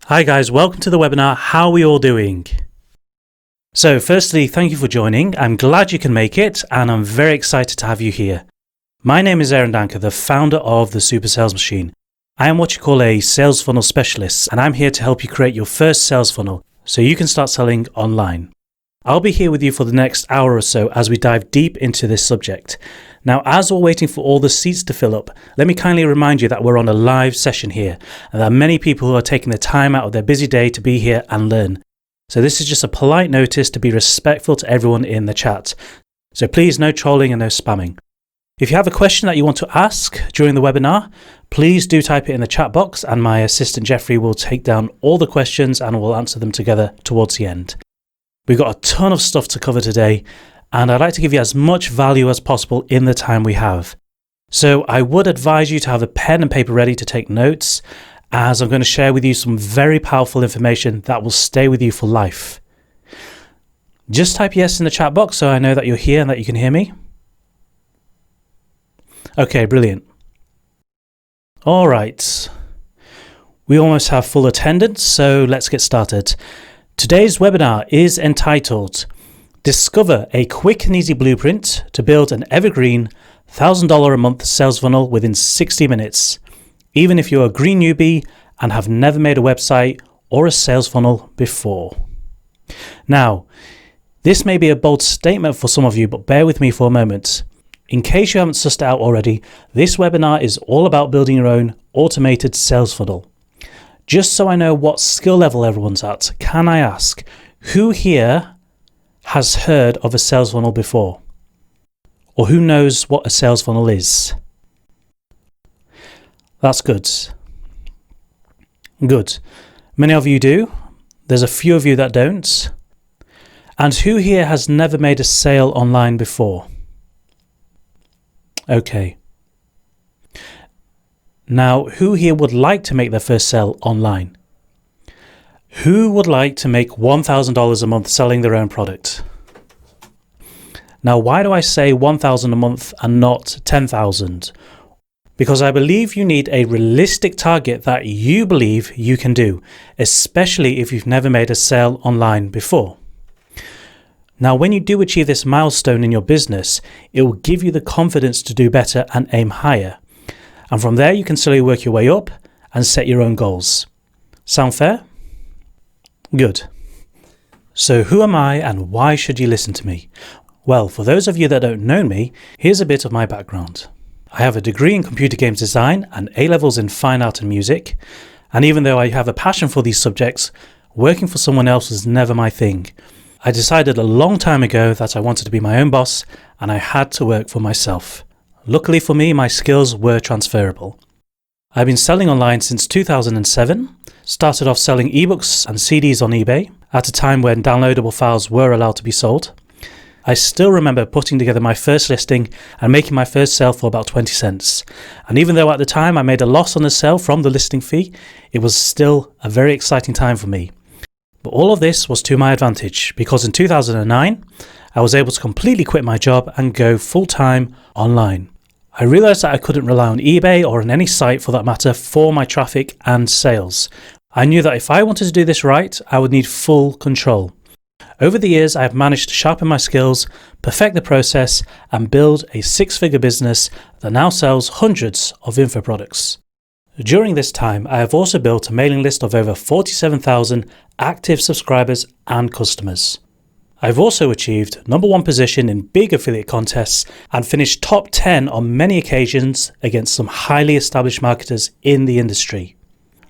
Hi guys, welcome to the webinar. How are we all doing? So firstly, thank you for joining. I'm glad you can make it and I'm very excited to have you here. My name is Danker, the founder of the Super Sales Machine. I am what you call a sales funnel specialist and I'm here to help you create your first sales funnel so you can start selling online. I'll be here with you for the next hour or so as we dive deep into this subject. Now, as we're waiting for all the seats to fill up, let me kindly remind you that we're on a live session here and there are many people who are taking the time out of their busy day to be here and learn. So this is just a polite notice to be respectful to everyone in the chat. So please, no trolling and no spamming. If you have a question that you want to ask during the webinar, please do type it in the chat box and my assistant Jeffrey will take down all the questions and we'll answer them together towards the end. We've got a ton of stuff to cover today and I'd like to give you as much value as possible in the time we have. So I would advise you to have a pen and paper ready to take notes as I'm going to share with you some very powerful information that will stay with you for life. Just type yes in the chat box so I know that you're here and that you can hear me. Okay, brilliant. All right. We almost have full attendance, so let's get started. Today's webinar is entitled Discover a Quick and Easy Blueprint to Build an Evergreen $1,000 a Month Sales Funnel Within 60 Minutes, even if you're a green newbie and have never made a website or a sales funnel before. Now, this may be a bold statement for some of you, but bear with me for a moment. In case you haven't sussed it out already, this webinar is all about building your own automated sales funnel. Just so I know what skill level everyone's at, can I ask, who here has heard of a sales funnel before? Or who knows what a sales funnel is? That's good. Good. Many of you do. There's a few of you that don't. And who here has never made a sale online before? Okay. Now, who here would like to make their first sale online? Who would like to make $1,000 a month selling their own product? Now, why do I say $1,000 a month and not $10,000? Because I believe you need a realistic target that you believe you can do, especially if you've never made a sale online before. Now, when you do achieve this milestone in your business, it will give you the confidence to do better and aim higher. And from there, you can slowly work your way up and set your own goals. Sound fair? Good. So who am I and why should you listen to me? Well, for those of you that don't know me, here's a bit of my background. I have a degree in computer games design and A-levels in fine art and music. And even though I have a passion for these subjects, working for someone else was never my thing. I decided a long time ago that I wanted to be my own boss and I had to work for myself. Luckily for me, my skills were transferable. I've been selling online since 2007, started off selling eBooks and CDs on eBay at a time when downloadable files were allowed to be sold. I still remember putting together my first listing and making my first sale for about 20 cents. And even though at the time I made a loss on the sale from the listing fee, it was still a very exciting time for me. But all of this was to my advantage because in 2009, I was able to completely quit my job and go full-time online. I realized that I couldn't rely on eBay or on any site for that matter for my traffic and sales. I knew that if I wanted to do this right, I would need full control. Over the years, I have managed to sharpen my skills, perfect the process, and build a six-figure business that now sells hundreds of info products. During this time, I have also built a mailing list of over 47,000 active subscribers and customers. I've also achieved #1 position in big affiliate contests and finished top 10 on many occasions against some highly established marketers in the industry.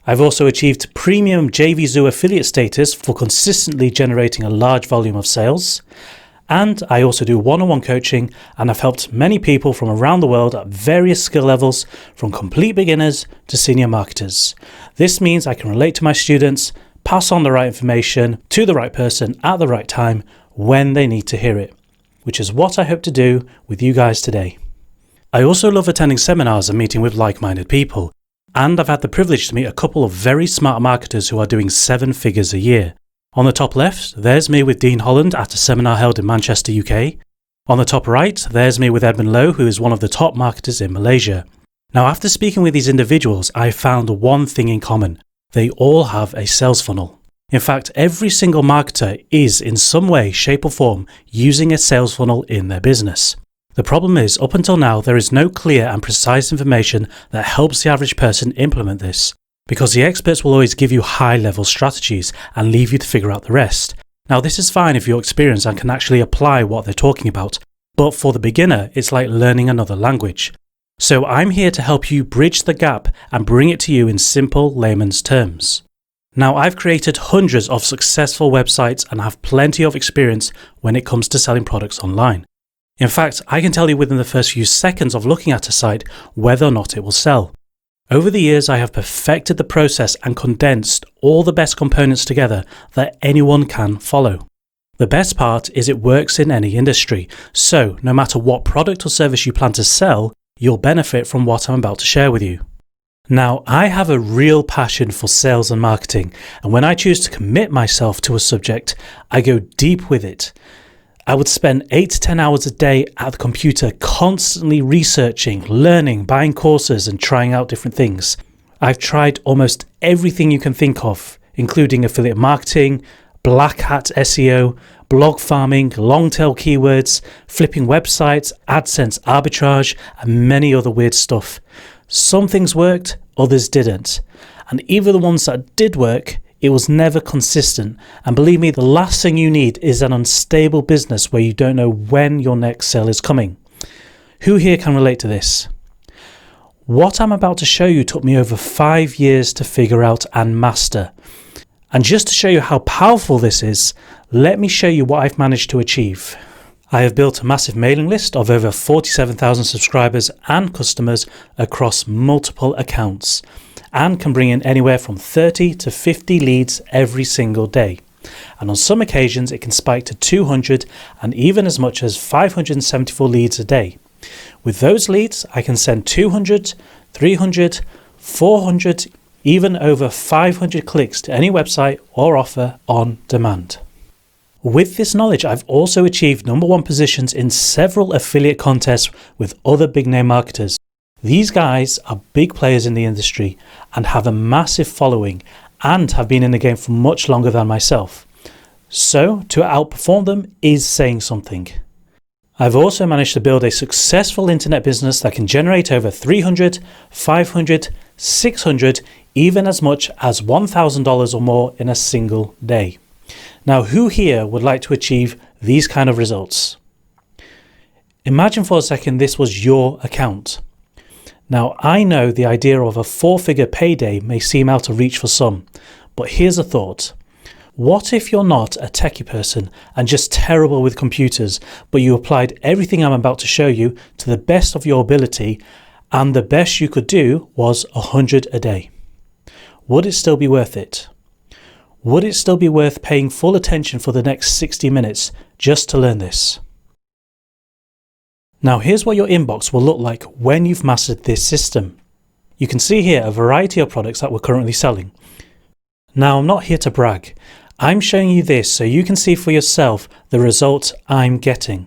I've also achieved premium JVZoo affiliate status for consistently generating a large volume of sales. And I also do one-on-one coaching and I've helped many people from around the world at various skill levels, from complete beginners to senior marketers. This means I can relate to my students, pass on the right information to the right person at the right time when they need to hear it, which is what I hope to do with you guys today. I also love attending seminars and meeting with like-minded people. And I've had the privilege to meet a couple of very smart marketers who are doing 7 figures a year. On the top left, there's me with Dean Holland at a seminar held in Manchester, UK. On the top right, there's me with Edmund Lowe, who is one of the top marketers in Malaysia. Now, after speaking with these individuals, I found one thing in common. They all have a sales funnel. In fact, every single marketer is in some way, shape or form using a sales funnel in their business. The problem is, up until now, there is no clear and precise information that helps the average person implement this, because the experts will always give you high-level strategies and leave you to figure out the rest. Now, this is fine if you're experienced and can actually apply what they're talking about, but for the beginner, it's like learning another language. So I'm here to help you bridge the gap and bring it to you in simple layman's terms. Now, I've created hundreds of successful websites and have plenty of experience when it comes to selling products online. In fact, I can tell you within the first few seconds of looking at a site whether or not it will sell. Over the years, I have perfected the process and condensed all the best components together that anyone can follow. The best part is it works in any industry, so no matter what product or service you plan to sell, you'll benefit from what I'm about to share with you. Now, I have a real passion for sales and marketing, and when I choose to commit myself to a subject, I go deep with it. I would spend 8 to 10 hours a day at the computer constantly researching, learning, buying courses and trying out different things. I've tried almost everything you can think of, including affiliate marketing, black hat SEO, blog farming, long tail keywords, flipping websites, AdSense arbitrage, and many other weird stuff. Some things worked, others didn't. And even the ones that did work, it was never consistent, and believe me, the last thing you need is an unstable business where you don't know when your next sale is coming. Who here can relate to this? What I'm about to show you took me over 5 years to figure out and master. And just to show you how powerful this is, let me show you what I've managed to achieve. I have built a massive mailing list of over 47,000 subscribers and customers across multiple accounts, and can bring in anywhere from 30 to 50 leads every single day. And on some occasions it can spike to 200 and even as much as 574 leads a day. With those leads, I can send 200, 300, 400, even over 500 clicks to any website or offer on demand. With this knowledge, I've also achieved #1 positions in several affiliate contests with other big name marketers. These guys are big players in the industry and have a massive following and have been in the game for much longer than myself. So to outperform them is saying something. I've also managed to build a successful internet business that can generate over 300, 500, 600, even as much as $1,000 or more in a single day. Now, who here would like to achieve these kind of results? Imagine for a second this was your account. Now, I know the idea of a 4-figure payday may seem out of reach for some, but here's a thought. What if you're not a techie person and just terrible with computers, but you applied everything I'm about to show you to the best of your ability, and the best you could do was 100 a day? Would it still be worth it? Would it still be worth paying full attention for the next 60 minutes just to learn this? Now, here's what your inbox will look like when you've mastered this system. You can see here a variety of products that we're currently selling. Now, I'm not here to brag. I'm showing you this so you can see for yourself the results I'm getting.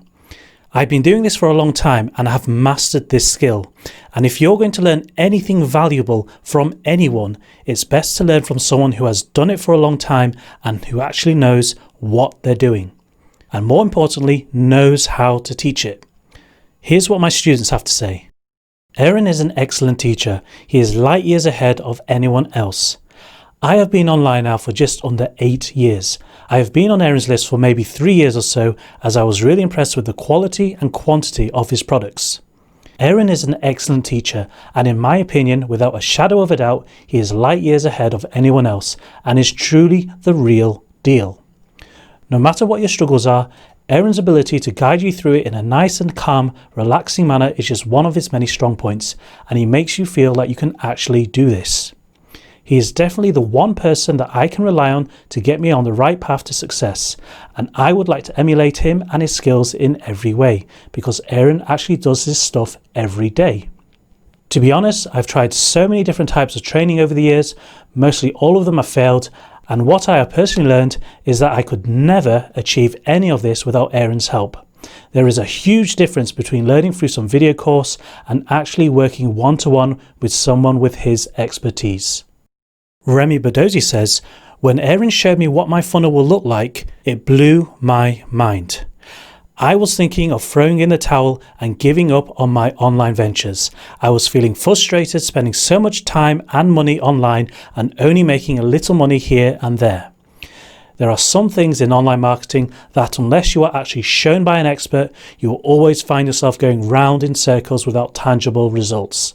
I've been doing this for a long time and have mastered this skill. And if you're going to learn anything valuable from anyone, it's best to learn from someone who has done it for a long time and who actually knows what they're doing. And more importantly, knows how to teach it. Here's what my students have to say. Aaron is an excellent teacher. He is light years ahead of anyone else. I have been online now for just under 8 years. I have been on Aaron's list for maybe 3 years or so, as I was really impressed with the quality and quantity of his products. Aaron is an excellent teacher, and in my opinion, without a shadow of a doubt, he is light years ahead of anyone else and is truly the real deal. No matter what your struggles are, Aaron's ability to guide you through it in a nice and calm, relaxing manner is just one of his many strong points, and he makes you feel like you can actually do this. He is definitely the one person that I can rely on to get me on the right path to success, and I would like to emulate him and his skills in every way, because Aaron actually does this stuff every day. To be honest, I've tried so many different types of training over the years, mostly all of them have failed, and what I have personally learned is that I could never achieve any of this without Aaron's help. There is a huge difference between learning through some video course and actually working one-to-one with someone with his expertise. Remy Badozi says, when Erin showed me what my funnel will look like, it blew my mind. I was thinking of throwing in the towel and giving up on my online ventures. I was feeling frustrated spending so much time and money online and only making a little money here and there. There are some things in online marketing that unless you are actually shown by an expert, you will always find yourself going round in circles without tangible results.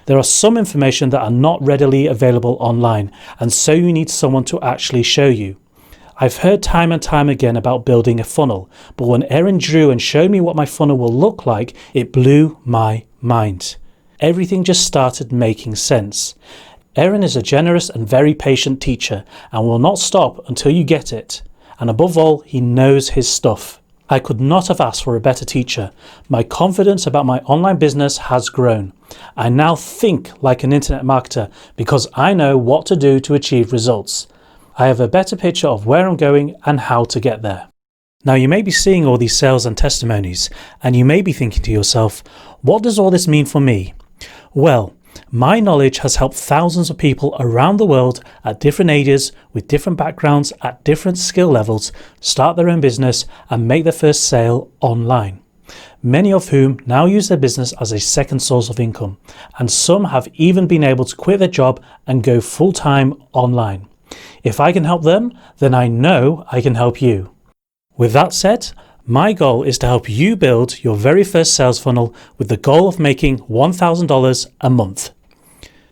There are some information that are not readily available online, and so you need someone to actually show you. I've heard time and time again about building a funnel, but when Erin drew and showed me what my funnel will look like, it blew my mind. Everything just started making sense. Erin is a generous and very patient teacher and will not stop until you get it. And above all, he knows his stuff. I could not have asked for a better teacher. My confidence about my online business has grown. I now think like an internet marketer because I know what to do to achieve results. I have a better picture of where I'm going and how to get there. Now you may be seeing all these sales and testimonies and you may be thinking to yourself, what does all this mean for me? Well, my knowledge has helped thousands of people around the world at different ages with different backgrounds at different skill levels start their own business and make their first sale online. Many of whom now use their business as a second source of income, and some have even been able to quit their job and go full-time online. If I can help them, then I know I can help you. With that said, my goal is to help you build your very first sales funnel with the goal of making $1,000 a month.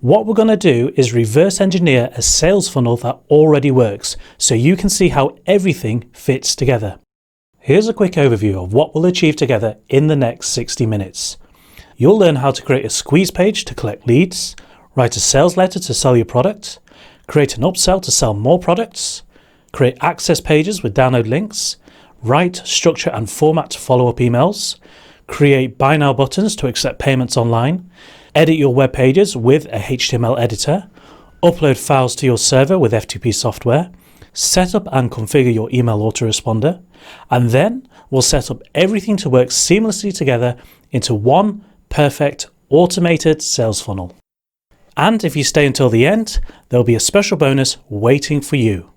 What we're going to do is reverse engineer a sales funnel that already works so you can see how everything fits together. Here's a quick overview of what we'll achieve together in the next 60 minutes. You'll learn how to create a squeeze page to collect leads, write a sales letter to sell your product, create an upsell to sell more products, create access pages with download links, write, structure and format follow-up emails, create buy now buttons to accept payments online, edit your web pages with a HTML editor, upload files to your server with FTP software, set up and configure your email autoresponder, and then we'll set up everything to work seamlessly together into one perfect automated sales funnel. And if you stay until the end, there'll be a special bonus waiting for you.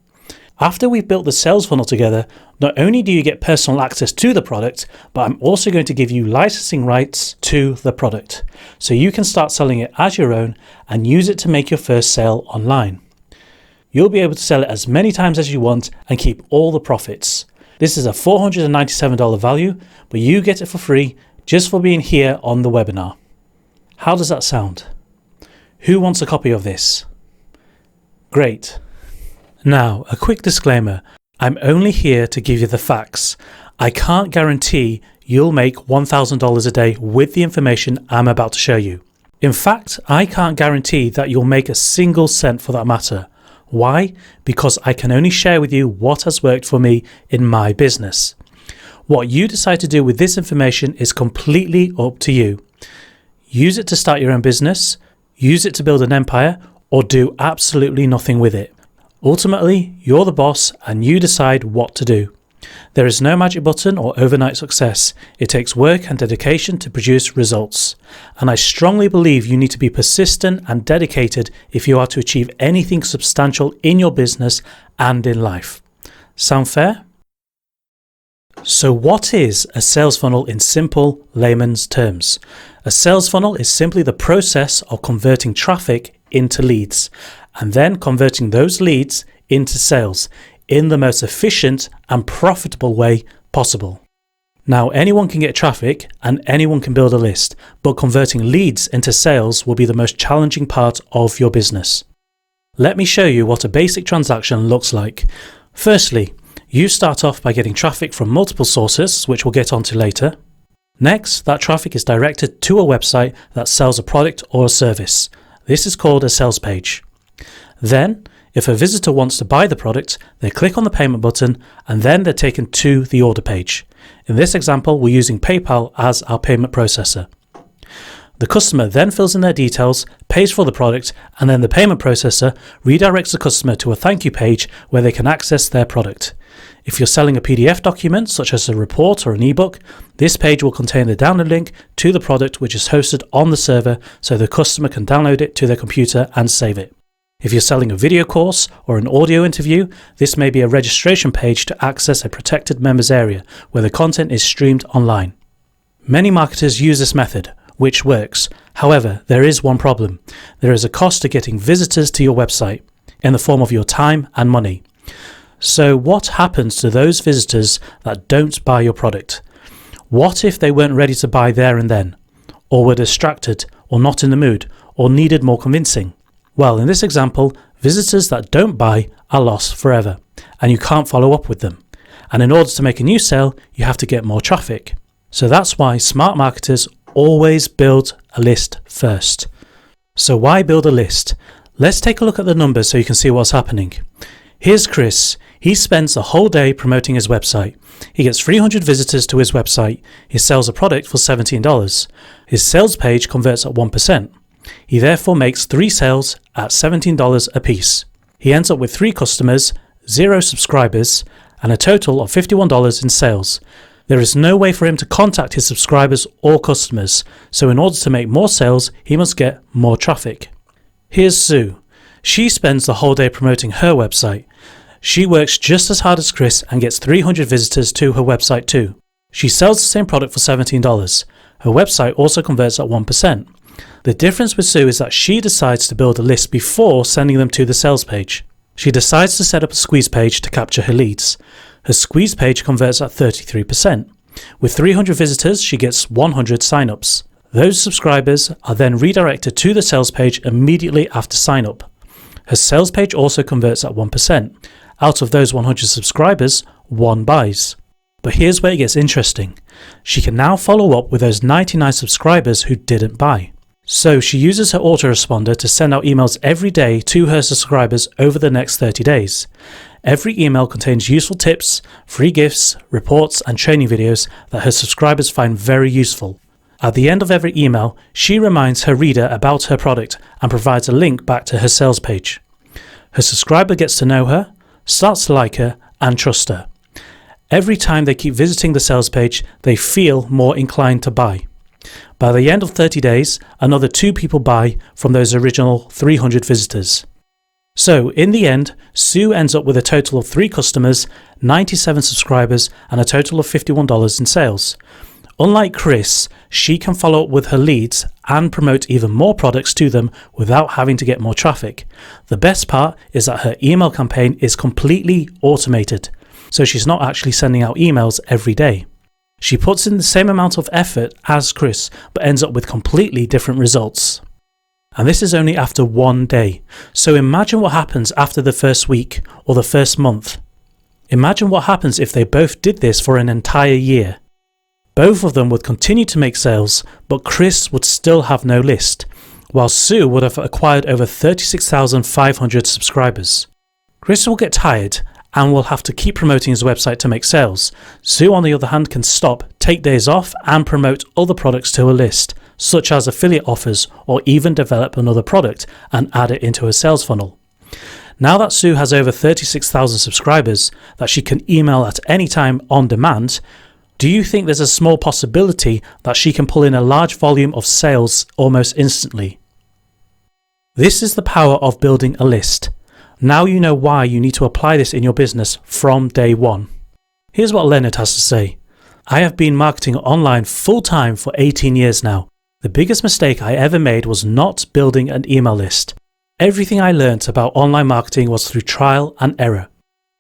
After we've built the sales funnel together, not only do you get personal access to the product, but I'm also going to give you licensing rights to the product, so you can start selling it as your own and use it to make your first sale online. You'll be able to sell it as many times as you want and keep all the profits. This is a $497 value, but you get it for free just for being here on the webinar. How does that sound? Who wants a copy of this? Great. Now, a quick disclaimer. I'm only here to give you the facts. I can't guarantee you'll make $1,000 a day with the information I'm about to show you. In fact, I can't guarantee that you'll make a single cent for that matter. Why? Because I can only share with you what has worked for me in my business. What you decide to do with this information is completely up to you. Use it to start your own business, use it to build an empire, or do absolutely nothing with it. Ultimately, you're the boss and you decide what to do. There is no magic button or overnight success. It takes work and dedication to produce results. And I strongly believe you need to be persistent and dedicated if you are to achieve anything substantial in your business and in life. Sound fair? So what is a sales funnel in simple layman's terms? A sales funnel is simply the process of converting traffic into leads and then converting those leads into sales in the most efficient and profitable way possible. Now, anyone can get traffic and anyone can build a list, but converting leads into sales will be the most challenging part of your business. Let me show you what a basic transaction looks like. Firstly, you start off by getting traffic from multiple sources, which we'll get onto later. Next, that traffic is directed to a website that sells a product or a service. This is called a sales page. Then, if a visitor wants to buy the product, they click on the payment button and then they're taken to the order page. In this example, we're using PayPal as our payment processor. The customer then fills in their details, pays for the product, and then the payment processor redirects the customer to a thank you page where they can access their product. If you're selling a PDF document, such as a report or an ebook, this page will contain the download link to the product which is hosted on the server so the customer can download it to their computer and save it. If you're selling a video course or an audio interview, this may be a registration page to access a protected members area where the content is streamed online. Many marketers use this method, which works. However, there is one problem. There is a cost to getting visitors to your website in the form of your time and money. So what happens to those visitors that don't buy your product? What if they weren't ready to buy there and then, or were distracted, or not in the mood, or needed more convincing? Well, in this example, visitors that don't buy are lost forever, and you can't follow up with them. And in order to make a new sale, you have to get more traffic. So that's why smart marketers always build a list first. So why build a list? Let's take a look at the numbers so you can see what's happening. Here's Chris. He spends the whole day promoting his website. He gets 300 visitors to his website. He sells a product for $17. His sales page converts at 1%. He therefore makes 3 sales at $17 a piece. He ends up with 3 customers, 0 subscribers, and a total of $51 in sales. There is no way for him to contact his subscribers or customers, so in order to make more sales, he must get more traffic. Here's Sue. She spends the whole day promoting her website. She works just as hard as Chris and gets 300 visitors to her website too. She sells the same product for $17. Her website also converts at 1%. The difference with Sue is that she decides to build a list before sending them to the sales page. She decides to set up a squeeze page to capture her leads. Her squeeze page converts at 33%. With 300 visitors, she gets 100 signups. Those subscribers are then redirected to the sales page immediately after sign up. Her sales page also converts at 1%. Out of those 100 subscribers, 1 buys. But here's where it gets interesting. She can now follow up with those 99 subscribers who didn't buy. So she uses her Autorepsonder to send out emails every day to her subscribers over the next 30 days. Every email contains useful tips, free gifts, reports, and training videos that her subscribers find very useful. At the end of every email, she reminds her reader about her product and provides a link back to her sales page. Her subscriber gets to know her, starts to like her, and trust her. Every time they keep visiting the sales page, they feel more inclined to buy. By the end of 30 days, another 2 people buy from those original 300 visitors. So, in the end, Sue ends up with a total of 3 customers, 97 subscribers, and a total of $51 in sales. Unlike Chris, she can follow up with her leads and promote even more products to them without having to get more traffic. The best part is that her email campaign is completely automated, so she's not actually sending out emails every day. She puts in the same amount of effort as Chris, but ends up with completely different results. And this is only after 1 day. So imagine what happens after the first week or the first month. Imagine what happens if they both did this for an entire year. Both of them would continue to make sales, but Chris would still have no list, while Sue would have acquired over 36,500 subscribers. Chris will get tired and will have to keep promoting his website to make sales. Sue, on the other hand, can stop, take days off, and promote other products to her list, such as affiliate offers, or even develop another product and add it into her sales funnel. Now that Sue has over 36,000 subscribers that she can email at any time on demand, do you think there's a small possibility that she can pull in a large volume of sales almost instantly? This is the power of building a list. Now you know why you need to apply this in your business from day one. Here's what Leonard has to say. I have been marketing online full-time for 18 years now. The biggest mistake I ever made was not building an email list. Everything I learned about online marketing was through trial and error.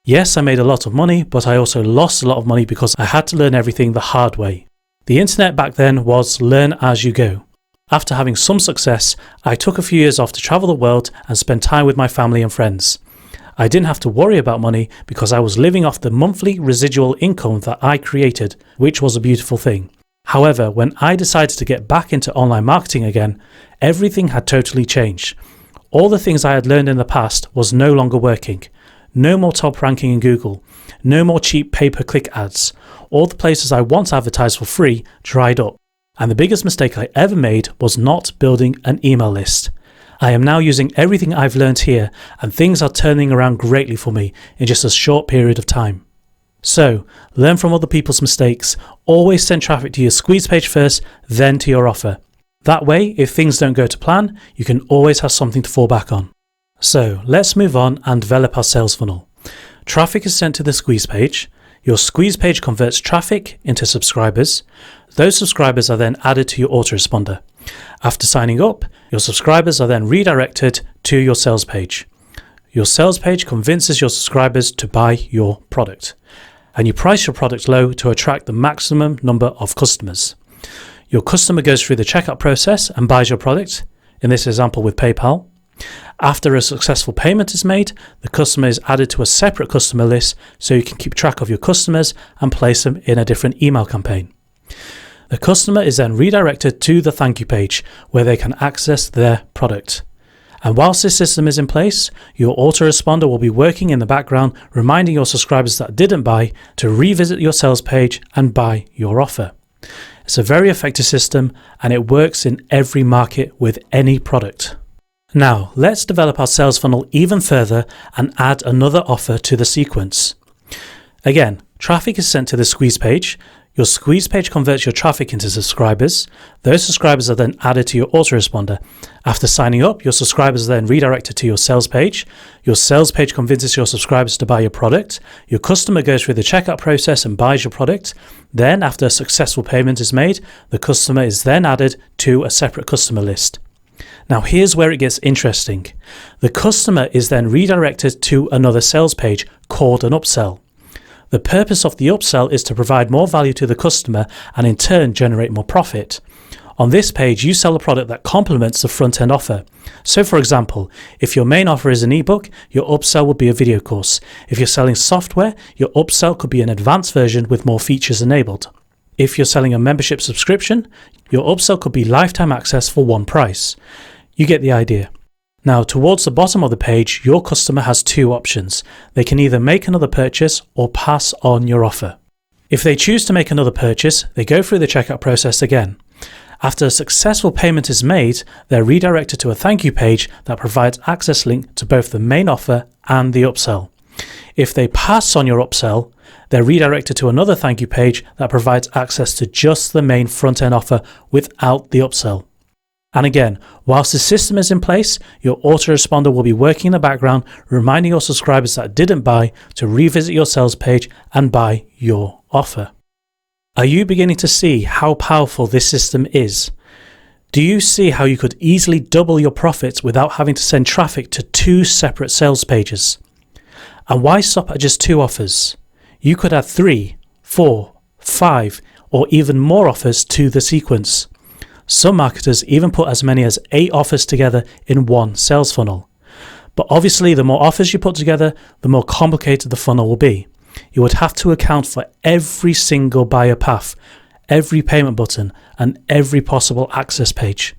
Yes, I made a lot of money, but I also lost a lot of money because I had to learn everything the hard way. The internet back then was learn as you go. After having some success, I took a few years off to travel the world and spend time with my family and friends. I didn't have to worry about money because I was living off the monthly residual income that I created, which was a beautiful thing. However, when I decided to get back into online marketing again, everything had totally changed. All the things I had learned in the past was no longer working. No more top ranking in Google. No more cheap pay-per-click ads. All the places I once advertised for free dried up. And the biggest mistake I ever made was not building an email list. I am now using everything I've learned here, and things are turning around greatly for me in just a short period of time. So, learn from other people's mistakes. Always send traffic to your squeeze page first, then to your offer. That way, if things don't go to plan, you can always have something to fall back on. So let's move on and develop our sales funnel. Traffic is sent to the squeeze page. Your squeeze page converts traffic into subscribers. Those subscribers are then added to your autoresponder. After signing up, your subscribers are then redirected to your sales page. Your sales page convinces your subscribers to buy your product, and you price your product low to attract the maximum number of customers. Your customer goes through the checkout process and buys your product, in this example with PayPal. After a successful payment is made, the customer is added to a separate customer list so you can keep track of your customers and place them in a different email campaign. The customer is then redirected to the thank you page where they can access their product. And whilst this system is in place, your autoresponder will be working in the background, reminding your subscribers that didn't buy to revisit your sales page and buy your offer. It's a very effective system and it works in every market with any product. Now, let's develop our sales funnel even further and add another offer to the sequence. Again, traffic is sent to the squeeze page. Your squeeze page converts your traffic into subscribers. Those subscribers are then added to your autoresponder. After signing up, your subscribers are then redirected to your sales page. Your sales page convinces your subscribers to buy your product. Your customer goes through the checkout process and buys your product. Then, after a successful payment is made, the customer is then added to a separate customer list. Now here's where it gets interesting. The customer is then redirected to another sales page called an upsell. The purpose of the upsell is to provide more value to the customer and in turn generate more profit. On this page, you sell a product that complements the front-end offer. So for example, if your main offer is an ebook, your upsell would be a video course. If you're selling software, your upsell could be an advanced version with more features enabled. If you're selling a membership subscription, your upsell could be lifetime access for one price. You get the idea. Now, towards the bottom of the page, your customer has two options. They can either make another purchase or pass on your offer. If they choose to make another purchase, they go through the checkout process again. After a successful payment is made, they're redirected to a thank you page that provides access link to both the main offer and the upsell. If they pass on your upsell, they're redirected to another thank you page that provides access to just the main front-end offer without the upsell. And again, whilst the system is in place, your autoresponder will be working in the background, reminding your subscribers that didn't buy to revisit your sales page and buy your offer. Are you beginning to see how powerful this system is? Do you see how you could easily double your profits without having to send traffic to two separate sales pages? And why stop at just two offers? You could add 3, 4, 5, or even more offers to the sequence. Some marketers even put as many as 8 offers together in one sales funnel. But obviously, the more offers you put together, the more complicated the funnel will be. You would have to account for every single buyer path, every payment button, and every possible access page.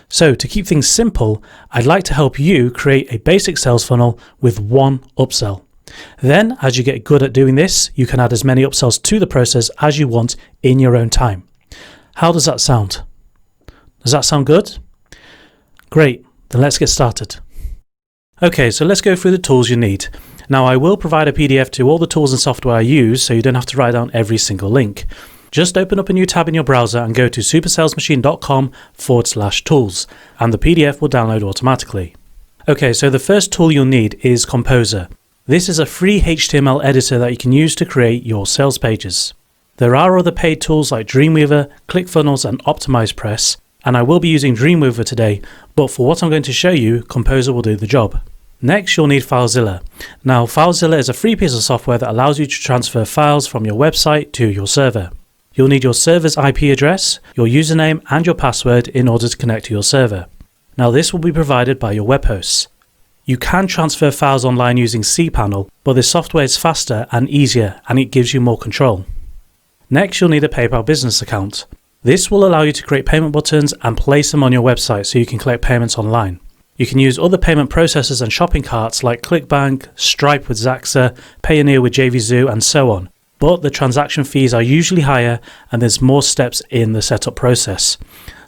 So to keep things simple, I'd like to help you create a basic sales funnel with one upsell. Then, as you get good at doing this, you can add as many upsells to the process as you want in your own time. How does that sound? Does that sound good? Great, then let's get started. Okay, so let's go through the tools you need. Now, I will provide a PDF to all the tools and software I use, so you don't have to write down every single link. Just open up a new tab in your browser and go to supersalesmachine.com/tools, and the PDF will download automatically. Okay, so the first tool you'll need is Composer. This is a free HTML editor that you can use to create your sales pages. There are other paid tools like Dreamweaver, ClickFunnels, and OptimizePress, and I will be using Dreamweaver today, but for what I'm going to show you, Composer will do the job. Next, you'll need Filezilla. Now, Filezilla is a free piece of software that allows you to transfer files from your website to your server. You'll need your server's IP address, your username, and your password in order to connect to your server. Now, this will be provided by your web hosts. You can transfer files online using cPanel, but this software is faster and easier, and it gives you more control. Next, you'll need a PayPal business account. This will allow you to create payment buttons and place them on your website so you can collect payments online. You can use other payment processors and shopping carts like ClickBank, Stripe with Zaxa, Payoneer with JVZoo, and so on. But the transaction fees are usually higher and there's more steps in the setup process.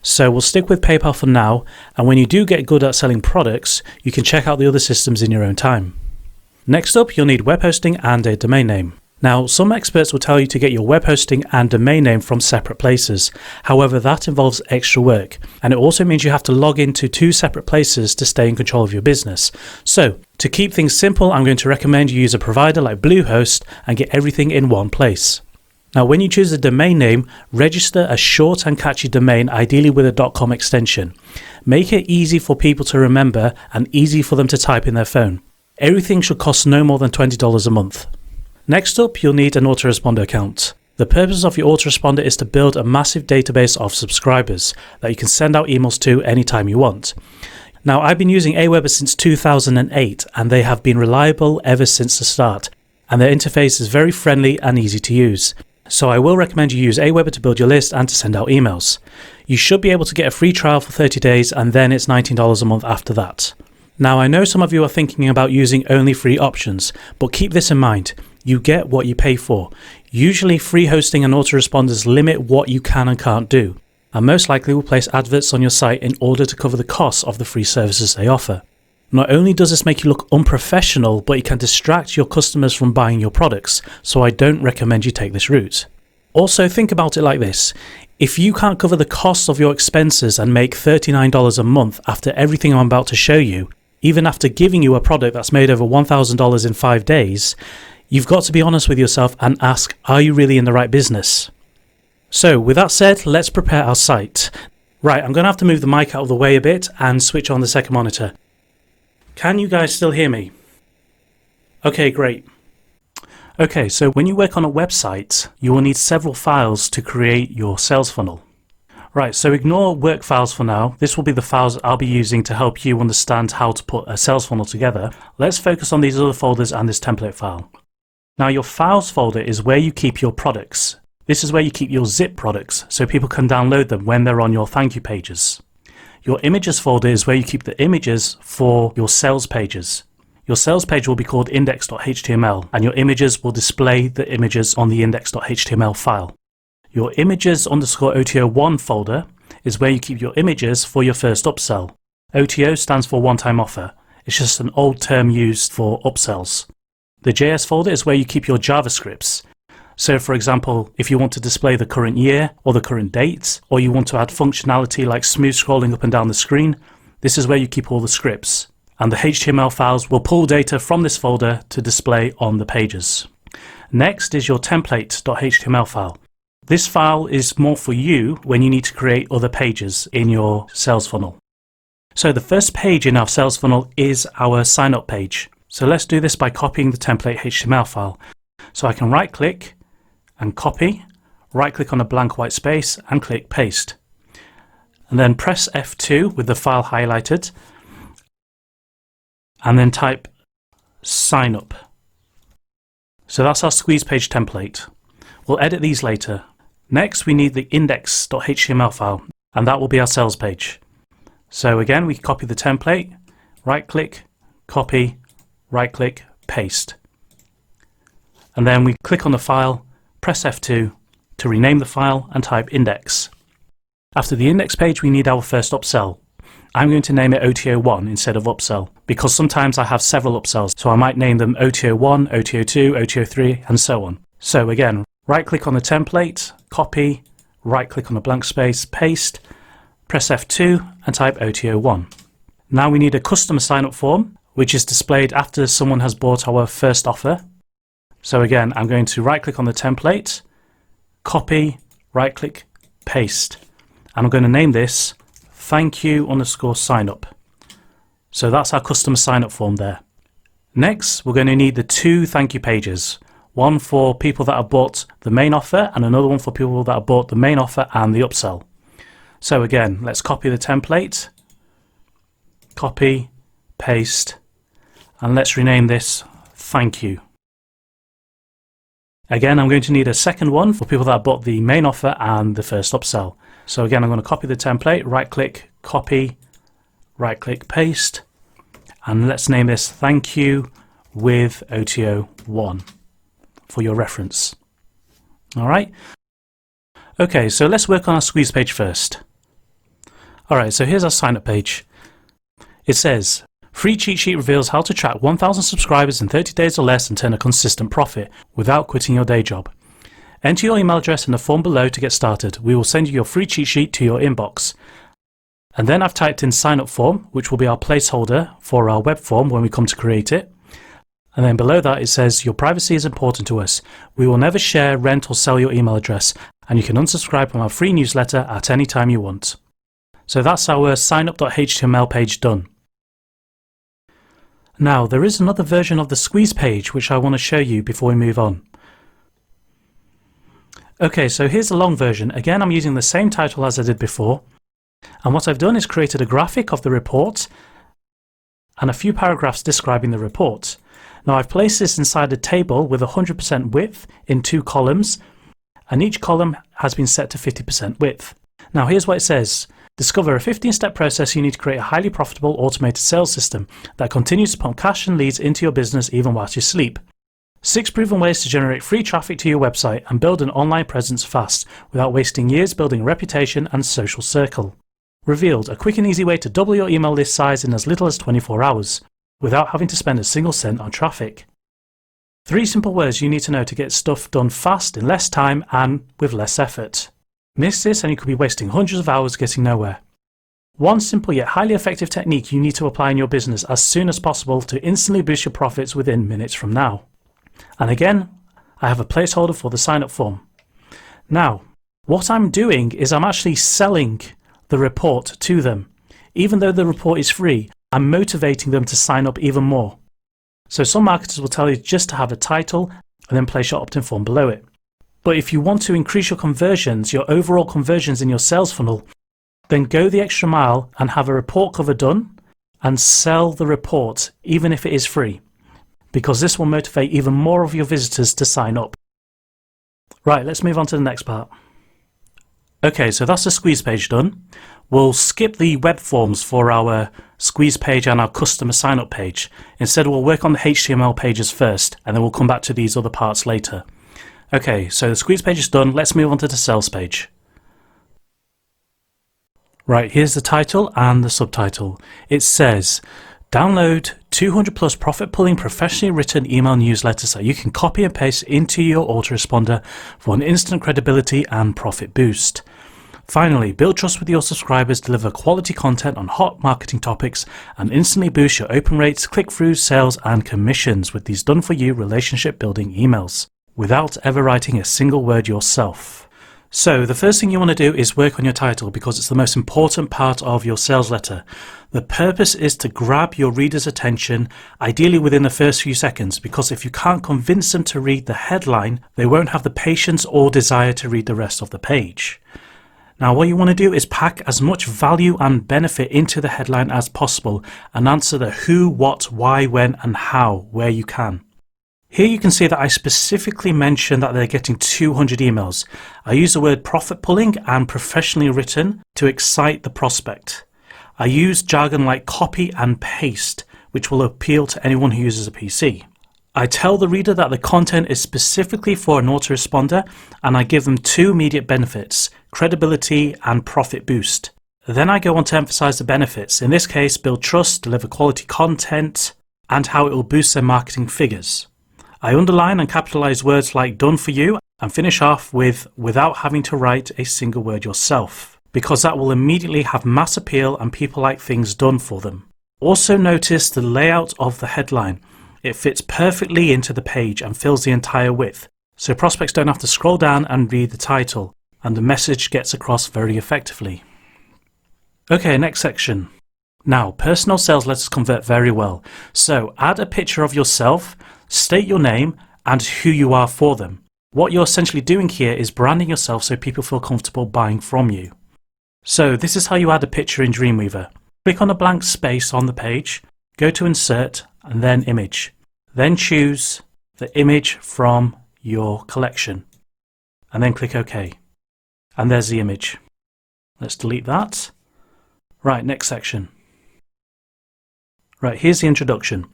So we'll stick with PayPal for now, and when you do get good at selling products, you can check out the other systems in your own time. Next up, you'll need web hosting and a domain name. Now, some experts will tell you to get your web hosting and domain name from separate places. However, that involves extra work, and it also means you have to log into 2 separate places to stay in control of your business. So, to keep things simple, I'm going to recommend you use a provider like Bluehost and get everything in one place. Now, when you choose a domain name, register a short and catchy domain, ideally with a .com extension. Make it easy for people to remember and easy for them to type in their phone. Everything should cost no more than $20 a month. Next up, you'll need an Autoresponder account. The purpose of your Autoresponder is to build a massive database of subscribers that you can send out emails to anytime you want. Now, I've been using Aweber since 2008 and they have been reliable ever since the start, and their interface is very friendly and easy to use. So I will recommend you use Aweber to build your list and to send out emails. You should be able to get a free trial for 30 days and then it's $19 a month after that. Now, I know some of you are thinking about using only free options, but keep this in mind. You get what you pay for. Usually free hosting and autoresponders limit what you can and can't do, and most likely will place adverts on your site in order to cover the costs of the free services they offer. Not only does this make you look unprofessional, but it can distract your customers from buying your products, so I don't recommend you take this route. Also, think about it like this. If you can't cover the costs of your expenses and make $39 a month after everything I'm about to show you, even after giving you a product that's made over $1,000 in 5 days, you've got to be honest with yourself and ask, are you really in the right business? So with that said, let's prepare our site. Right, I'm going to have to move the mic out of the way a bit and switch on the second monitor. Can you guys still hear me? Okay, great. Okay, so when you work on a website, you will need several files to create your sales funnel. Right, so ignore work files for now. This will be the files I'll be using to help you understand how to put a sales funnel together. Let's focus on these other folders and this template file. Now, your files folder is where you keep your products. This is where you keep your zip products so people can download them when they're on your thank you pages. Your images folder is where you keep the images for your sales pages. Your sales page will be called index.html and your images will display the images on the index.html file. Your images_OTO1 folder is where you keep your images for your first upsell. OTO stands for one-time offer. It's just an old term used for upsells. The JS folder is where you keep your JavaScripts. So for example, if you want to display the current year or the current date, or you want to add functionality like smooth scrolling up and down the screen, this is where you keep all the scripts. And the HTML files will pull data from this folder to display on the pages. Next is your template.html file. This file is more for you when you need to create other pages in your sales funnel. So the first page in our sales funnel is our sign up page. So let's do this by copying the template HTML file. So I can right click and copy, right click on a blank white space and click paste. And then press F2 with the file highlighted and then type sign up. So that's our squeeze page template. We'll edit these later. Next, we need the index.html file, and that will be our sales page. So again, we copy the template, right click, copy, right click, paste. And then we click on the file, press F2 to rename the file and type index. After the index page, we need our first upsell. I'm going to name it OTO1 instead of upsell because sometimes I have several upsells, so I might name them OTO1, OTO2, OTO3, and so on. So again, right click on the template, copy, right click on a blank space, paste, press F2 and type OTO1. Now we need a customer sign up form, which is displayed after someone has bought our first offer. So again, I'm going to right click on the template, copy, right click, paste. And I'm going to name this thank you _sign up. So that's our customer sign up form there. Next, we're going to need the 2 thank you pages. One for people that have bought the main offer and another one for people that have bought the main offer and the upsell. So again, let's copy the template, copy, paste, and let's rename this thank you. Again, I'm going to need a second one for people that bought the main offer and the first upsell. So again, I'm going to copy the template, right click, copy, right click, paste, and let's name this thank you with OTO1 for your reference. All right. Okay, so let's work on our squeeze page first. All right, so here's our sign up page. It says, Free cheat sheet reveals how to track 1,000 subscribers in 30 days or less and turn a consistent profit without quitting your day job. Enter your email address in the form below to get started. We will send you your free cheat sheet to your inbox. And then I've typed in sign up form, which will be our placeholder for our web form when we come to create it. And then below that it says your privacy is important to us. We will never share, rent or sell your email address, and you can unsubscribe from our free newsletter at any time you want. So that's our signup.html page done. Now there is another version of the squeeze page which I want to show you before we move on. Okay, so here's the long version. Again, I'm using the same title as I did before. And what I've done is created a graphic of the report and a few paragraphs describing the report. Now I've placed this inside a table with 100% width in 2 columns, and each column has been set to 50% width. Now here's what it says. Discover a 15-step process you need to create a highly profitable automated sales system that continues to pump cash and leads into your business even whilst you sleep. 6 proven ways to generate free traffic to your website and build an online presence fast without wasting years building a reputation and social circle. Revealed, a quick and easy way to double your email list size in as little as 24 hours without having to spend a single cent on traffic. 3 simple words you need to know to get stuff done fast in less time and with less effort. Miss this and you could be wasting hundreds of hours getting nowhere. 1 simple yet highly effective technique you need to apply in your business as soon as possible to instantly boost your profits within minutes from now. And again, I have a placeholder for the sign up form. Now, what I'm doing is I'm actually selling the report to them. Even though the report is free, I'm motivating them to sign up even more. So some marketers will tell you just to have a title and then place your opt-in form below it. But if you want to increase your conversions, your overall conversions in your sales funnel, then go the extra mile and have a report cover done and sell the report even if it is free, because this will motivate even more of your visitors to sign up. Right, let's move on to the next part. Okay, so that's the squeeze page done. We'll skip the web forms for our squeeze page and our customer sign up page. Instead, we'll work on the HTML pages first, and then we'll come back to these other parts later. Okay, so the squeeze page is done. Let's move on to the sales page. Right, here's the title and the subtitle. It says, download 200 plus profit pulling professionally written email newsletters that you can copy and paste into your autoresponder for an instant credibility and profit boost. Finally, build trust with your subscribers, deliver quality content on hot marketing topics, and instantly boost your open rates, click-throughs, sales, and commissions with these done-for-you relationship-building emails, without ever writing a single word yourself. So the first thing you want to do is work on your title because it's the most important part of your sales letter. The purpose is to grab your reader's attention, ideally within the first few seconds, because if you can't convince them to read the headline, they won't have the patience or desire to read the rest of the page. Now what you want to do is pack as much value and benefit into the headline as possible and answer the who, what, why, when and how where you can. Here you can see that I specifically mentioned that they're getting 200 emails. I use the word profit pulling and professionally written to excite the prospect. I use jargon like copy and paste, which will appeal to anyone who uses a PC. I tell the reader that the content is specifically for an autoresponder, and I give them 2 immediate benefits, credibility and profit boost. Then I go on to emphasize the benefits, in this case build trust, deliver quality content, and how it will boost their marketing figures. I underline and capitalize words like done for you and finish off with without having to write a single word yourself, because that will immediately have mass appeal and people like things done for them. Also notice the layout of the headline. It fits perfectly into the page and fills the entire width, so prospects don't have to scroll down and read the title, and the message gets across very effectively. Okay, next section. Now, personal sales letters convert very well, so add a picture of yourself, state your name and who you are for them. What you're essentially doing here is branding yourself so people feel comfortable buying from you. So this is how you add a picture in Dreamweaver. Click on a blank space on the page, go to Insert and then Image. Then choose the image from your collection and then click OK. And there's the image. Let's delete that. Right, next section. Right, here's the introduction.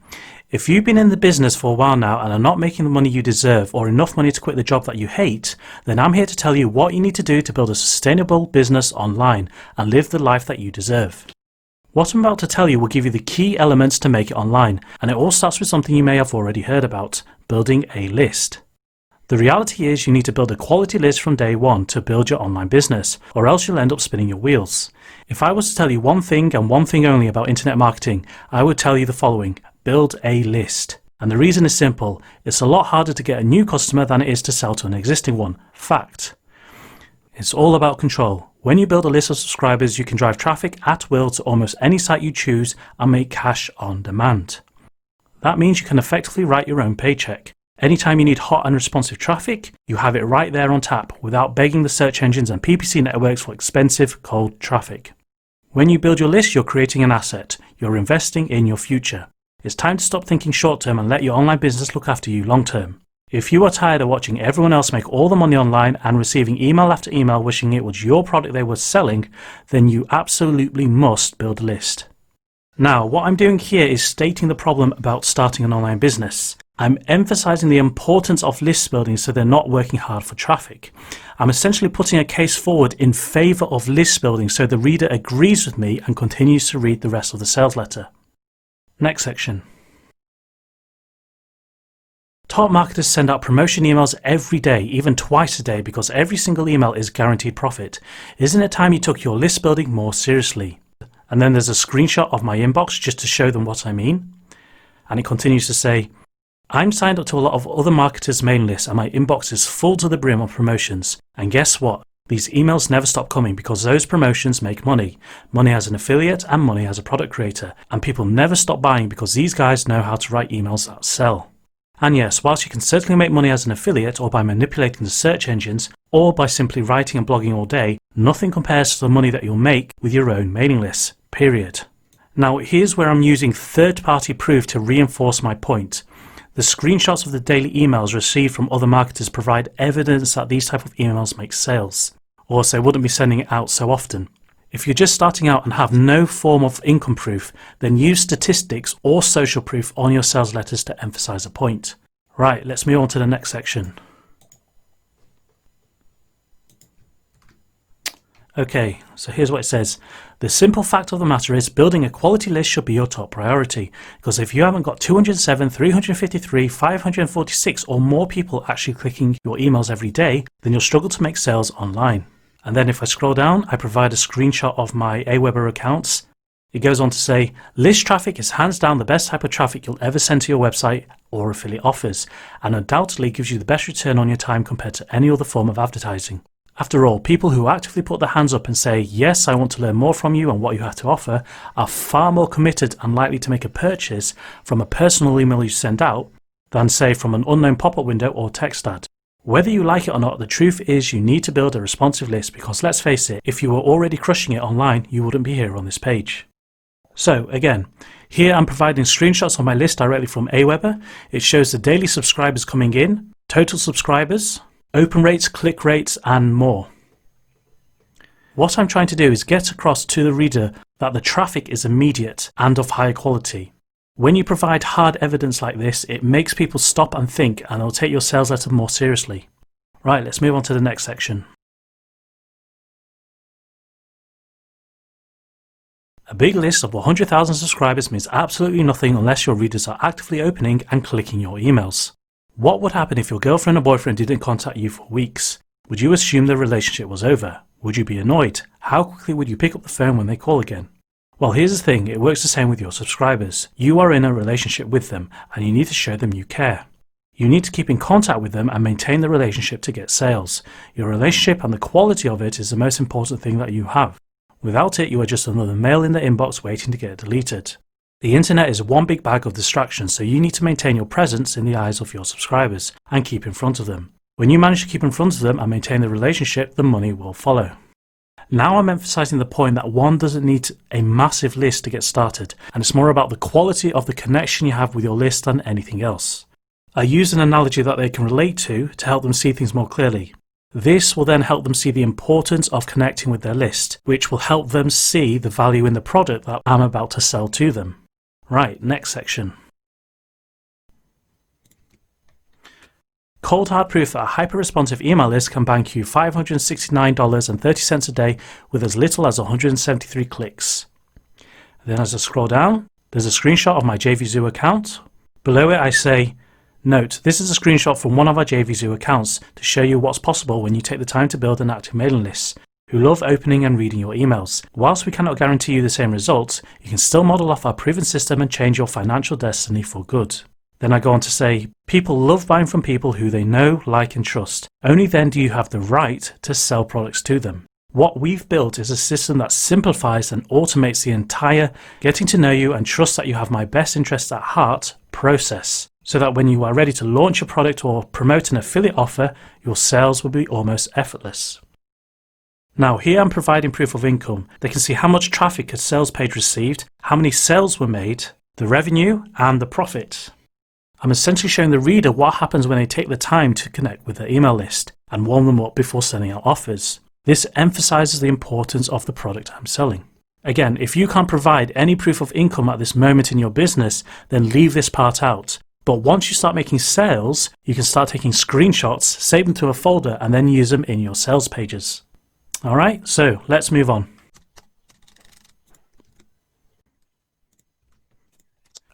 If you've been in the business for a while now and are not making the money you deserve or enough money to quit the job that you hate, then I'm here to tell you what you need to do to build a sustainable business online and live the life that you deserve. What I'm about to tell you will give you the key elements to make it online, and it all starts with something you may have already heard about, building a list. The reality is you need to build a quality list from day one to build your online business, or else you'll end up spinning your wheels. If I was to tell you one thing and one thing only about internet marketing, I would tell you the following: build a list. And the reason is simple: it's a lot harder to get a new customer than it is to sell to an existing one. Fact. It's all about control. When you build a list of subscribers, you can drive traffic at will to almost any site you choose and make cash on demand. That means you can effectively write your own paycheck. Anytime you need hot and responsive traffic, you have it right there on tap without begging the search engines and PPC networks for expensive cold traffic. When you build your list, you're creating an asset. You're investing in your future. It's time to stop thinking short term and let your online business look after you long term. If you are tired of watching everyone else make all the money online and receiving email after email wishing it was your product they were selling, then you absolutely must build a list. Now, what I'm doing here is stating the problem about starting an online business. I'm emphasizing the importance of list building so they're not working hard for traffic. I'm essentially putting a case forward in favor of list building so the reader agrees with me and continues to read the rest of the sales letter. Next section. Top marketers send out promotion emails every day, even twice a day, because every single email is guaranteed profit. Isn't it time you took your list building more seriously? And then there's a screenshot of my inbox just to show them what I mean. And it continues to say, I'm signed up to a lot of other marketers' mail lists and my inbox is full to the brim of promotions. And guess what? These emails never stop coming because those promotions make money. Money as an affiliate and money as a product creator. And people never stop buying because these guys know how to write emails that sell. And yes, whilst you can certainly make money as an affiliate or by manipulating the search engines or by simply writing and blogging all day, nothing compares to the money that you'll make with your own mailing lists, period. Now here's where I'm using third-party proof to reinforce my point. The screenshots of the daily emails received from other marketers provide evidence that these type of emails make sales, or else they wouldn't be sending it out so often. If you're just starting out and have no form of income proof, then use statistics or social proof on your sales letters to emphasize a point. Right, let's move on to the next section. Okay, so here's what it says. The simple fact of the matter is building a quality list should be your top priority, because if you haven't got 207, 353, 546 or more people actually clicking your emails every day, then you'll struggle to make sales online. And then if I scroll down, I provide a screenshot of my Aweber accounts. It goes on to say, list traffic is hands down the best type of traffic you'll ever send to your website or affiliate offers, and undoubtedly gives you the best return on your time compared to any other form of advertising. After all, people who actively put their hands up and say, yes, I want to learn more from you and what you have to offer, are far more committed and likely to make a purchase from a personal email you send out than, say, from an unknown pop-up window or text ad. Whether you like it or not, the truth is you need to build a responsive list because let's face it, if you were already crushing it online, you wouldn't be here on this page. So again, here I'm providing screenshots of my list directly from Aweber. It shows the daily subscribers coming in, total subscribers, open rates, click rates, and more. What I'm trying to do is get across to the reader that the traffic is immediate and of high quality. When you provide hard evidence like this, it makes people stop and think and they'll take your sales letter more seriously. Right, let's move on to the next section. A big list of 100,000 subscribers means absolutely nothing unless your readers are actively opening and clicking your emails. What would happen if your girlfriend or boyfriend didn't contact you for weeks? Would you assume the relationship was over? Would you be annoyed? How quickly would you pick up the phone when they call again? Well, here's the thing, it works the same with your subscribers. You are in a relationship with them and you need to show them you care. You need to keep in contact with them and maintain the relationship to get sales. Your relationship and the quality of it is the most important thing that you have. Without it, you are just another mail in the inbox waiting to get deleted. The internet is one big bag of distractions, so you need to maintain your presence in the eyes of your subscribers and keep in front of them. When you manage to keep in front of them and maintain the relationship, the money will follow. Now I'm emphasizing the point that one doesn't need a massive list to get started, and it's more about the quality of the connection you have with your list than anything else. I use an analogy that they can relate to help them see things more clearly. This will then help them see the importance of connecting with their list, which will help them see the value in the product that I'm about to sell to them. Right, next section. Cold hard proof that a hyper-responsive email list can bank you $569.30 a day with as little as 173 clicks. Then as I scroll down, there's a screenshot of my JVZoo account. Below it I say, note, this is a screenshot from one of our JVZoo accounts to show you what's possible when you take the time to build an active mailing list who love opening and reading your emails. Whilst we cannot guarantee you the same results, you can still model off our proven system and change your financial destiny for good. Then I go on to say, people love buying from people who they know, like and trust. Only then do you have the right to sell products to them. What we've built is a system that simplifies and automates the entire getting to know you and trust that you have my best interests at heart process, so that when you are ready to launch a product or promote an affiliate offer, your sales will be almost effortless. Now here I'm providing proof of income. They can see how much traffic a sales page received, how many sales were made, the revenue and the profit. I'm essentially showing the reader what happens when they take the time to connect with their email list and warm them up before sending out offers. This emphasizes the importance of the product I'm selling. Again, if you can't provide any proof of income at this moment in your business, then leave this part out. But once you start making sales, you can start taking screenshots, save them to a folder, and then use them in your sales pages. All right, so let's move on.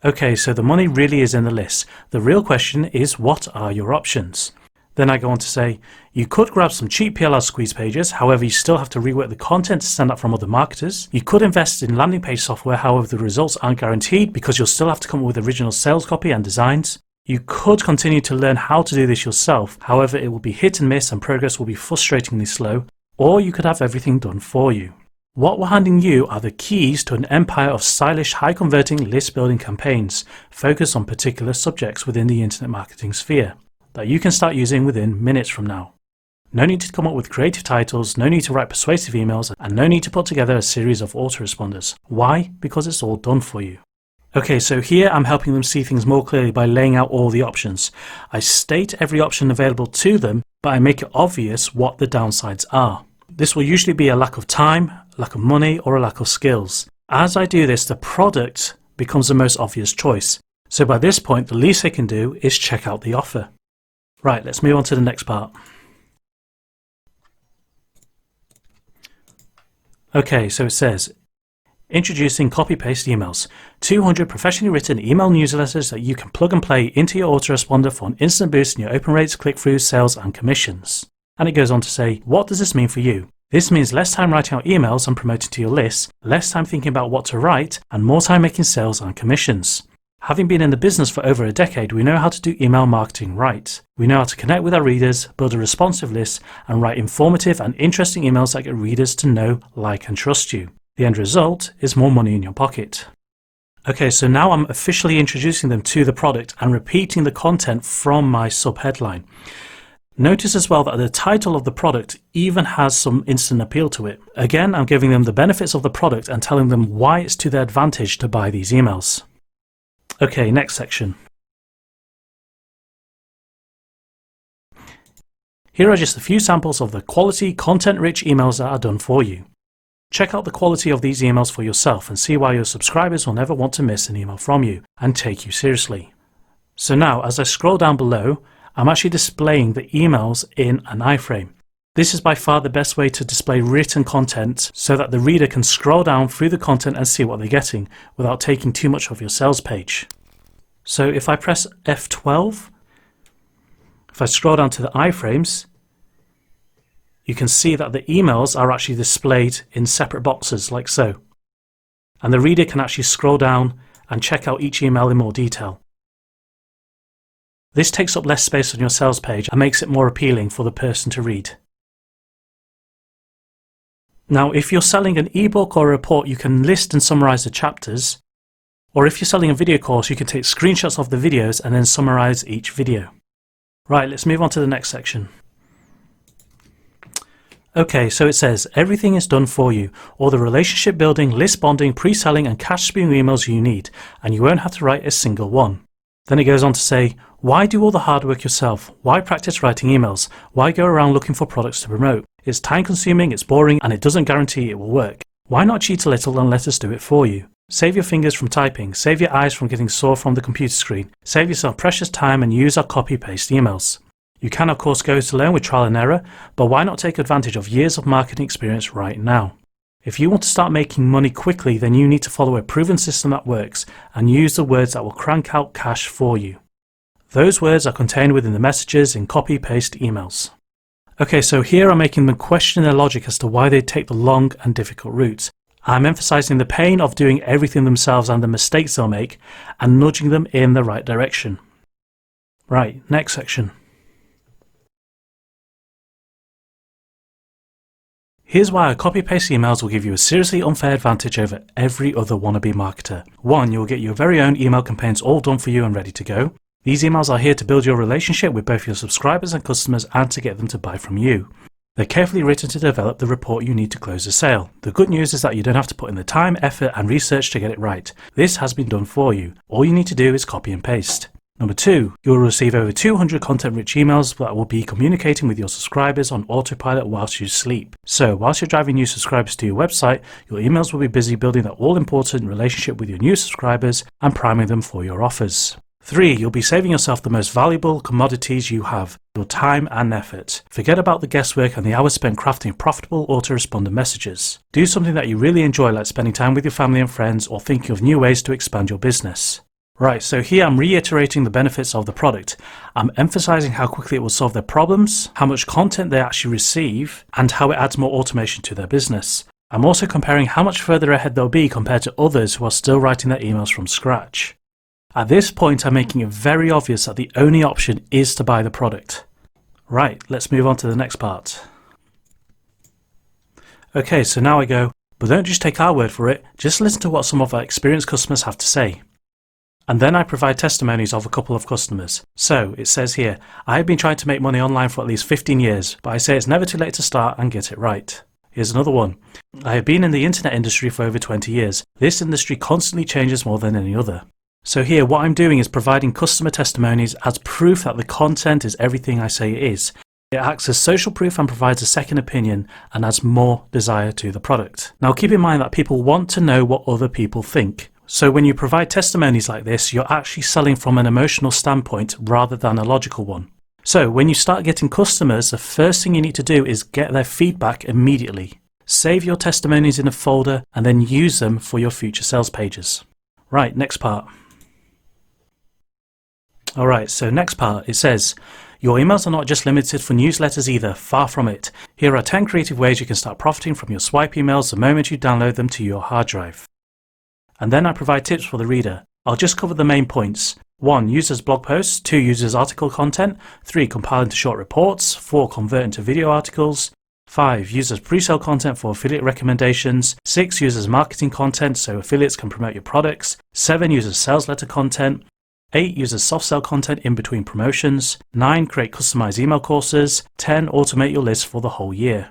Okay, so the money really is in the list. The real question is, what are your options? Then I go on to say, you could grab some cheap PLR squeeze pages, however you still have to rework the content to stand out from other marketers. You could invest in landing page software, however the results aren't guaranteed because you'll still have to come up with original sales copy and designs. You could continue to learn how to do this yourself, however it will be hit and miss and progress will be frustratingly slow, or you could have everything done for you. What we're handing you are the keys to an empire of stylish, high-converting list-building campaigns focused on particular subjects within the internet marketing sphere that you can start using within minutes from now. No need to come up with creative titles, no need to write persuasive emails, and no need to put together a series of autoresponders. Why? Because it's all done for you. Okay, so here I'm helping them see things more clearly by laying out all the options. I state every option available to them, but I make it obvious what the downsides are. This will usually be a lack of time, lack of money, or a lack of skills. As I do this, the product becomes the most obvious choice. So by this point, the least they can do is check out the offer. Right, let's move on to the next part. Okay, so it says, introducing copy-paste emails. 200 professionally written email newsletters that you can plug and play into your autoresponder for an instant boost in your open rates, click-throughs, sales, and commissions. And it goes on to say, what does this mean for you? This means less time writing out emails and promoting to your list, less time thinking about what to write, and more time making sales and commissions. Having been in the business for over a decade, we know how to do email marketing right. We know how to connect with our readers, build a responsive list, and write informative and interesting emails that get readers to know, like, and trust you. The end result is more money in your pocket. Okay, so now I'm officially introducing them to the product and repeating the content from my subheadline. Notice as well that the title of the product even has some instant appeal to it. Again, I'm giving them the benefits of the product and telling them why it's to their advantage to buy these emails. Okay, next section. Here are just a few samples of the quality, content-rich emails that are done for you. Check out the quality of these emails for yourself and see why your subscribers will never want to miss an email from you and take you seriously. So now, as I scroll down below, I'm actually displaying the emails in an iframe. This is by far the best way to display written content so that the reader can scroll down through the content and see what they're getting without taking too much of your sales page. So if I press F12, if I scroll down to the iframes, you can see that the emails are actually displayed in separate boxes like so. And the reader can actually scroll down and check out each email in more detail. This takes up less space on your sales page and makes it more appealing for the person to read. Now, if you're selling an ebook or a report, you can list and summarize the chapters. Or if you're selling a video course, you can take screenshots of the videos and then summarize each video. Right, let's move on to the next section. Okay, so it says, everything is done for you. All the relationship building, list bonding, pre-selling and cash spewing emails you need, and you won't have to write a single one. Then it goes on to say, why do all the hard work yourself? Why practice writing emails? Why go around looking for products to promote? It's time consuming, it's boring, and it doesn't guarantee it will work. Why not cheat a little and let us do it for you? Save your fingers from typing, save your eyes from getting sore from the computer screen, save yourself precious time and use our copy-paste emails. You can of course go to learn with trial and error, but why not take advantage of years of marketing experience right now? If you want to start making money quickly, then you need to follow a proven system that works and use the words that will crank out cash for you. Those words are contained within the messages in copy-paste emails. Okay, so here I'm making them question their logic as to why they take the long and difficult route. I'm emphasizing the pain of doing everything themselves and the mistakes they'll make and nudging them in the right direction. Right, next section. Here's why our copy-paste emails will give you a seriously unfair advantage over every other wannabe marketer. 1, you'll get your very own email campaigns all done for you and ready to go. These emails are here to build your relationship with both your subscribers and customers and to get them to buy from you. They're carefully written to develop the report you need to close a sale. The good news is that you don't have to put in the time, effort and research to get it right. This has been done for you. All you need to do is copy and paste. Number 2, you'll receive over 200 content-rich emails that will be communicating with your subscribers on autopilot whilst you sleep. So, whilst you're driving new subscribers to your website, your emails will be busy building that all-important relationship with your new subscribers and priming them for your offers. 3, you'll be saving yourself the most valuable commodities you have, your time and effort. Forget about the guesswork and the hours spent crafting profitable autoresponder messages. Do something that you really enjoy, like spending time with your family and friends or thinking of new ways to expand your business. Right, so here I'm reiterating the benefits of the product. I'm emphasizing how quickly it will solve their problems, how much content they actually receive, and how it adds more automation to their business. I'm also comparing how much further ahead they'll be compared to others who are still writing their emails from scratch. At this point, I'm making it very obvious that the only option is to buy the product. Right, let's move on to the next part. Okay, so now I go, but don't just take our word for it, just listen to what some of our experienced customers have to say. And then I provide testimonies of a couple of customers. So it says here, I have been trying to make money online for at least 15 years, but I say it's never too late to start and get it right. Here's another one. I have been in the internet industry for over 20 years. This industry constantly changes more than any other. So here what I'm doing is providing customer testimonies as proof that the content is everything I say it is. It acts as social proof and provides a second opinion and adds more desire to the product. Now keep in mind that people want to know what other people think. So when you provide testimonies like this, you're actually selling from an emotional standpoint rather than a logical one. So when you start getting customers, the first thing you need to do is get their feedback immediately. Save your testimonies in a folder and then use them for your future sales pages. Right, next part. Alright, so next part, it says, your emails are not just limited for newsletters either, far from it. Here are 10 creative ways you can start profiting from your swipe emails the moment you download them to your hard drive. And then I provide tips for the reader. I'll just cover the main points. 1. Use as blog posts. 2. Use as article content. 3. Compile into short reports. 4. Convert into video articles. 5. Use as pre-sale content for affiliate recommendations. 6. Use as marketing content so affiliates can promote your products. 7. Use as sales letter content. 8. Use as soft sell content in between promotions. 9. Create customized email courses. 10. Automate your list for the whole year.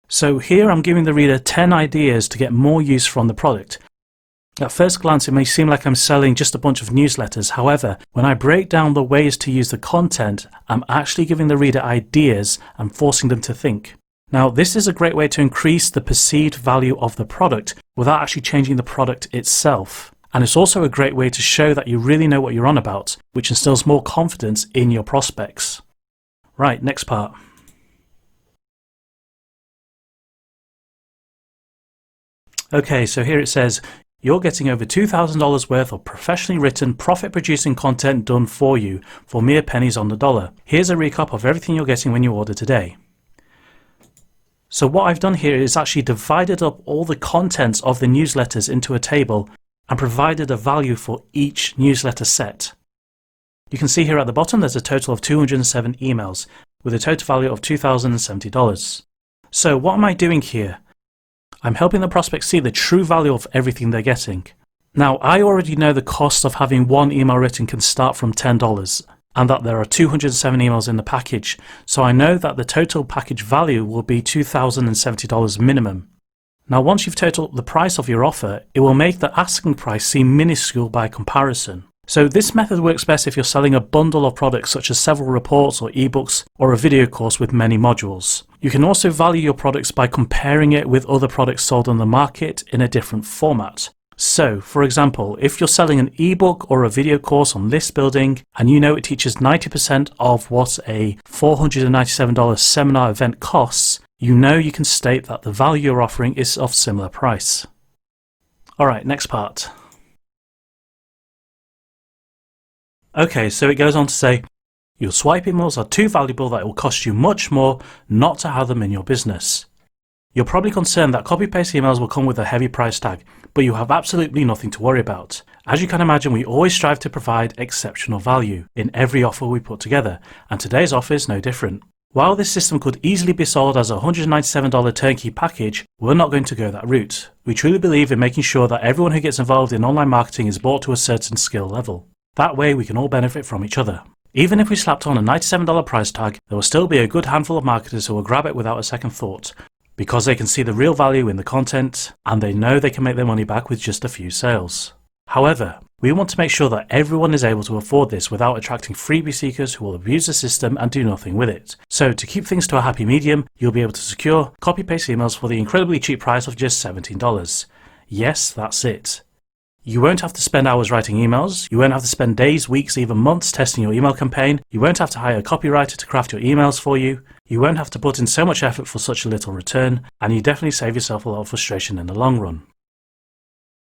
So here I'm giving the reader 10 ideas to get more use from the product. At first glance, it may seem like I'm selling just a bunch of newsletters. However, when I break down the ways to use the content, I'm actually giving the reader ideas and forcing them to think. Now, this is a great way to increase the perceived value of the product without actually changing the product itself. And it's also a great way to show that you really know what you're on about, which instills more confidence in your prospects. Right, next part. Okay, so here it says, you're getting over $2,000 worth of professionally written, profit-producing content done for you for mere pennies on the dollar. Here's a recap of everything you're getting when you order today. So what I've done here is actually divided up all the contents of the newsletters into a table and provided a value for each newsletter set. You can see here at the bottom there's a total of 207 emails with a total value of $2,070. So what am I doing here? I'm helping the prospects see the true value of everything they're getting. Now, I already know the cost of having one email written can start from $10 and that there are 207 emails in the package, so I know that the total package value will be $2,070 minimum. Now, once you've totaled the price of your offer, it will make the asking price seem minuscule by comparison. So this method works best if you're selling a bundle of products such as several reports or eBooks or a video course with many modules. You can also value your products by comparing it with other products sold on the market in a different format. So, for example, if you're selling an ebook or a video course on list building and you know it teaches 90% of what a $497 seminar event costs, you know you can state that the value you're offering is of similar price. Alright, next part. Okay, so it goes on to say, your swipe emails are too valuable that it will cost you much more not to have them in your business. You're probably concerned that copy-paste emails will come with a heavy price tag, but you have absolutely nothing to worry about. As you can imagine, we always strive to provide exceptional value in every offer we put together, and today's offer is no different. While this system could easily be sold as a $197 turnkey package, we're not going to go that route. We truly believe in making sure that everyone who gets involved in online marketing is brought to a certain skill level. That way we can all benefit from each other. Even if we slapped on a $97 price tag, there will still be a good handful of marketers who will grab it without a second thought, because they can see the real value in the content and they know they can make their money back with just a few sales. However, we want to make sure that everyone is able to afford this without attracting freebie seekers who will abuse the system and do nothing with it. So to keep things to a happy medium, you'll be able to secure copy-paste emails for the incredibly cheap price of just $17. Yes, that's it. You won't have to spend hours writing emails, you won't have to spend days, weeks, even months testing your email campaign, you won't have to hire a copywriter to craft your emails for you, you won't have to put in so much effort for such a little return, and you definitely save yourself a lot of frustration in the long run.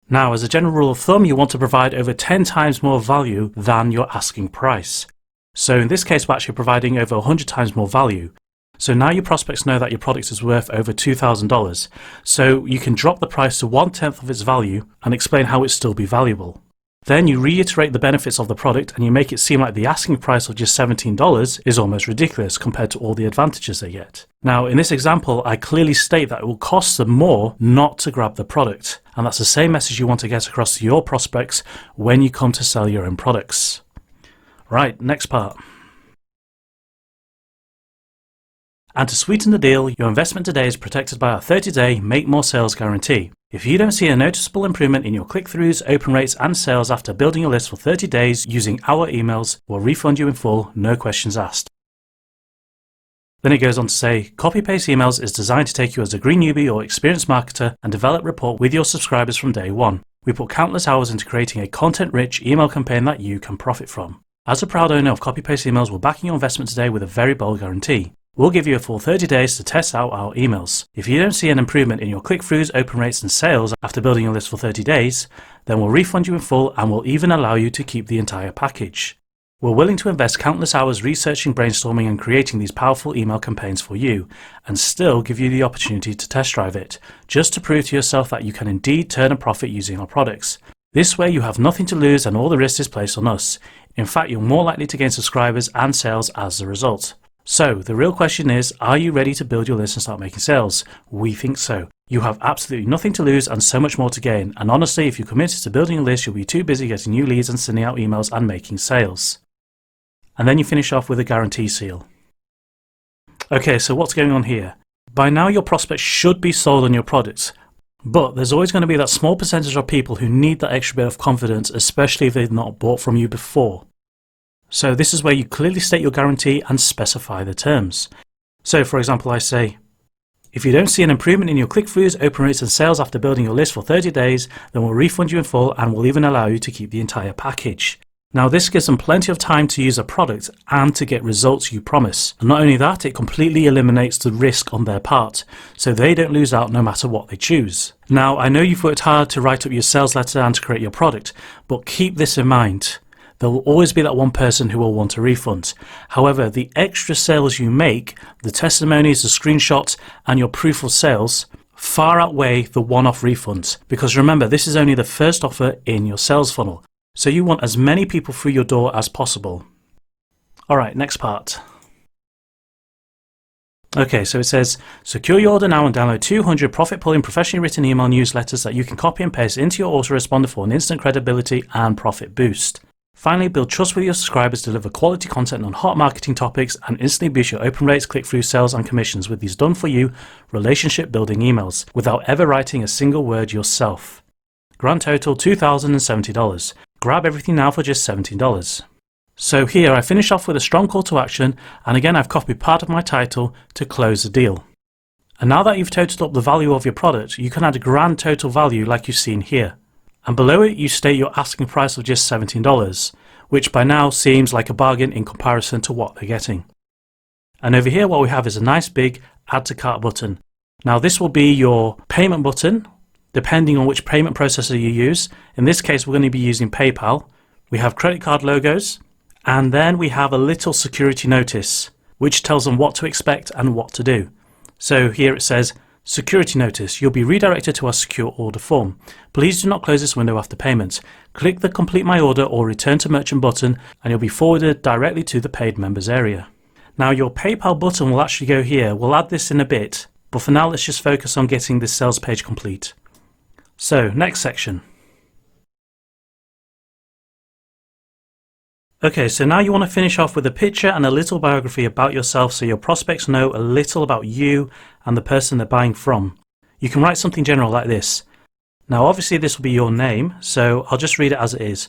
Now, as a general rule of thumb, you want to provide over 10 times more value than your asking price. So in this case, we're actually providing over 100 times more value. So now your prospects know that your product is worth over $2,000. So you can drop the price to 1/10 of its value and explain how it still be valuable. Then you reiterate the benefits of the product and you make it seem like the asking price of just $17 is almost ridiculous compared to all the advantages they get. Now, in this example, I clearly state that it will cost them more not to grab the product. And that's the same message you want to get across to your prospects when you come to sell your own products. Right, next part. And to sweeten the deal, your investment today is protected by our 30-day Make More Sales guarantee. If you don't see a noticeable improvement in your click-throughs, open rates and sales after building a list for 30 days using our emails, we'll refund you in full, no questions asked. Then it goes on to say, copy-paste emails is designed to take you as a green newbie or experienced marketer and develop rapport with your subscribers from day one. We put countless hours into creating a content-rich email campaign that you can profit from. As a proud owner of copy-paste emails, we're backing your investment today with a very bold guarantee. We'll give you a full 30 days to test out our emails. If you don't see an improvement in your click-throughs, open rates and sales after building a list for 30 days, then we'll refund you in full and we'll even allow you to keep the entire package. We're willing to invest countless hours researching, brainstorming and creating these powerful email campaigns for you and still give you the opportunity to test drive it, just to prove to yourself that you can indeed turn a profit using our products. This way you have nothing to lose and all the risk is placed on us. In fact, you're more likely to gain subscribers and sales as a result. So the real question is, are you ready to build your list and start making sales? We think so. You have absolutely nothing to lose and so much more to gain. And honestly, if you're committed to building a list, you'll be too busy getting new leads and sending out emails and making sales. And then you finish off with a guarantee seal. Okay, so what's going on here? By now your prospects should be sold on your products, but there's always going to be that small percentage of people who need that extra bit of confidence, especially if they've not bought from you before. So this is where you clearly state your guarantee and specify the terms. So for example, I say, if you don't see an improvement in your click-throughs, open rates and sales after building your list for 30 days, then we'll refund you in full and we'll even allow you to keep the entire package. Now this gives them plenty of time to use a product and to get results you promise. And not only that, it completely eliminates the risk on their part, so they don't lose out no matter what they choose. Now I know you've worked hard to write up your sales letter and to create your product, but keep this in mind. There will always be that one person who will want a refund. However, the extra sales you make, the testimonies, the screenshots, and your proof of sales far outweigh the one-off refunds. Because remember, this is only the first offer in your sales funnel. So you want as many people through your door as possible. Alright, next part. Okay, so it says, secure your order now and download 200 profit-pulling professionally written email newsletters that you can copy and paste into your autoresponder for an instant credibility and profit boost. Finally, build trust with your subscribers, deliver quality content on hot marketing topics, and instantly boost your open rates, click-through sales, and commissions with these done-for-you, relationship-building emails, without ever writing a single word yourself. Grand total $2,070. Grab everything now for just $17. So here I finish off with a strong call to action, and again I've copied part of my title to close the deal. And now that you've totaled up the value of your product, you can add a grand total value like you've seen here. And below it you state your asking price of just $17, which by now seems like a bargain in comparison to what they're getting. And over here what we have is a nice big add to cart button. Now this will be your payment button depending on which payment processor you use. In this case we're going to be using PayPal. We have credit card logos, and then we have a little security notice which tells them what to expect and what to do. So here it says, security notice, you'll be redirected to our secure order form. Please do not close this window after payment. Click the complete my order or return to merchant button and you'll be forwarded directly to the paid members area. Now your PayPal button will actually go here. We'll add this in a bit, but for now let's just focus on getting this sales page complete. So next section. Okay, so now you want to finish off with a picture and a little biography about yourself so your prospects know a little about you and the person they're buying from. You can write something general like this. Now obviously this will be your name, so I'll just read it as it is.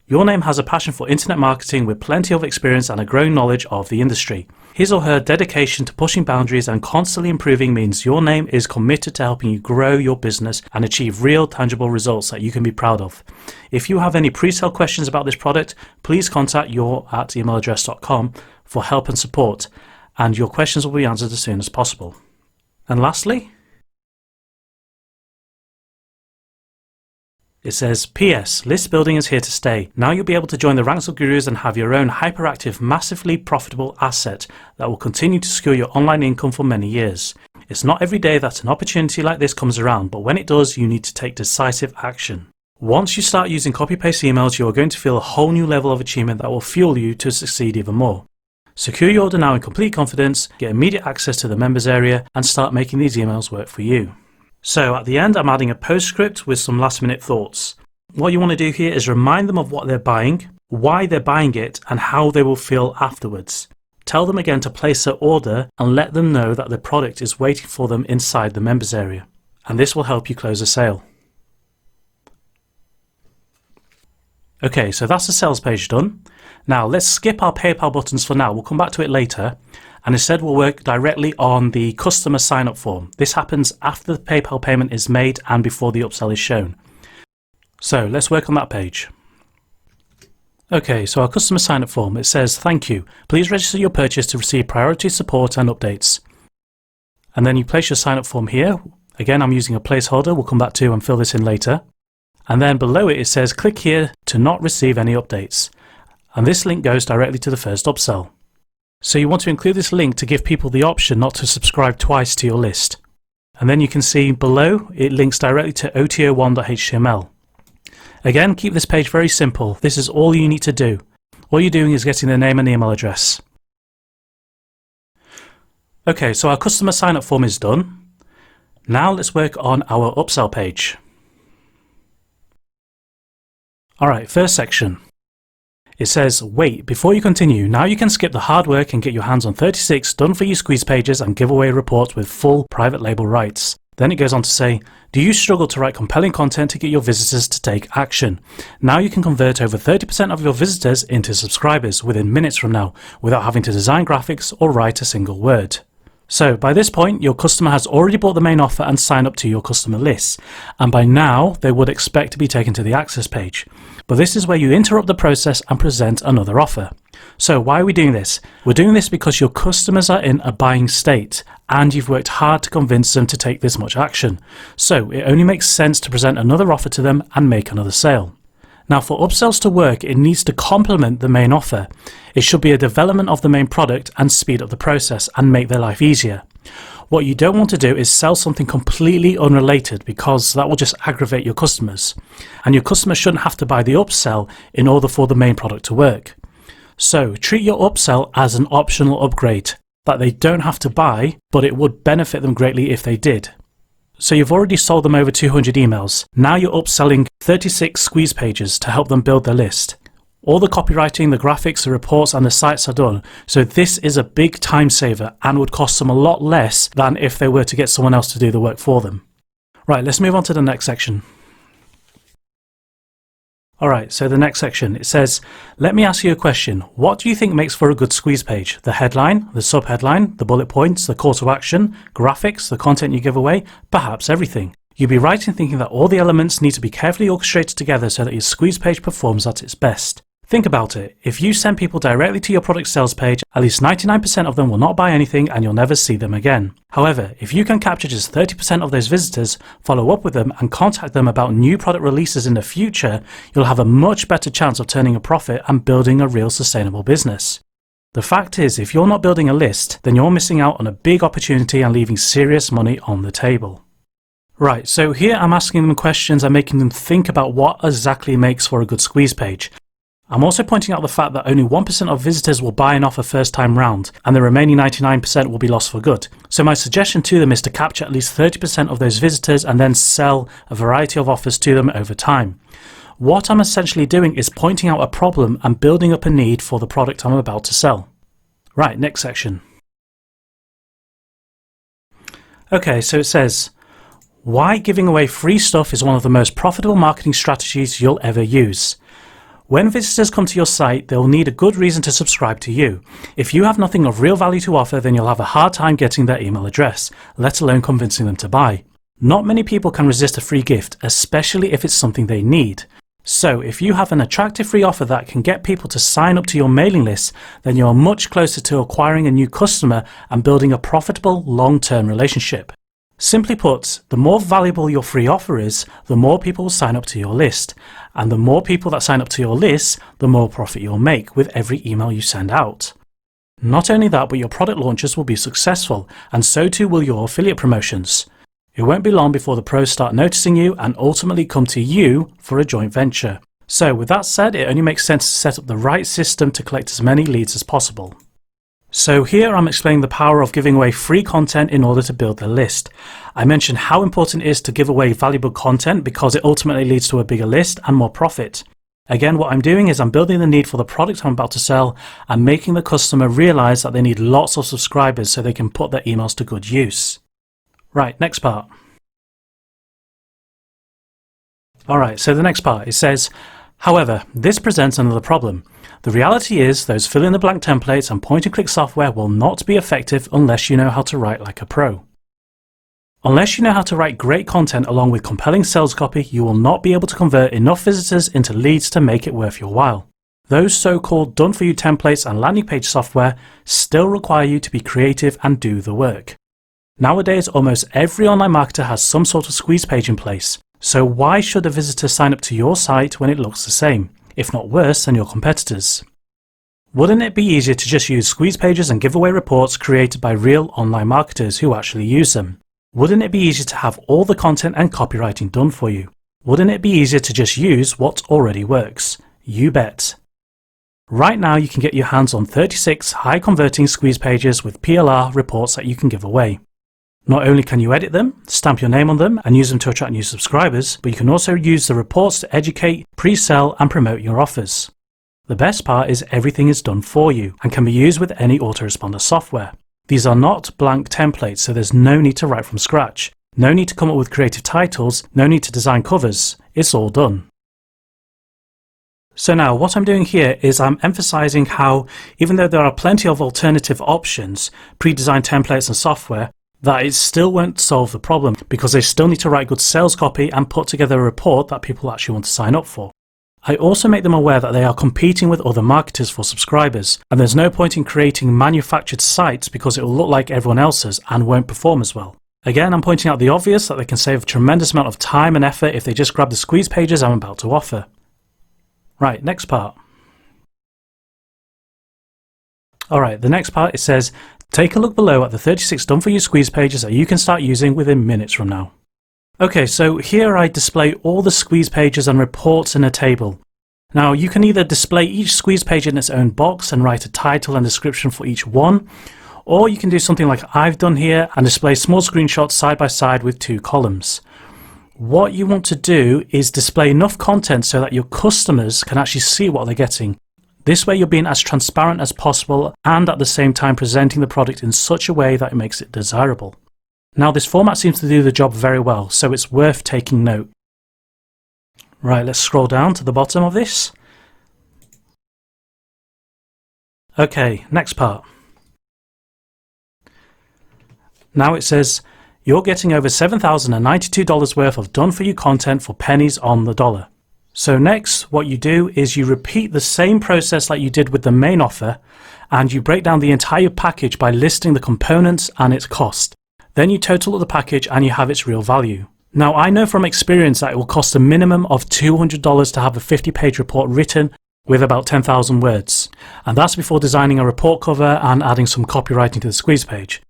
Your name has a passion for internet marketing with plenty of experience and a growing knowledge of the industry. His or her dedication to pushing boundaries and constantly improving means your name is committed to helping you grow your business and achieve real tangible results that you can be proud of. If you have any pre-sale questions about this product, please contact your@emailaddress.com for help and support, and your questions will be answered as soon as possible. And lastly, it says, PS, list building is here to stay. Now you'll be able to join the ranks of gurus and have your own hyperactive, massively profitable asset that will continue to secure your online income for many years. It's not every day that an opportunity like this comes around, but when it does, you need to take decisive action. Once you start using copy-paste emails, you are going to feel a whole new level of achievement that will fuel you to succeed even more. Secure your order now in complete confidence, get immediate access to the members area, and start making these emails work for you. So at the end, I'm adding a postscript with some last minute thoughts. What you want to do here is remind them of what they're buying, why they're buying it, and how they will feel afterwards. Tell them again to place their order and let them know that the product is waiting for them inside the members area. And this will help you close a sale. Okay, so that's the sales page done. Now let's skip our PayPal buttons for now. We'll come back to it later. And instead we'll work directly on the customer sign-up form. This happens after the PayPal payment is made and before the upsell is shown. So let's work on that page. Okay, so our customer sign-up form, it says, thank you. Please register your purchase to receive priority support and updates. And then you place your sign-up form here. Again, I'm using a placeholder. We'll come back to and fill this in later. And then below it, it says, click here to not receive any updates. And this link goes directly to the first upsell. So you want to include this link to give people the option not to subscribe twice to your list. And then you can see below it links directly to oto1.html. Again, keep this page very simple. This is all you need to do. All you're doing is getting their name and email address. Okay, so our customer sign up form is done. Now let's work on our upsell page. Alright, first section. It says, wait, before you continue, now you can skip the hard work and get your hands on 36 done-for-you squeeze pages and giveaway reports with full private label rights. Then it goes on to say, do you struggle to write compelling content to get your visitors to take action? Now you can convert over 30% of your visitors into subscribers within minutes from now without having to design graphics or write a single word. So by this point, your customer has already bought the main offer and signed up to your customer list. And by now, they would expect to be taken to the access page. But this is where you interrupt the process and present another offer. So why are we doing this? We're doing this because your customers are in a buying state and you've worked hard to convince them to take this much action. So it only makes sense to present another offer to them and make another sale. Now for upsells to work, it needs to complement the main offer. It should be a development of the main product and speed up the process and make their life easier. What you don't want to do is sell something completely unrelated because that will just aggravate your customers. And your customers shouldn't have to buy the upsell in order for the main product to work. So treat your upsell as an optional upgrade that they don't have to buy, but it would benefit them greatly if they did. So you've already sold them over 200 emails. Now you're upselling 36 squeeze pages to help them build their list. All the copywriting, the graphics, the reports and the sites are done. So this is a big time saver and would cost them a lot less than if they were to get someone else to do the work for them. Right, let's move on to the next section. Alright, so the next section, it says, let me ask you a question. What do you think makes for a good squeeze page? The headline, the subheadline, the bullet points, the call to action, graphics, the content you give away, perhaps everything. You'd be right in thinking that all the elements need to be carefully orchestrated together so that your squeeze page performs at its best. Think about it. If you send people directly to your product sales page, at least 99% of them will not buy anything and you'll never see them again. However, if you can capture just 30% of those visitors, follow up with them and contact them about new product releases in the future, you'll have a much better chance of turning a profit and building a real sustainable business. The fact is, if you're not building a list, then you're missing out on a big opportunity and leaving serious money on the table. Right, so here I'm asking them questions and making them think about what exactly makes for a good squeeze page. I'm also pointing out the fact that only 1% of visitors will buy an offer first time round, and the remaining 99% will be lost for good. So my suggestion to them is to capture at least 30% of those visitors and then sell a variety of offers to them over time. What I'm essentially doing is pointing out a problem and building up a need for the product I'm about to sell. Right, next section. Okay, so it says, why giving away free stuff is one of the most profitable marketing strategies you'll ever use. When visitors come to your site, they'll need a good reason to subscribe to you. If you have nothing of real value to offer, then you'll have a hard time getting their email address, let alone convincing them to buy. Not many people can resist a free gift, especially if it's something they need. So if you have an attractive free offer that can get people to sign up to your mailing list, then you're much closer to acquiring a new customer and building a profitable long-term relationship. Simply put, the more valuable your free offer is, the more people will sign up to your list. And the more people that sign up to your list, the more profit you'll make with every email you send out. Not only that, but your product launches will be successful, and so too will your affiliate promotions. It won't be long before the pros start noticing you and ultimately come to you for a joint venture. So with that said, it only makes sense to set up the right system to collect as many leads as possible. So here I'm explaining the power of giving away free content in order to build the list. I mentioned how important it is to give away valuable content because it ultimately leads to a bigger list and more profit. Again, what I'm doing is I'm building the need for the product I'm about to sell and making the customer realize that they need lots of subscribers so they can put their emails to good use. Right, next part. Alright, so the next part, it says, however, this presents another problem. The reality is those fill-in-the-blank templates and point-and-click software will not be effective unless you know how to write like a pro. Unless you know how to write great content along with compelling sales copy, you will not be able to convert enough visitors into leads to make it worth your while. Those so-called done-for-you templates and landing page software still require you to be creative and do the work. Nowadays, almost every online marketer has some sort of squeeze page in place. So why should a visitor sign up to your site when it looks the same, if not worse than your competitors? Wouldn't it be easier to just use squeeze pages and giveaway reports created by real online marketers who actually use them? Wouldn't it be easier to have all the content and copywriting done for you? Wouldn't it be easier to just use what already works? You bet. Right now you can get your hands on 36 high converting squeeze pages with PLR reports that you can give away. Not only can you edit them, stamp your name on them and use them to attract new subscribers, but you can also use the reports to educate, pre-sell and promote your offers. The best part is everything is done for you and can be used with any autoresponder software. These are not blank templates, so there's no need to write from scratch. No need to come up with creative titles, no need to design covers. It's all done. So now what I'm doing here is I'm emphasizing how, even though there are plenty of alternative options, pre-designed templates and software, that it still won't solve the problem because they still need to write good sales copy and put together a report that people actually want to sign up for. I also make them aware that they are competing with other marketers for subscribers, and there's no point in creating manufactured sites because it will look like everyone else's and won't perform as well. Again, I'm pointing out the obvious that they can save a tremendous amount of time and effort if they just grab the squeeze pages I'm about to offer. Right, next part. Alright, the next part, it says, take a look below at the 36 done-for-you squeeze pages that you can start using within minutes from now. Okay, so here I display all the squeeze pages and reports in a table. Now you can either display each squeeze page in its own box and write a title and description for each one, or you can do something like I've done here and display small screenshots side by side with two columns. What you want to do is display enough content so that your customers can actually see what they're getting. This way you're being as transparent as possible and at the same time presenting the product in such a way that it makes it desirable. Now this format seems to do the job very well, so it's worth taking note. Right, let's scroll down to the bottom of this. Okay, next part. Now it says, you're getting over $7,092 worth of done-for-you content for pennies on the dollar. So next, what you do is you repeat the same process like you did with the main offer, and you break down the entire package by listing the components and its cost. Then you total up the package and you have its real value. Now, I know from experience that it will cost a minimum of $200 to have a 50-page report written with about 10,000 words. And that's before designing a report cover and adding some copywriting to the squeeze page.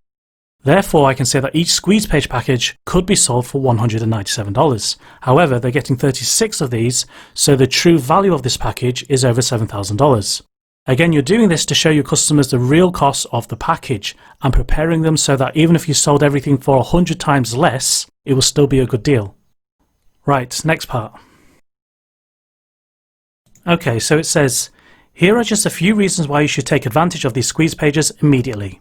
Therefore, I can say that each squeeze page package could be sold for $197. However, they're getting 36 of these, so the true value of this package is over $7,000. Again, you're doing this to show your customers the real cost of the package and preparing them so that even if you sold everything for 100 times less, it will still be a good deal. Right, next part. Okay, so it says, here are just a few reasons why you should take advantage of these squeeze pages immediately.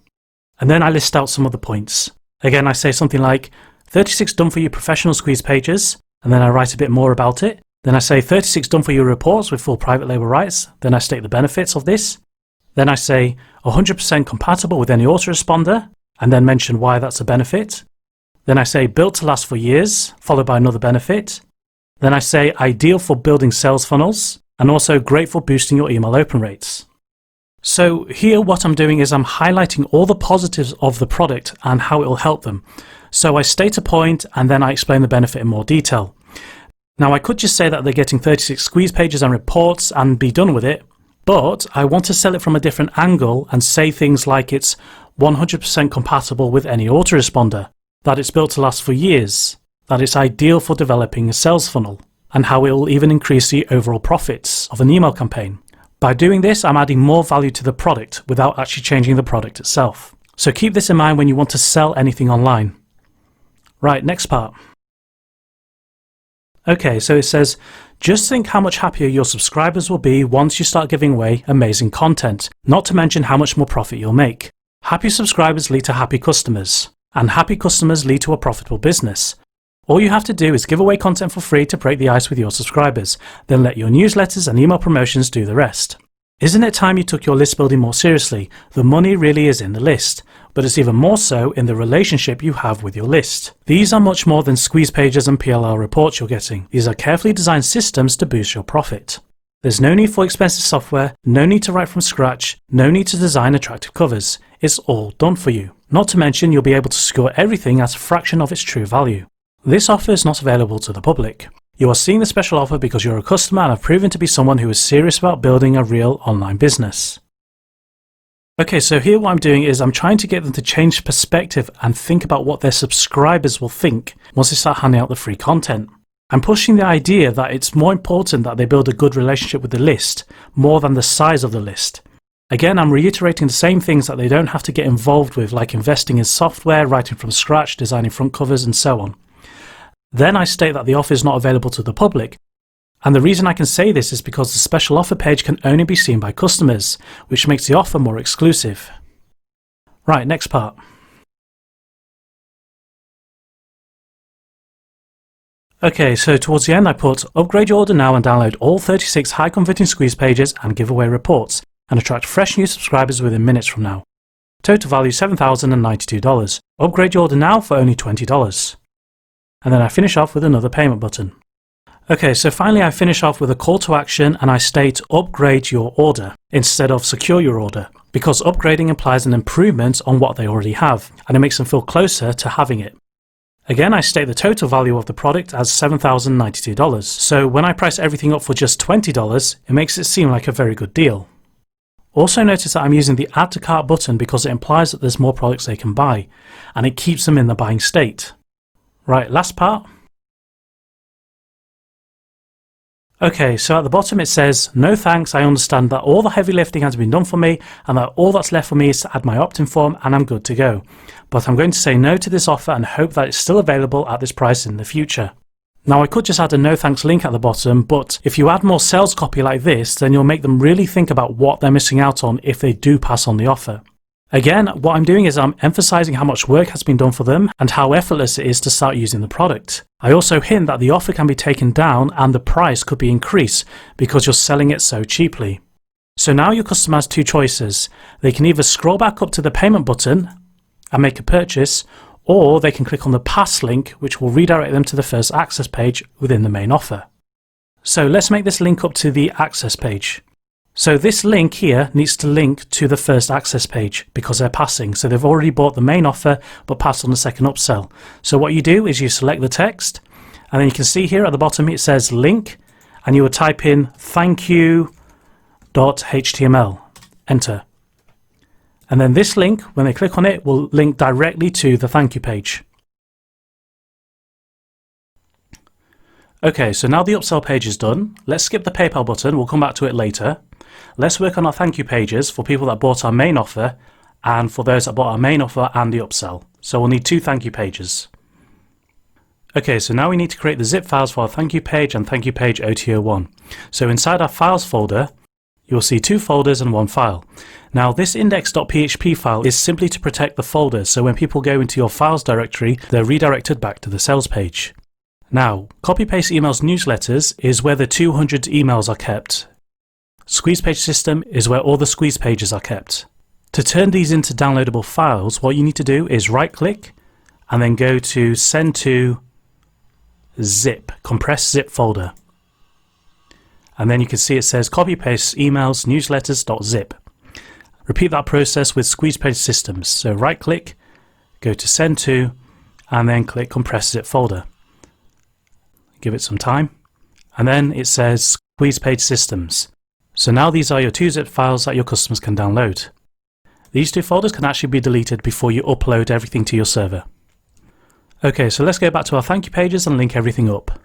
And then I list out some of the points. Again, I say something like 36 done for your professional squeeze pages, and then I write a bit more about it. Then I say 36 done for your reports with full private label rights. Then I state the benefits of this. Then I say 100% compatible with any autoresponder, and then mention why that's a benefit. Then I say built to last for years, followed by another benefit. Then I say ideal for building sales funnels, and also great for boosting your email open rates. So here what I'm doing is I'm highlighting all the positives of the product and how it will help them. So I state a point and then I explain the benefit in more detail. Now I could just say that they're getting 36 squeeze pages and reports and be done with it, but I want to sell it from a different angle and say things like it's 100% compatible with any autoresponder, that it's built to last for years, that it's ideal for developing a sales funnel, and how it will even increase the overall profits of an email campaign. By doing this, I'm adding more value to the product without actually changing the product itself. So keep this in mind when you want to sell anything online. Right, next part. Okay, so it says, just think how much happier your subscribers will be once you start giving away amazing content, not to mention how much more profit you'll make. Happy subscribers lead to happy customers, and happy customers lead to a profitable business. All you have to do is give away content for free to break the ice with your subscribers, then let your newsletters and email promotions do the rest. Isn't it time you took your list building more seriously? The money really is in the list, but it's even more so in the relationship you have with your list. These are much more than squeeze pages and PLR reports you're getting. These are carefully designed systems to boost your profit. There's no need for expensive software, no need to write from scratch, no need to design attractive covers. It's all done for you. Not to mention you'll be able to score everything at a fraction of its true value. This offer is not available to the public. You are seeing the special offer because you're a customer and have proven to be someone who is serious about building a real online business. Okay, so here what I'm doing is I'm trying to get them to change perspective and think about what their subscribers will think once they start handing out the free content. I'm pushing the idea that it's more important that they build a good relationship with the list more than the size of the list. Again, I'm reiterating the same things that they don't have to get involved with, like investing in software, writing from scratch, designing front covers, and so on. Then I state that the offer is not available to the public. And the reason I can say this is because the special offer page can only be seen by customers, which makes the offer more exclusive. Right, next part. Okay, so towards the end I put, upgrade your order now and download all 36 high converting squeeze pages and giveaway reports, and attract fresh new subscribers within minutes from now. Total value $7,092. Upgrade your order now for only $20. And then I finish off with another payment button. Okay, so finally I finish off with a call to action and I state upgrade your order instead of secure your order, because upgrading implies an improvement on what they already have and it makes them feel closer to having it. Again, I state the total value of the product as $7,092. So when I price everything up for just $20, it makes it seem like a very good deal. Also notice that I'm using the add to cart button because it implies that there's more products they can buy and it keeps them in the buying state. Right, last part. Okay, so at the bottom it says, no thanks, I understand that all the heavy lifting has been done for me and that all that's left for me is to add my opt-in form and I'm good to go. But I'm going to say no to this offer and hope that it's still available at this price in the future. Now I could just add a no thanks link at the bottom, but if you add more sales copy like this, then you'll make them really think about what they're missing out on if they do pass on the offer. Again, what I'm doing is I'm emphasizing how much work has been done for them and how effortless it is to start using the product. I also hint that the offer can be taken down and the price could be increased because you're selling it so cheaply. So now your customer has two choices. They can either scroll back up to the payment button and make a purchase, or they can click on the pass link, which will redirect them to the first access page within the main offer. So let's make this link up to the access page. So this link here needs to link to the first access page because they're passing. So they've already bought the main offer but passed on the second upsell. So what you do is you select the text, and then you can see here at the bottom it says link, and you would type in thankyou.html, enter. And then this link, when they click on it, will link directly to the thank you page. Okay, so now the upsell page is done. Let's skip the PayPal button, we'll come back to it later. Let's work on our thank you pages for people that bought our main offer and for those that bought our main offer and the upsell. So we'll need 2 thank you pages. Okay, so now we need to create the zip files for our thank you page and thank you page OTO1. So inside our files folder, you'll see 2 folders and 1 file. Now this index.php file is simply to protect the folders, so when people go into your files directory, they're redirected back to the sales page. Now, copy-paste emails newsletters is where the 200 emails are kept. Squeeze page system is where all the squeeze pages are kept. To turn these into downloadable files, what you need to do is right-click and then go to Send to Zip, Compress Zip folder. And then you can see it says copy-paste emails newsletters.zip. Repeat that process with squeeze page systems. So right-click, go to Send to, and then click Compress Zip folder. Give it some time, and then it says Squeeze Page Systems. So now these are your 2 zip files that your customers can download. These 2 folders can actually be deleted before you upload everything to your server. Okay, so let's go back to our thank you pages and link everything up.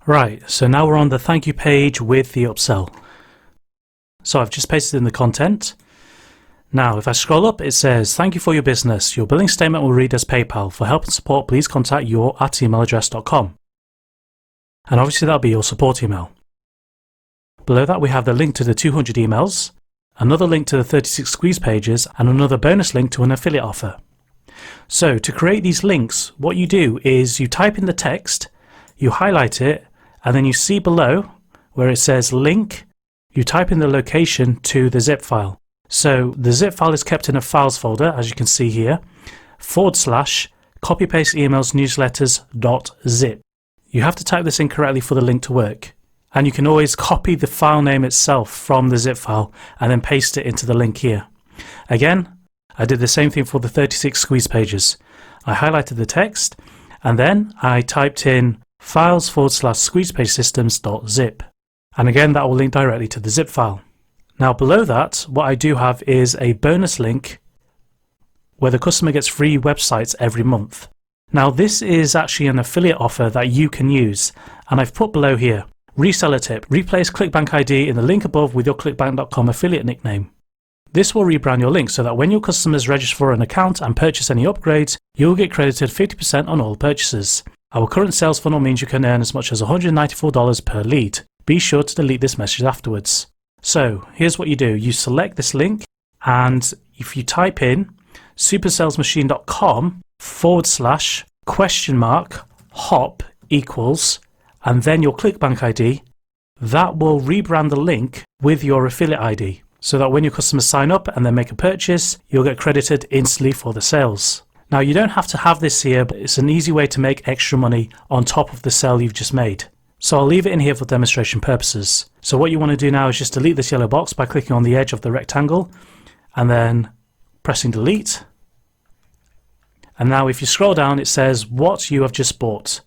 Right, so now we're on the thank you page with the upsell. So I've just pasted in the content. Now, if I scroll up, it says, thank you for your business. Your billing statement will read as PayPal. For help and support, please contact your@emailaddress.com. And obviously that'll be your support email. Below that, we have the link to the 200 emails, another link to the 36 squeeze pages, and another bonus link to an affiliate offer. So to create these links, what you do is you type in the text, you highlight it, and then you see below where it says link, you type in the location to the zip file. So the zip file is kept in a files folder, as you can see here, / copy-paste emails newsletters.zip. You have to type this in correctly for the link to work. And you can always copy the file name itself from the zip file and then paste it into the link here. Again, I did the same thing for the 36 squeeze pages. I highlighted the text and then I typed in files / squeezepagesystems.zip. And again, that will link directly to the zip file. Now below that, what I do have is a bonus link where the customer gets free websites every month. Now this is actually an affiliate offer that you can use, and I've put below here, reseller tip, replace ClickBank ID in the link above with your clickbank.com affiliate nickname. This will rebrand your link so that when your customers register for an account and purchase any upgrades, you'll get credited 50% on all purchases. Our current sales funnel means you can earn as much as $194 per lead. Be sure to delete this message afterwards. So here's what you do. You select this link, and if you type in supersalesmachine.com / hop equals, and then your ClickBank ID, that will rebrand the link with your affiliate ID so that when your customers sign up and then make a purchase, you'll get credited instantly for the sales. Now you don't have to have this here, but it's an easy way to make extra money on top of the sale you've just made. So I'll leave it in here for demonstration purposes. So what you want to do now is just delete this yellow box by clicking on the edge of the rectangle and then pressing delete. And now if you scroll down, it says what you have just bought.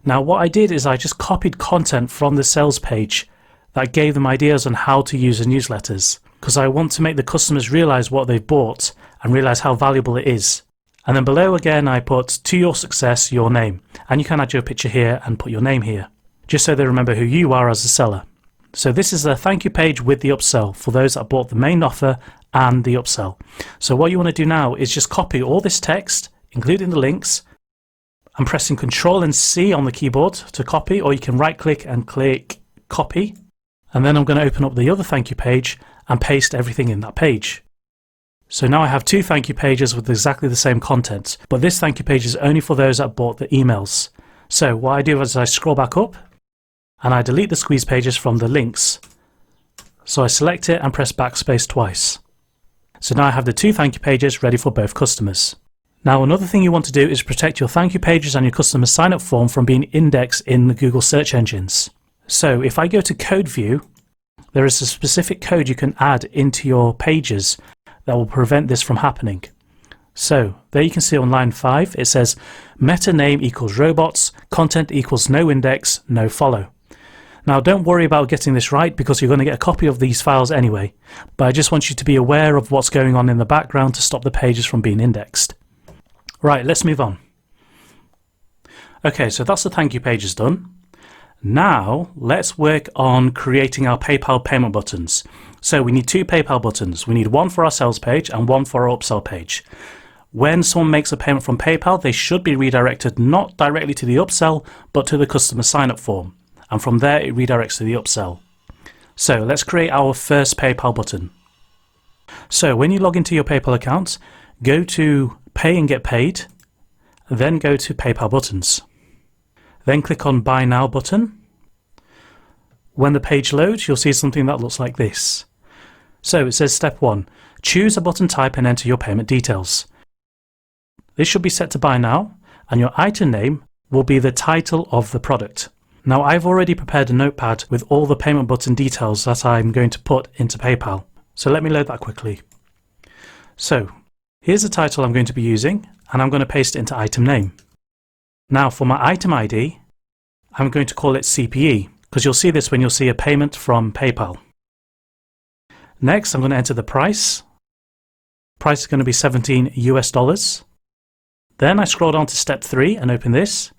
Now what I did is I just copied content from the sales page that gave them ideas on how to use the newsletters, because I want to make the customers realize what they've bought and realize how valuable it is. And then below again, I put to your success, your name. And you can add your picture here and put your name here, just so they remember who you are as a seller. So this is the thank you page with the upsell for those that bought the main offer and the upsell. So what you want to do now is just copy all this text, including the links. I'm pressing Ctrl and C on the keyboard to copy, or you can right click and click copy. And then I'm going to open up the other thank you page and paste everything in that page. So now I have 2 thank you pages with exactly the same content, but this thank you page is only for those that bought the emails. So what I do is I scroll back up and I delete the squeeze pages from the links. So I select it and press backspace twice. So now I have the 2 thank you pages ready for both customers. Now, another thing you want to do is protect your thank you pages and your customer sign-up form from being indexed in the Google search engines. So if I go to code view, there is a specific code you can add into your pages that will prevent this from happening. So there you can see on line 5, it says meta name equals robots, content equals no index, no follow. Now don't worry about getting this right because you're going to get a copy of these files anyway, but I just want you to be aware of what's going on in the background to stop the pages from being indexed. Right, let's move on. Okay, so that's the thank you pages done. Now let's work on creating our PayPal payment buttons. So we need 2 PayPal buttons. We need one for our sales page and one for our upsell page. When someone makes a payment from PayPal, they should be redirected not directly to the upsell, but to the customer sign-up form. And from there, it redirects to the upsell. So let's create our first PayPal button. So when you log into your PayPal account, go to Pay and Get Paid, then go to PayPal buttons. Then click on Buy Now button. When the page loads, you'll see something that looks like this. So it says step 1, choose a button type and enter your payment details. This should be set to Buy Now, and your item name will be the title of the product. Now I've already prepared a notepad with all the payment button details that I'm going to put into PayPal. So let me load that quickly. So here's the title I'm going to be using, and I'm going to paste it into item name. Now for my item ID, I'm going to call it CPE, because you'll see this when you'll see a payment from PayPal. Next, I'm going to enter the price. Price is going to be $17 US. Then I scroll down to step 3 and open this.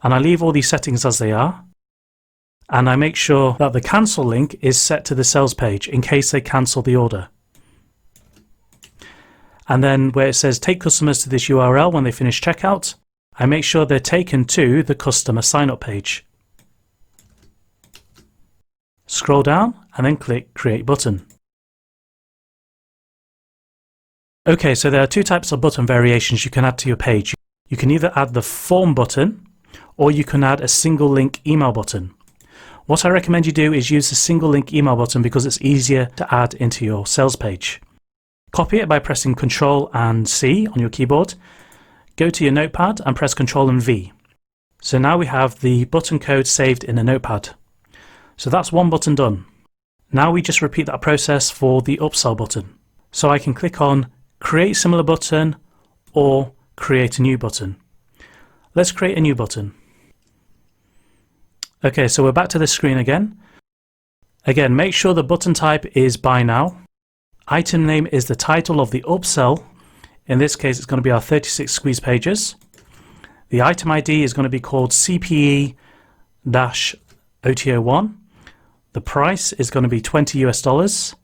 And I leave all these settings as they are. And I make sure that the cancel link is set to the sales page in case they cancel the order. And then where it says take customers to this URL when they finish checkout, I make sure they're taken to the customer sign-up page. Scroll down and then click Create Button. Okay, so there are 2 types of button variations you can add to your page. You can either add the form button or you can add a single link email button. What I recommend you do is use the single link email button because it's easier to add into your sales page. Copy it by pressing Ctrl and C on your keyboard. Go to your notepad and press Ctrl and V. So now we have the button code saved in a notepad. So that's one button done. Now we just repeat that process for the upsell button. So I can click on Create Similar Button or Create a New Button. Let's create a new button. Okay, so we're back to this screen again. Again, make sure the button type is Buy Now. Item name is the title of the upsell. In this case, it's going to be our 36 squeeze pages. The item ID is going to be called CPE-OTO1. The price is going to be $20 US.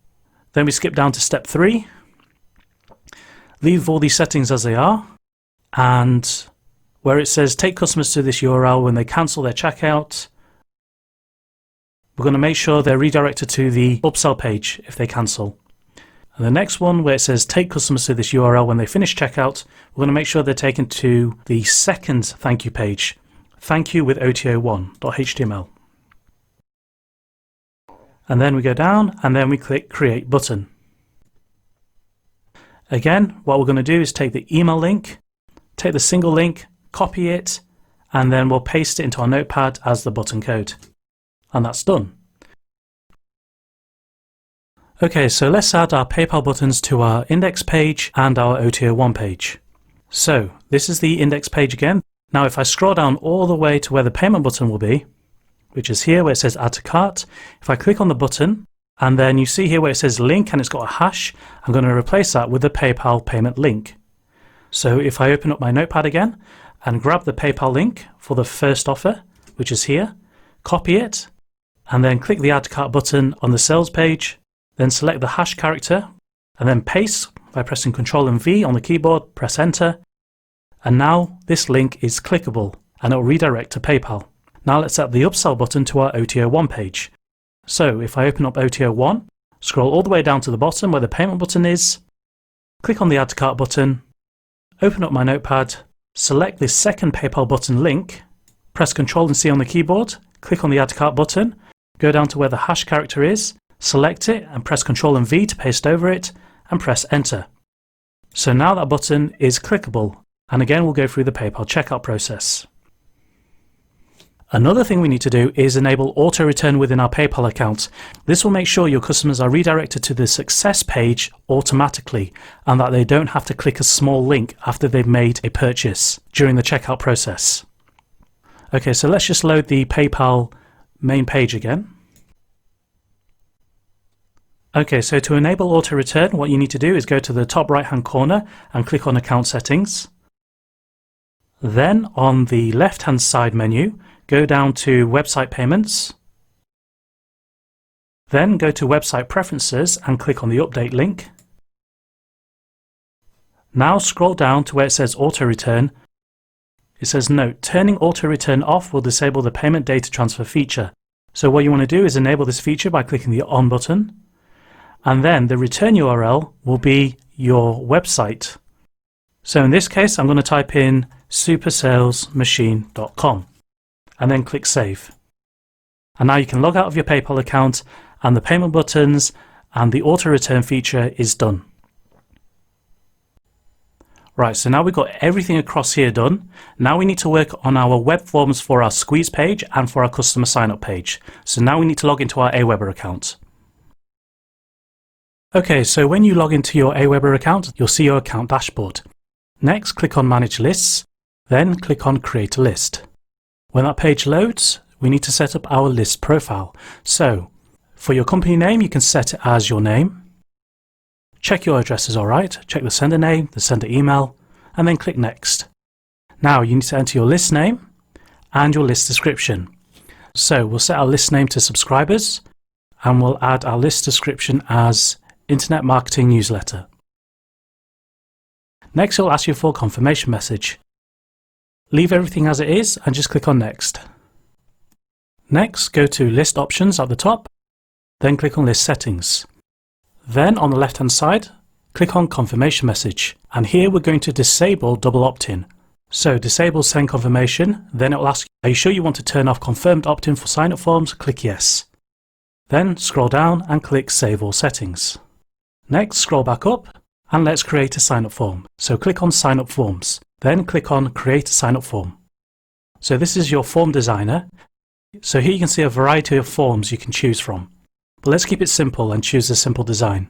Then we skip down to step 3. Leave all these settings as they are. And where it says take customers to this URL when they cancel their checkout, we're going to make sure they're redirected to the upsell page if they cancel. And the next one where it says take customers to this URL when they finish checkout, we're going to make sure they're taken to the second thank you page, thank you with OTO1.html. And then we go down and then we click Create Button. Again, what we're going to do is take the email link, take the single link, copy it, and then we'll paste it into our notepad as the button code. And that's done. Okay, so let's add our PayPal buttons to our index page and our OTO1 page. So this is the index page again. Now if I scroll down all the way to where the payment button will be, which is here where it says add to cart, if I click on the button and then you see here where it says link and it's got a hash, I'm going to replace that with the PayPal payment link. So if I open up my notepad again and grab the PayPal link for the first offer, which is here, copy it, and then click the add to cart button on the sales page, then select the hash character and then paste by pressing Ctrl and V on the keyboard, press enter, and now this link is clickable and it will redirect to PayPal. Now let's add the upsell button to our OTO1 page. So if I open up OTO1, scroll all the way down to the bottom where the payment button is, click on the add to cart button, open up my notepad, select this second PayPal button link, press Ctrl and C on the keyboard, click on the add to cart button, go down to where the hash character is, select it and press Ctrl and V to paste over it and press enter. So now that button is clickable, and again we'll go through the PayPal checkout process. Another thing we need to do is enable auto return within our PayPal account. This will make sure your customers are redirected to the success page automatically and that they don't have to click a small link after they've made a purchase during the checkout process. Okay, so let's just load the PayPal main page again. Okay, so to enable auto return, what you need to do is go to the top right hand corner and click on account settings. Then on the left hand side menu, go down to website payments. Then go to website preferences and click on the update link. Now scroll down to where it says auto return. It says note, turning auto return off will disable the payment data transfer feature. So what you want to do is enable this feature by clicking the on button. And then the return URL will be your website. So in this case, I'm going to type in supersalesmachine.com and then click save. And now you can log out of your PayPal account and the payment buttons and the auto return feature is done. Right, so now we've got everything across here done. Now we need to work on our web forms for our squeeze page and for our customer sign up page. So now we need to log into our Aweber account. Okay, so when you log into your Aweber account, you'll see your account dashboard. Next, click on Manage Lists, then click on Create a List. When that page loads, we need to set up our list profile. So, for your company name, you can set it as your name. Check your address is alright, check the sender name, the sender email, and then click Next. Now you need to enter your list name and your list description. So we'll set our list name to subscribers, and we'll add our list description as Internet Marketing Newsletter. Next, it'll ask you for a confirmation message. Leave everything as it is and just click on Next. Next, go to List Options at the top, then click on List Settings. Then on the left hand side, click on Confirmation Message, and here we're going to disable double opt-in. So disable send confirmation, then it will ask, are you sure you want to turn off confirmed opt-in for sign-up forms? Click Yes. Then scroll down and click Save All Settings. Next, scroll back up and let's create a sign-up form. So click on Sign Up Forms, then click on Create a Sign-up Form. So this is your form designer. So here you can see a variety of forms you can choose from. But let's keep it simple and choose a simple design.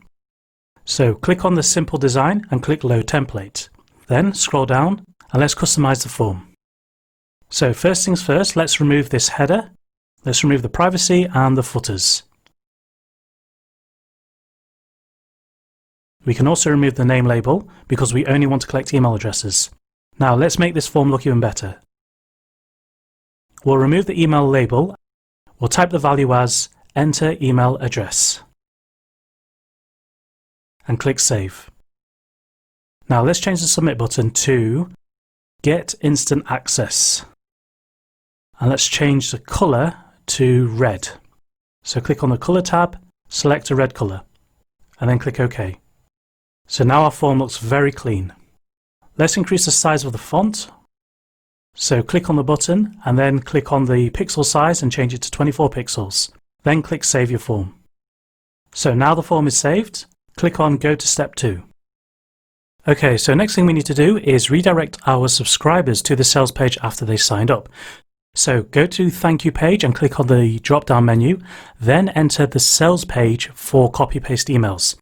So click on the simple design and click Load Template. Then scroll down and let's customize the form. So first things first, let's remove this header. Let's remove the privacy and the footers. We can also remove the name label because we only want to collect email addresses. Now let's make this form look even better. We'll remove the email label. We'll type the value as Enter Email Address and click Save. Now let's change the Submit button to Get Instant Access. And let's change the color to red. So click on the Color tab, select a red color, and then click OK. So now our form looks very clean. Let's increase the size of the font. So click on the button and then click on the pixel size and change it to 24 pixels. Then click Save Your Form. So now the form is saved. Click on Go to Step 2. Okay, so next thing we need to do is redirect our subscribers to the sales page after they signed up. So go to Thank You page and click on the drop-down menu, then enter the sales page for copy-paste emails.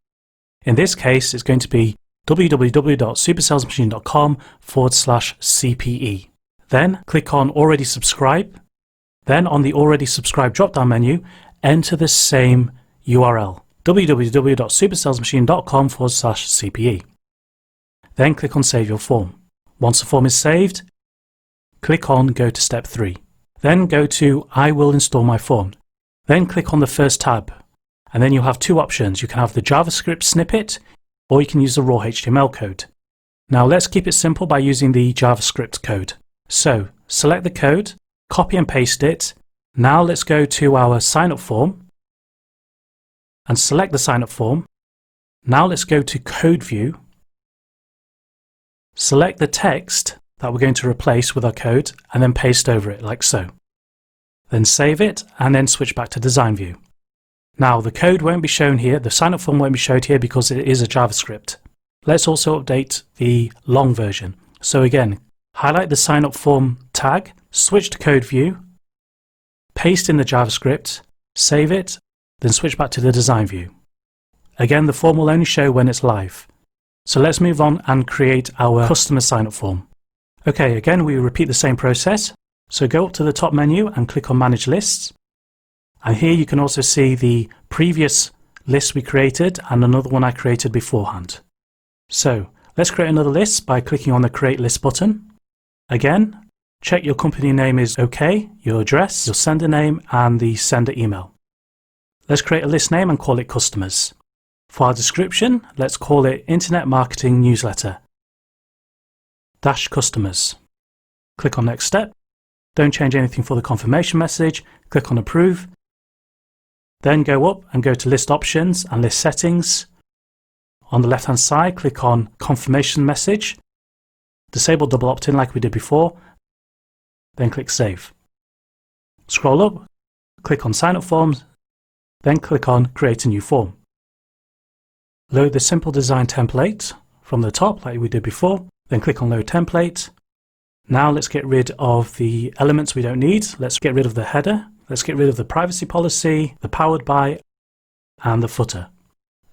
In this case, it's going to be www.supersalesmachine.com/CPE. Then click on Already Subscribe. Then on the Already Subscribe drop-down menu, enter the same URL, www.supersalesmachine.com/CPE. Then click on Save Your Form. Once the form is saved, click on Go to Step 3. Then go to I will install my form. Then click on the first tab. And then you'll have two options. You can have the JavaScript snippet, or you can use the raw HTML code. Now let's keep it simple by using the JavaScript code. So select the code, copy and paste it. Now let's go to our sign up form and select the sign up form. Now let's go to Code View. Select the text that we're going to replace with our code and then paste over it like so. Then save it and then switch back to Design View. Now the code won't be shown here, the sign up form won't be showed here because it is a JavaScript. let's also update the long version. So again, highlight the sign up form tag, switch to code view, paste in the JavaScript, save it, then switch back to the design view. Again, the form will only show when it's live. So let's move on and create our customer sign up form. Okay, again, we repeat the same process. So go up to the top menu and click on Manage Lists. And here you can also see the previous list we created and another one I created beforehand. So let's create another list by clicking on the Create List button. Again, check your company name is OK, your address, your sender name, and the sender email. Let's create a list name and call it Customers. For our description, let's call it Internet Marketing Newsletter - Customers. Click on Next Step. Don't change anything for the confirmation message. Click on Approve. Then go up and go to List Options and List Settings. On the left-hand side, click on Confirmation Message. Disable double opt-in like we did before. Then click Save. Scroll up, click on Sign Up Forms, then click on Create a New Form. Load the simple design template from the top like we did before, then click on Load Template. Now let's get rid of the elements we don't need. Let's get rid of the header. Let's get rid of the privacy policy, the powered by, and the footer.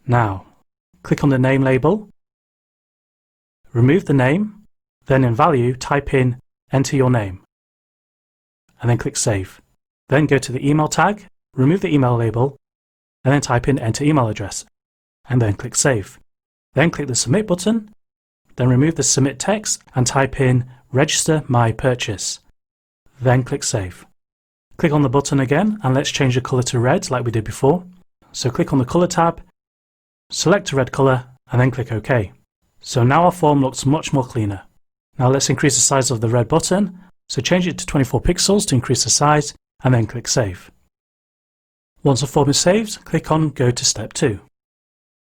Now, click on the name label, remove the name, then in value type in enter your name, and then click Save. Then go to the email tag, remove the email label, and then type in enter email address, and then click Save. Then click the Submit button, then remove the submit text and type in register my purchase, then click Save. Click on the button again and let's change the color to red like we did before. So click on the color tab, select a red color, and then click OK. So now our form looks much more cleaner. Now let's increase the size of the red button. So change it to 24 pixels to increase the size, and then click Save. Once the form is saved, click on Go to Step 2.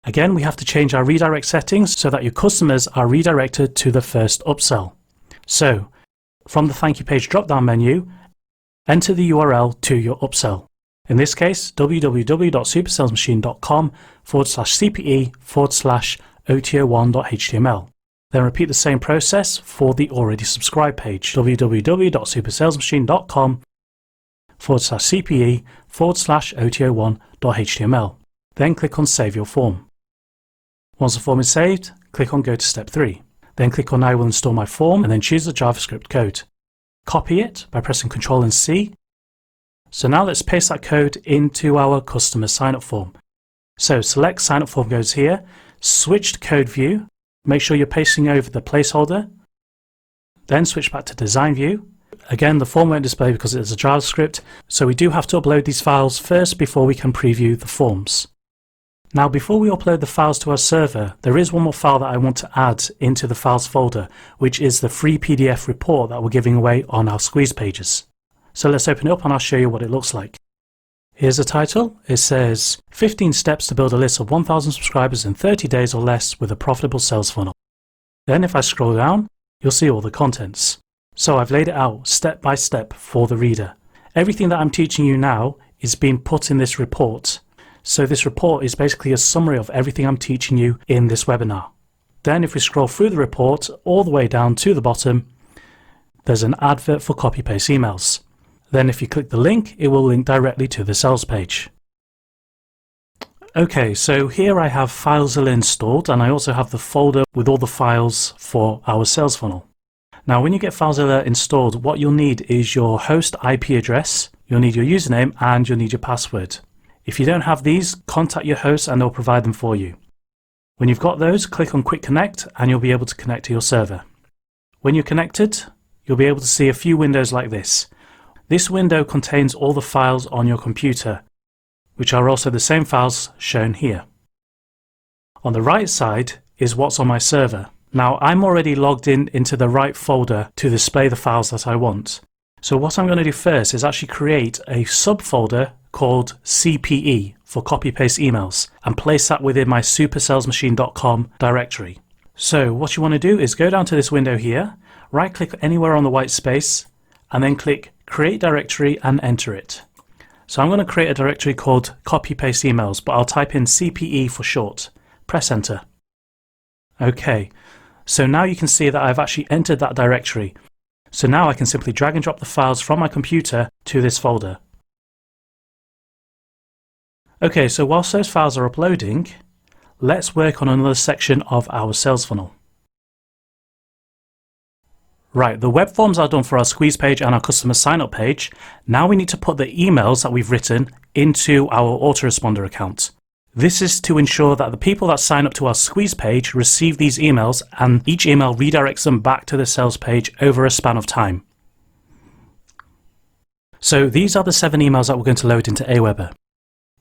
Again, we have to change our redirect settings so that your customers are redirected to the first upsell. So, from the Thank You page drop-down menu, enter the URL to your upsell. In this case, www.supersalesmachine.com/CPE/OTO1.html. Then repeat the same process for the already subscribed page, www.supersalesmachine.com/CPE/OTO1.html. Then click on Save Your Form. Once the form is saved, click on Go to Step 3. Then click on I will install my form and then choose the JavaScript code. Copy it by pressing Ctrl and C. So now let's paste that code into our customer sign-up form. So select Sign Up Form goes here, switch to Code View, make sure you're pasting over the placeholder, then switch back to Design View. Again, the form won't display because it is a JavaScript, so we do have to upload these files first before we can preview the forms. Now, before we upload the files to our server, there is one more file that I want to add into the files folder, which is the free PDF report that we're giving away on our squeeze pages. So let's open it up and I'll show you what it looks like. Here's the title. It says 15 steps to build a list of 1,000 subscribers in 30 days or less with a profitable sales funnel. Then if I scroll down, you'll see all the contents. So I've laid it out step by step for the reader. Everything that I'm teaching you now is being put in this report. So this report is basically a summary of everything I'm teaching you in this webinar. Then if we scroll through the report all the way down to the bottom, there's an advert for copy-paste emails. Then if you click the link, it will link directly to the sales page. Okay, so here I have Filezilla installed and I also have the folder with all the files for our sales funnel. Now when you get Filezilla installed, what you'll need is your host IP address, you'll need your username, and you'll need your password. If you don't have these, contact your host and they'll provide them for you. When you've got those, click on Quick Connect and you'll be able to connect to your server. When you're connected, you'll be able to see a few windows like this. This window contains all the files on your computer, which are also the same files shown here. On the right side is what's on my server. Now I'm already logged into the right folder to display the files that I want. So what I'm going to do first is actually create a subfolder called CPE for copy-paste emails and place that within my supersalesmachine.com directory. So what you want to do is go down to this window here, right-click anywhere on the white space, and then click Create Directory and enter it. So I'm going to create a directory called copy-paste emails, but I'll type in CPE for short. Press enter. Okay, so now you can see that I've actually entered that directory. So now I can simply drag and drop the files from my computer to this folder. Okay, so whilst those files are uploading, let's work on another section of our sales funnel. Right, the web forms are done for our squeeze page and our customer sign up page. Now we need to put the emails that we've written into our Autorepsonder account. This is to ensure that the people that sign up to our squeeze page receive these emails, and each email redirects them back to the sales page over a span of time. So these are the 7 emails that we're going to load into Aweber.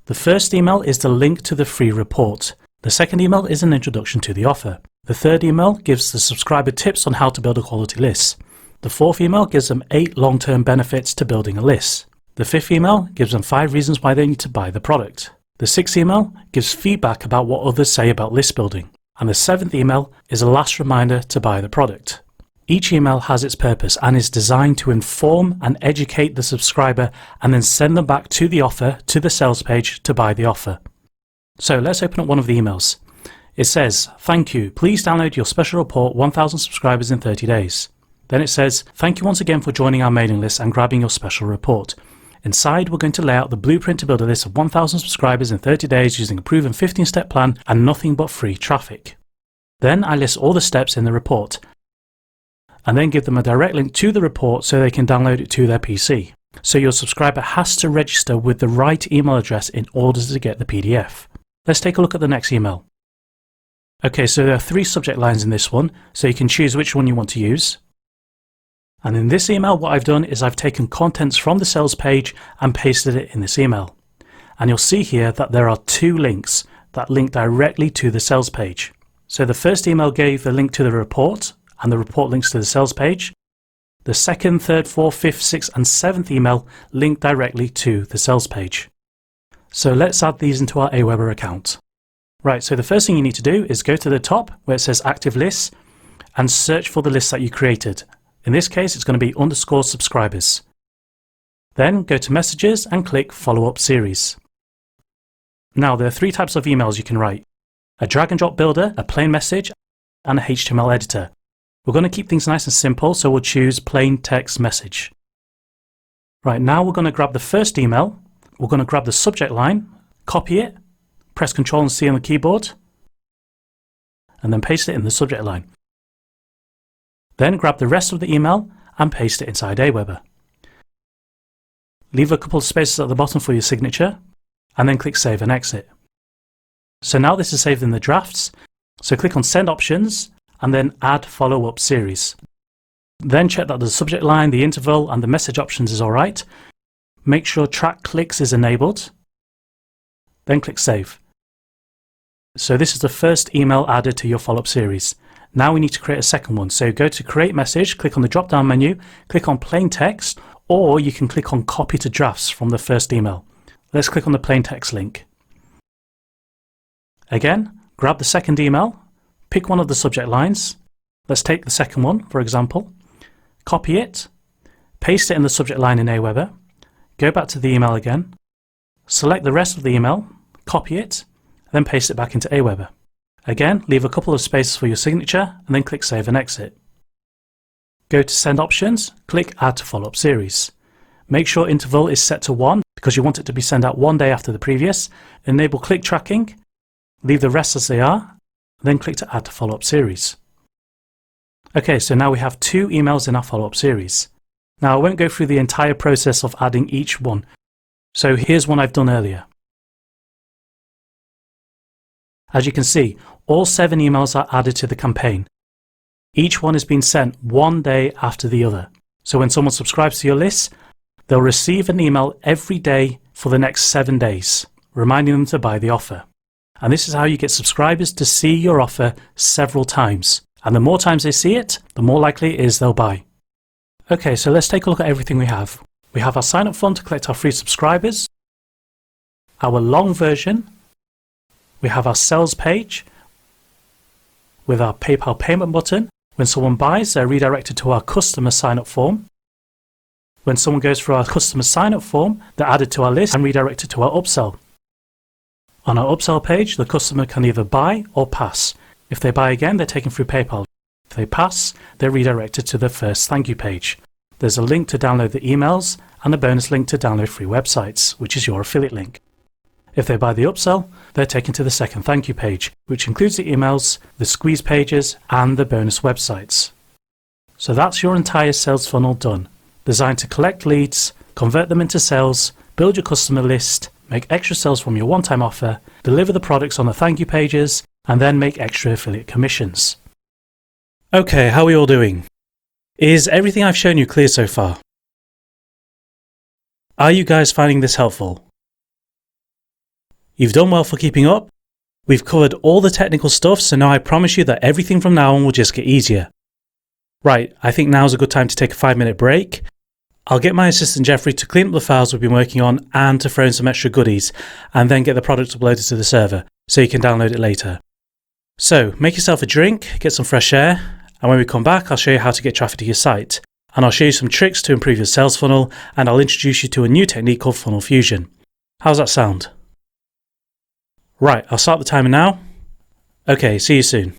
The first email is the link to the free report. The second email is an introduction to the offer. The third email gives the subscriber tips on how to build a quality list. The fourth email gives them 8 long-term benefits to building a list. The fifth email gives them 5 reasons why they need to buy the product. The sixth email gives feedback about what others say about list building. And the seventh email is a last reminder to buy the product. Each email has its purpose and is designed to inform and educate the subscriber and then send them back to the offer, to the sales page to buy the offer. So let's open up one of the emails. It says, "Thank you, please download your special report 1000 subscribers in 30 days. Then it says, "Thank you once again for joining our mailing list and grabbing your special report. Inside, we're going to lay out the blueprint to build a list of 1000 subscribers in 30 days using a proven 15-step plan and nothing but free traffic." Then I list all the steps in the report and then give them a direct link to the report so they can download it to their PC. So your subscriber has to register with the right email address in order to get the PDF. Let's take a look at the next email. Okay, so there are 3 subject lines in this one, so you can choose which one you want to use. And in this email, what I've done is I've taken contents from the sales page and pasted it in this email. And you'll see here that there are 2 links that link directly to the sales page. So the first email gave the link to the report, and the report links to the sales page. The second, third, fourth, fifth, sixth, and 7th email link directly to the sales page. So let's add these into our Aweber account. Right, so the first thing you need to do is go to the top where it says active lists and search for the list that you created. In this case, it's going to be _subscribers. Then go to messages and click follow-up series. Now there are 3 types of emails you can write: a drag and drop builder, a plain message, and a HTML editor. We're going to keep things nice and simple, so we'll choose plain text message. Right, now we're going to grab the first email. We're going to grab the subject line, copy it, press Ctrl and C on the keyboard, and then paste it in the subject line. Then grab the rest of the email and paste it inside Aweber. Leave a couple of spaces at the bottom for your signature, and then click Save and Exit. So now this is saved in the drafts, so click on Send Options, and then Add Follow-up Series. Then check that the subject line, the interval, and the message options is alright. Make sure Track Clicks is enabled. Then click Save. So this is the first email added to your follow-up series. Now we need to create a second one. So go to Create Message, click on the drop-down menu, click on Plain Text, or you can click on Copy to Drafts from the first email. Let's click on the Plain Text link. Again, grab the second email, pick one of the subject lines. Let's take the second one, for example. Copy it, paste it in the subject line in Aweber, go back to the email again, select the rest of the email, copy it, then paste it back into Aweber. Again, leave a couple of spaces for your signature, and then click Save and Exit. Go to Send Options, click Add to Follow-up Series. Make sure interval is set to 1 because you want it to be sent out 1 day after the previous. Enable click tracking, leave the rest as they are, then click to Add to Follow-up Series. Okay, so now we have 2 emails in our follow-up series. Now I won't go through the entire process of adding each one. So here's one I've done earlier. As you can see, all 7 emails are added to the campaign. Each one has been sent 1 day after the other. So when someone subscribes to your list, they'll receive an email every day for the next 7 days, reminding them to buy the offer. And this is how you get subscribers to see your offer several times. And the more times they see it, the more likely it is they'll buy. Okay, so let's take a look at everything we have. We have our sign-up form to collect our free subscribers, our long version, we have our sales page with our PayPal payment button. When someone buys, they're redirected to our customer sign-up form. When someone goes through our customer sign-up form, they're added to our list and redirected to our upsell. On our upsell page, the customer can either buy or pass. If they buy again, they're taken through PayPal. If they pass, they're redirected to the first thank you page. There's a link to download the emails and a bonus link to download free websites, which is your affiliate link. If they buy the upsell, they're taken to the second thank you page, which includes the emails, the squeeze pages, and the bonus websites. So that's your entire sales funnel done, designed to collect leads, convert them into sales, build your customer list, make extra sales from your one-time offer, deliver the products on the thank you pages, and then make extra affiliate commissions. Okay, how are we all doing? Is everything I've shown you clear so far? Are you guys finding this helpful? You've done well for keeping up. We've covered all the technical stuff, so now I promise you that everything from now on will just get easier. Right, I think now's a good time to take a 5-minute break. I'll get my assistant Jeffrey to clean up the files we've been working on and to throw in some extra goodies, and then get the product uploaded to the server, so you can download it later. So, make yourself a drink, get some fresh air, and when we come back, I'll show you how to get traffic to your site. And I'll show you some tricks to improve your sales funnel, and I'll introduce you to a new technique called funnel fusion. How's that sound? Right, I'll start the timer now. Okay, see you soon.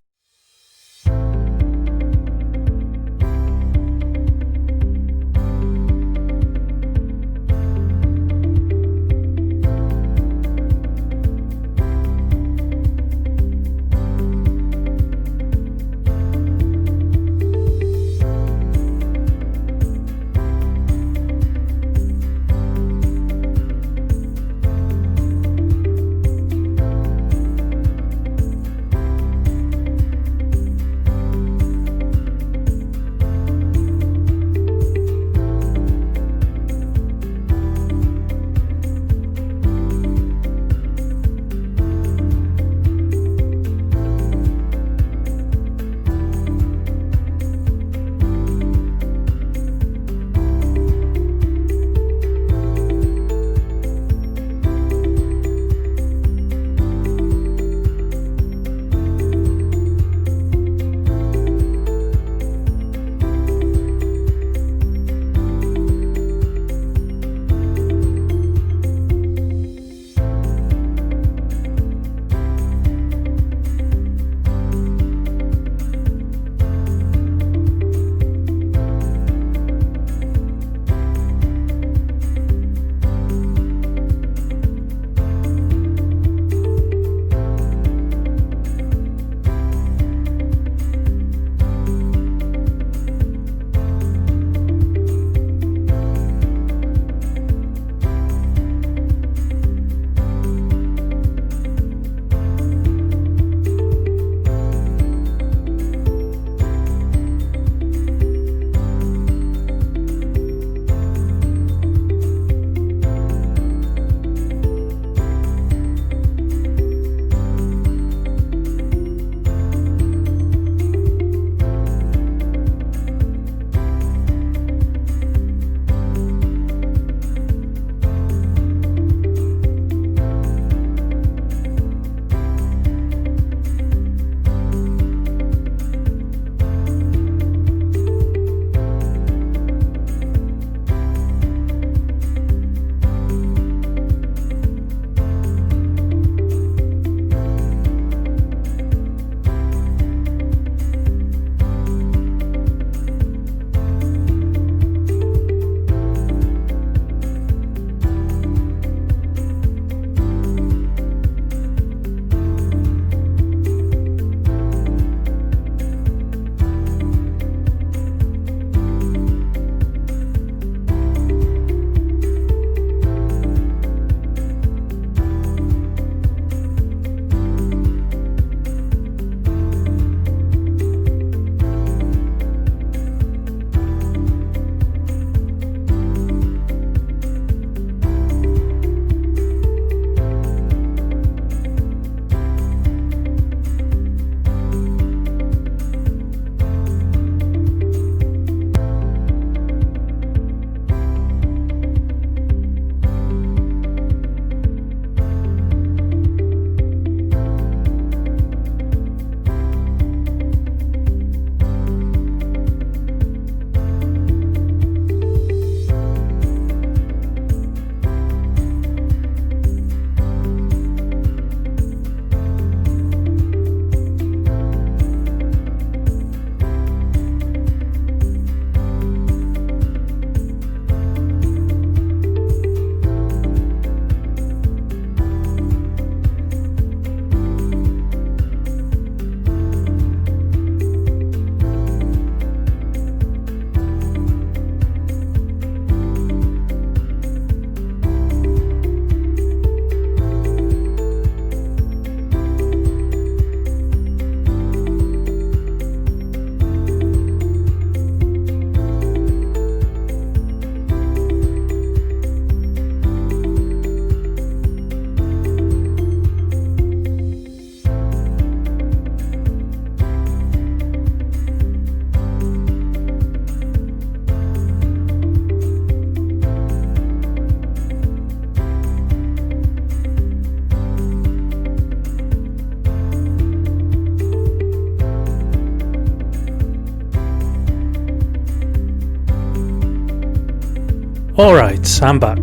Alright, I'm back.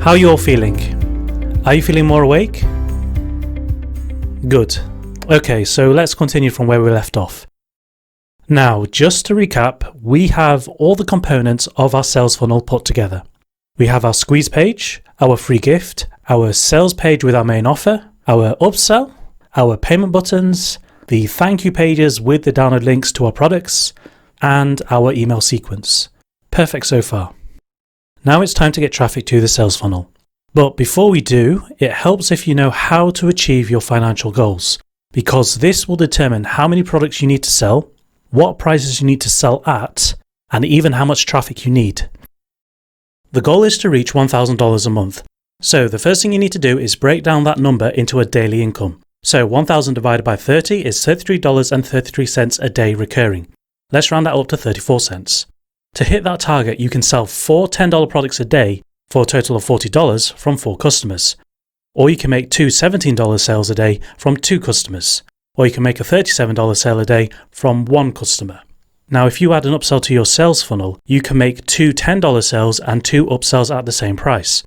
How are you all feeling? Are you feeling more awake? Good. Okay, so let's continue from where we left off. Now, just to recap, we have all the components of our sales funnel put together. We have our squeeze page, our free gift, our sales page with our main offer, our upsell, our payment buttons, the thank you pages with the download links to our products, and our email sequence. Perfect so far. Now it's time to get traffic to the sales funnel. But before we do, it helps if you know how to achieve your financial goals, because this will determine how many products you need to sell, what prices you need to sell at, and even how much traffic you need. The goal is to reach $1,000 a month. So the first thing you need to do is break down that number into a daily income. So 1,000 divided by 30 is $33.33 a day recurring. Let's round that up to 34 cents. To hit that target, you can sell 4 $10 products a day for a total of $40 from 4 customers. Or you can make 2 $17 sales a day from 2 customers. Or you can make a $37 sale a day from 1 customer. Now, if you add an upsell to your sales funnel, you can make 2 $10 sales and 2 upsells at the same price.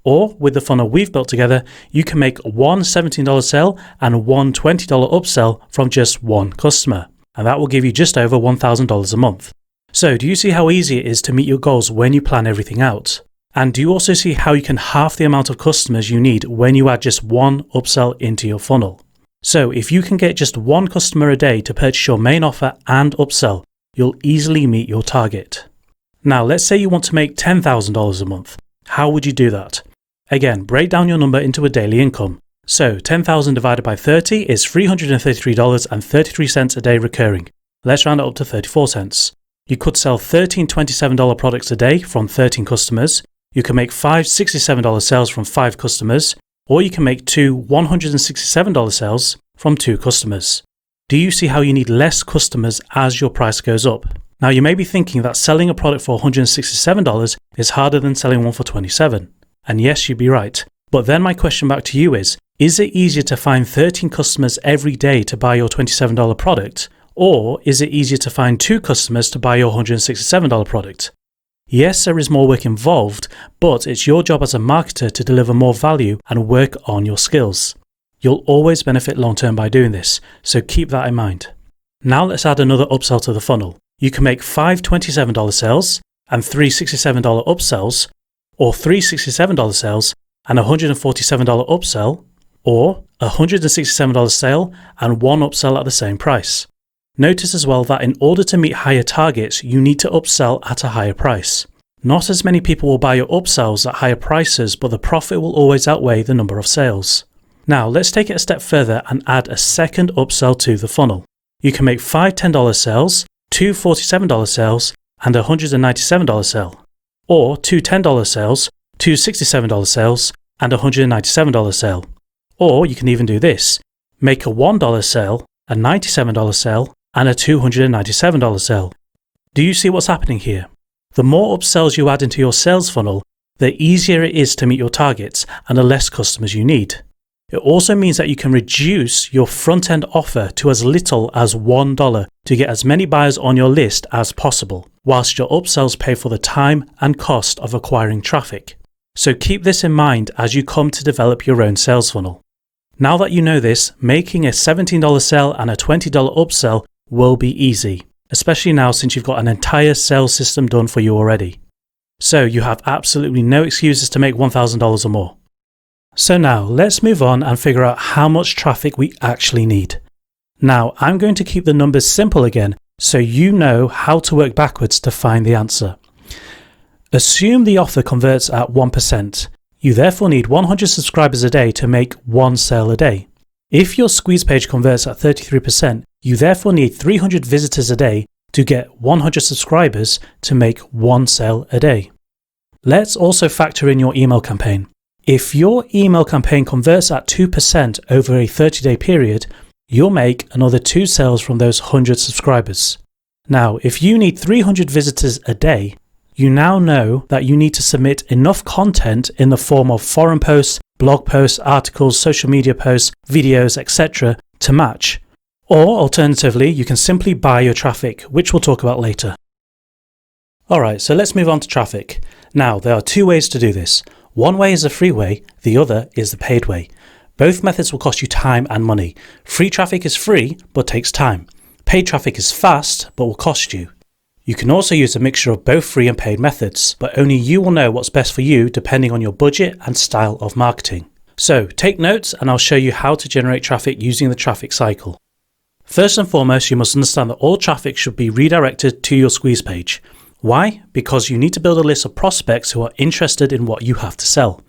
Or, with the funnel we've built together, you can make 1 $17 sale and 1 $20 upsell from just 1 customer. And that will give you just over $1,000 a month. So, do you see how easy it is to meet your goals when you plan everything out? And do you also see how you can halve the amount of customers you need when you add just 1 upsell into your funnel? So if you can get just 1 customer a day to purchase your main offer and upsell, you'll easily meet your target. Now let's say you want to make $10,000 a month. How would you do that? Again, break down your number into a daily income. So 10,000 divided by 30 is $333.33 a day recurring. Let's round it up to 34 cents. You could sell 13 $27 products a day from 13 customers. You can make 5 $67 sales from 5 customers. Or you can make 2 $167 sales from 2 customers. Do you see how you need less customers as your price goes up? Now you may be thinking that selling a product for $167 is harder than selling one for $27. And yes, you'd be right. But then my question back to you is it easier to find 13 customers every day to buy your $27 product? Or is it easier to find 2 customers to buy your $167 product? Yes, there is more work involved, but it's your job as a marketer to deliver more value and work on your skills. You'll always benefit long term by doing this, so keep that in mind. Now let's add another upsell to the funnel. You can make 5 $27 sales and 3 $67 upsells, or 3 $67 sales and a $147 upsell, or a $167 sale and 1 upsell at the same price. Notice as well that in order to meet higher targets, you need to upsell at a higher price. Not as many people will buy your upsells at higher prices, but the profit will always outweigh the number of sales. Now, let's take it a step further and add a second upsell to the funnel. You can make 5 $10 sales, 2 $47 sales, and a $197 sale. Or 2 $10 sales, 2 $67 sales, and a $197 sale. Or you can even do this. Make a $1 sale, a $97 sale, and a $297 sale. Do you see what's happening here? The more upsells you add into your sales funnel, the easier it is to meet your targets and the less customers you need. It also means that you can reduce your front-end offer to as little as $1 to get as many buyers on your list as possible, whilst your upsells pay for the time and cost of acquiring traffic. So keep this in mind as you come to develop your own sales funnel. Now that you know this, making a $17 sale and a $20 upsell will be easy, especially now since you've got an entire sales system done for you already. So you have absolutely no excuses to make $1,000 or more. So now let's move on and figure out how much traffic we actually need. Now I'm going to keep the numbers simple again so you know how to work backwards to find the answer. Assume the offer converts at 1%. You therefore need 100 subscribers a day to make 1 sale a day. If your squeeze page converts at 33%, you therefore need 300 visitors a day to get 100 subscribers to make 1 sale a day. Let's also factor in your email campaign. If your email campaign converts at 2% over a 30-day period, you'll make another 2 sales from those 100 subscribers. Now, if you need 300 visitors a day, you now know that you need to submit enough content in the form of forum posts, blog posts, articles, social media posts, videos, etc. to match. Or alternatively, you can simply buy your traffic, which we'll talk about later. Alright, so let's move on to traffic. Now, there are two ways to do this. One way is the free way, the other is the paid way. Both methods will cost you time and money. Free traffic is free, but takes time. Paid traffic is fast, but will cost you. You can also use a mixture of both free and paid methods, but only you will know what's best for you depending on your budget and style of marketing. So, take notes and I'll show you how to generate traffic using the traffic cycle. First and foremost, you must understand that all traffic should be redirected to your squeeze page. Why? Because you need to build a list of prospects who are interested in what you have to sell.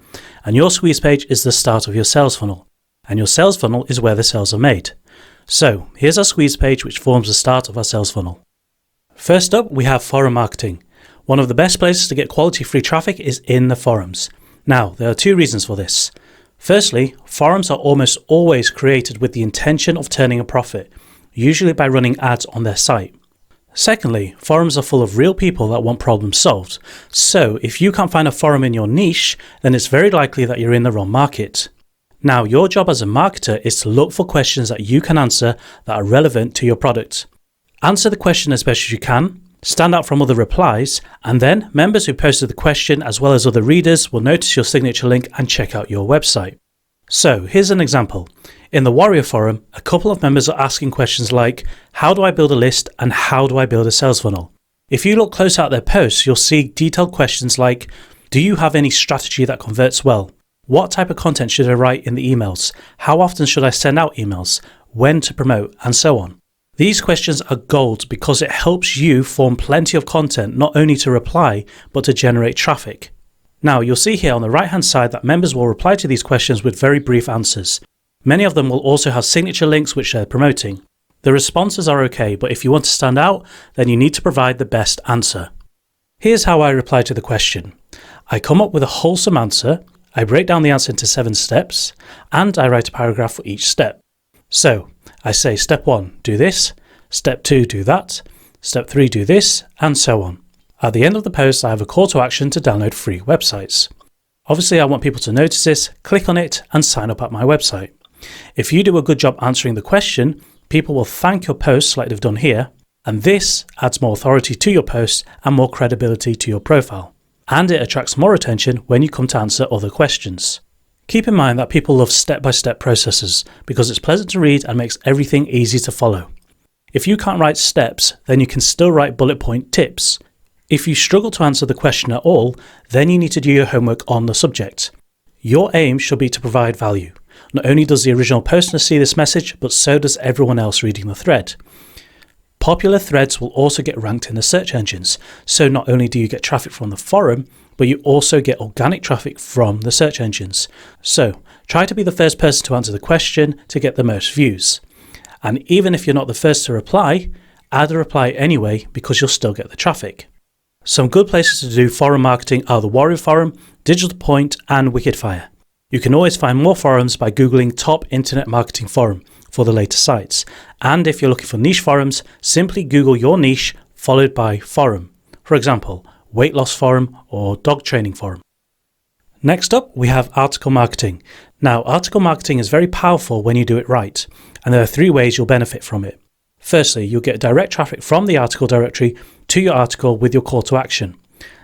And your squeeze page is the start of your sales funnel. And your sales funnel is where the sales are made. So, here's our squeeze page which forms the start of our sales funnel. First up, we have forum marketing. One of the best places to get quality free traffic is in the forums. Now, there are two reasons for this. Firstly, forums are almost always created with the intention of turning a profit, usually by running ads on their site. Secondly, forums are full of real people that want problems solved. So if you can't find a forum in your niche, then it's very likely that you're in the wrong market. Now, your job as a marketer is to look for questions that you can answer that are relevant to your product. Answer the question as best as you can, stand out from other replies, and then members who posted the question as well as other readers will notice your signature link and check out your website. So here's an example. In the Warrior forum, a couple of members are asking questions like, how do I build a list and how do I build a sales funnel? If you look close at their posts, you'll see detailed questions like, do you have any strategy that converts well? What type of content should I write in the emails? How often should I send out emails? When to promote? And so on. These questions are gold because it helps you form plenty of content not only to reply, but to generate traffic. Now, you'll see here on the right hand side that members will reply to these questions with very brief answers. Many of them will also have signature links which they're promoting. The responses are okay, but if you want to stand out, then you need to provide the best answer. Here's how I reply to the question. I come up with a wholesome answer, I break down the answer into 7 steps, and I write a paragraph for each step. So, I say step 1, do this, step 2, do that, step 3, do this, and so on. At the end of the post, I have a call to action to download free websites. Obviously, I want people to notice this, click on it, and sign up at my website. If you do a good job answering the question, people will thank your posts like they've done here, and this adds more authority to your post and more credibility to your profile. And it attracts more attention when you come to answer other questions. Keep in mind that people love step-by-step processes because it's pleasant to read and makes everything easy to follow. If you can't write steps, then you can still write bullet point tips. If you struggle to answer the question at all, then you need to do your homework on the subject. Your aim should be to provide value. Not only does the original poster see this message, but so does everyone else reading the thread. Popular threads will also get ranked in the search engines, so not only do you get traffic from the forum, but you also get organic traffic from the search engines. So try to be the first person to answer the question to get the most views. And even if you're not the first to reply, add a reply anyway because you'll still get the traffic. Some good places to do forum marketing are the Warrior Forum, Digital Point, and Wikidfire. You can always find more forums by Googling Top Internet Marketing Forum for the latest sites. And if you're looking for niche forums, simply Google your niche followed by forum. For example, Weight Loss Forum or Dog Training Forum. Next up, we have article marketing. Now, article marketing is very powerful when you do it right, and there are 3 ways you'll benefit from it. Firstly, you'll get direct traffic from the article directory to your article with your call to action.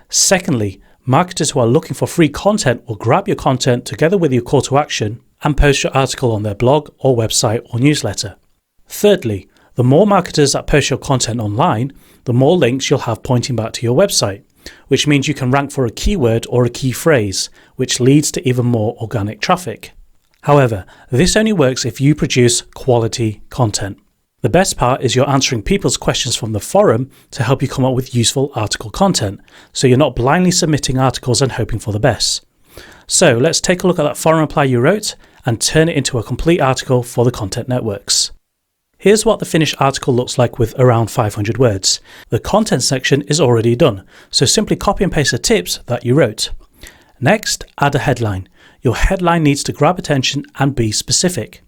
Secondly, marketers who are looking for free content will grab your content together with your call to action and post your article on their blog or website or newsletter. Thirdly, the more marketers that post your content online, the more links you'll have pointing back to your website, which means you can rank for a keyword or a key phrase, which leads to even more organic traffic. However, this only works if you produce quality content. The best part is you're answering people's questions from the forum to help you come up with useful article content, so you're not blindly submitting articles and hoping for the best. So let's take a look at that forum reply you wrote and turn it into a complete article for the content networks. Here's what the finished article looks like with around 500 words. The content section is already done, so simply copy and paste the tips that you wrote. Next, add a headline. Your headline needs to grab attention and be specific.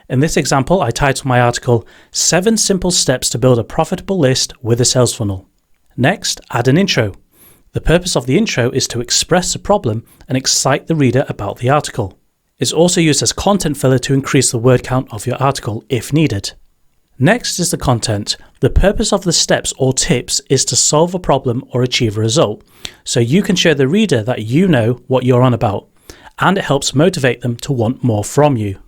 In this example, I titled my article, 7 Simple Steps to Build a Profitable List with a Sales Funnel. Next, add an intro. The purpose of the intro is to express the problem and excite the reader about the article. It's also used as content filler to increase the word count of your article if needed. Next is the content. The purpose of the steps or tips is to solve a problem or achieve a result, so you can show the reader that you know what you're on about, and it helps motivate them to want more from you.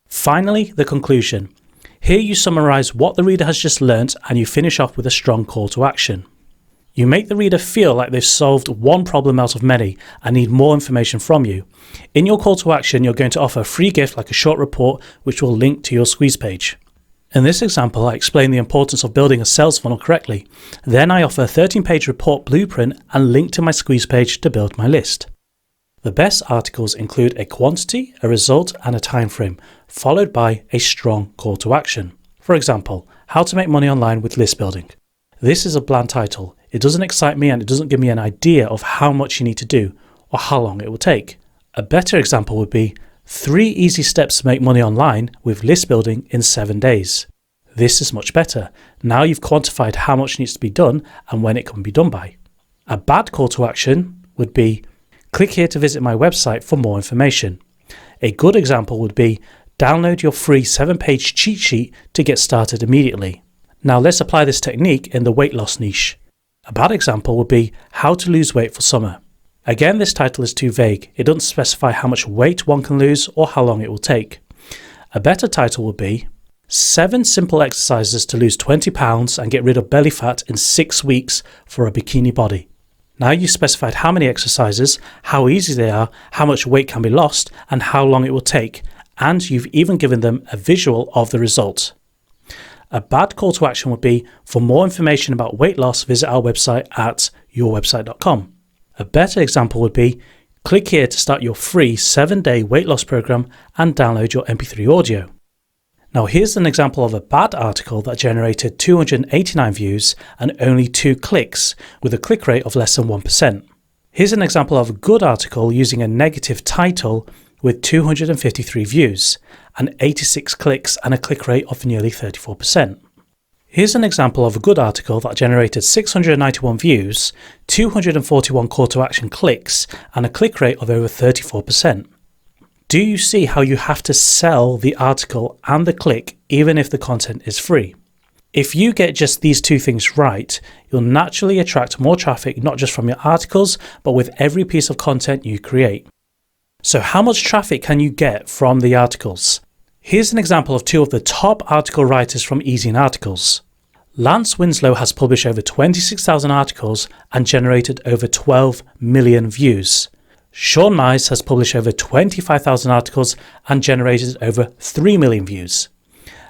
Finally, the conclusion. Here you summarize what the reader has just learnt and you finish off with a strong call to action. You make the reader feel like they've solved one problem out of many and need more information from you. In your call to action, you're going to offer a free gift like a short report which will link to your squeeze page. In this example, I explain the importance of building a sales funnel correctly. Then I offer a 13-page report blueprint and link to my squeeze page to build my list. The best articles include a quantity, a result, and a time frame, followed by a strong call to action. For example, how to make money online with list building. This is a bland title. It doesn't excite me and it doesn't give me an idea of how much you need to do or how long it will take. A better example would be 3 easy steps to make money online with list building in 7 days. This is much better. Now you've quantified how much needs to be done and when it can be done by. A bad call to action would be, click here to visit my website for more information. A good example would be, download your free 7-page cheat sheet to get started immediately. Now let's apply this technique in the weight loss niche. A bad example would be, how to lose weight for summer. Again, this title is too vague. It doesn't specify how much weight one can lose or how long it will take. A better title would be 7 simple exercises to lose 20 pounds and get rid of belly fat in 6 weeks for a bikini body. Now you've specified how many exercises, how easy they are, how much weight can be lost, and how long it will take, and you've even given them a visual of the result. A bad call to action would be, for more information about weight loss, visit our website at yourwebsite.com. A better example would be, click here to start your free 7-day weight loss program and download your MP3 audio. Now here's an example of a bad article that generated 289 views and only 2 clicks with a click rate of less than 1%. Here's an example of a good article using a negative title with 253 views and 86 clicks and a click rate of nearly 34%. Here's an example of a good article that generated 691 views, 241 call to action clicks, and a click rate of over 34%. Do you see how you have to sell the article and the click even if the content is free? If you get just these 2 things right, you'll naturally attract more traffic not just from your articles, but with every piece of content you create. So how much traffic can you get from the articles? Here's an example of 2 of the top article writers from Easy in Articles. Lance Winslow has published over 26,000 articles and generated over 12 million views. Sean Mize has published over 25,000 articles and generated over 3 million views.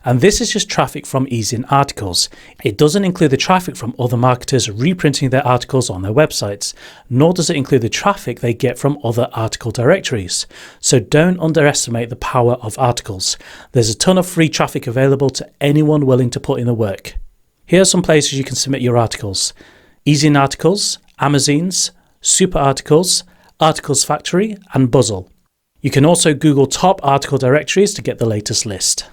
And this is just traffic from Easy in Articles. It doesn't include the traffic from other marketers reprinting their articles on their websites, nor does it include the traffic they get from other article directories. So don't underestimate the power of articles. There's a ton of free traffic available to anyone willing to put in the work. Here are some places you can submit your articles: Easy in Articles, Amazons, Super Articles, Articles Factory, and Buzzle. You can also Google top article directories to get the latest list.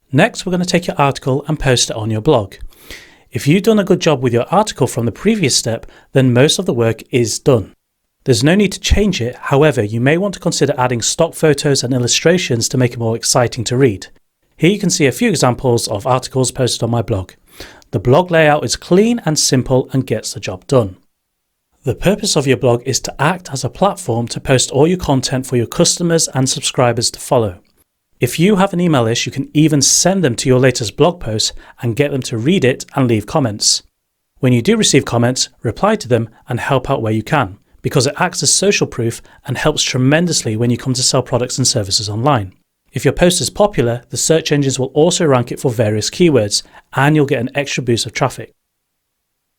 Next, we're going to take your article and post it on your blog. If you've done a good job with your article from the previous step, then most of the work is done. There's no need to change it. However, you may want to consider adding stock photos and illustrations to make it more exciting to read. Here you can see a few examples of articles posted on my blog. The blog layout is clean and simple and gets the job done. The purpose of your blog is to act as a platform to post all your content for your customers and subscribers to follow. If you have an email list, you can even send them to your latest blog post and get them to read it and leave comments. When you do receive comments, reply to them and help out where you can, because it acts as social proof and helps tremendously when you come to sell products and services online. If your post is popular, the search engines will also rank it for various keywords, and you'll get an extra boost of traffic.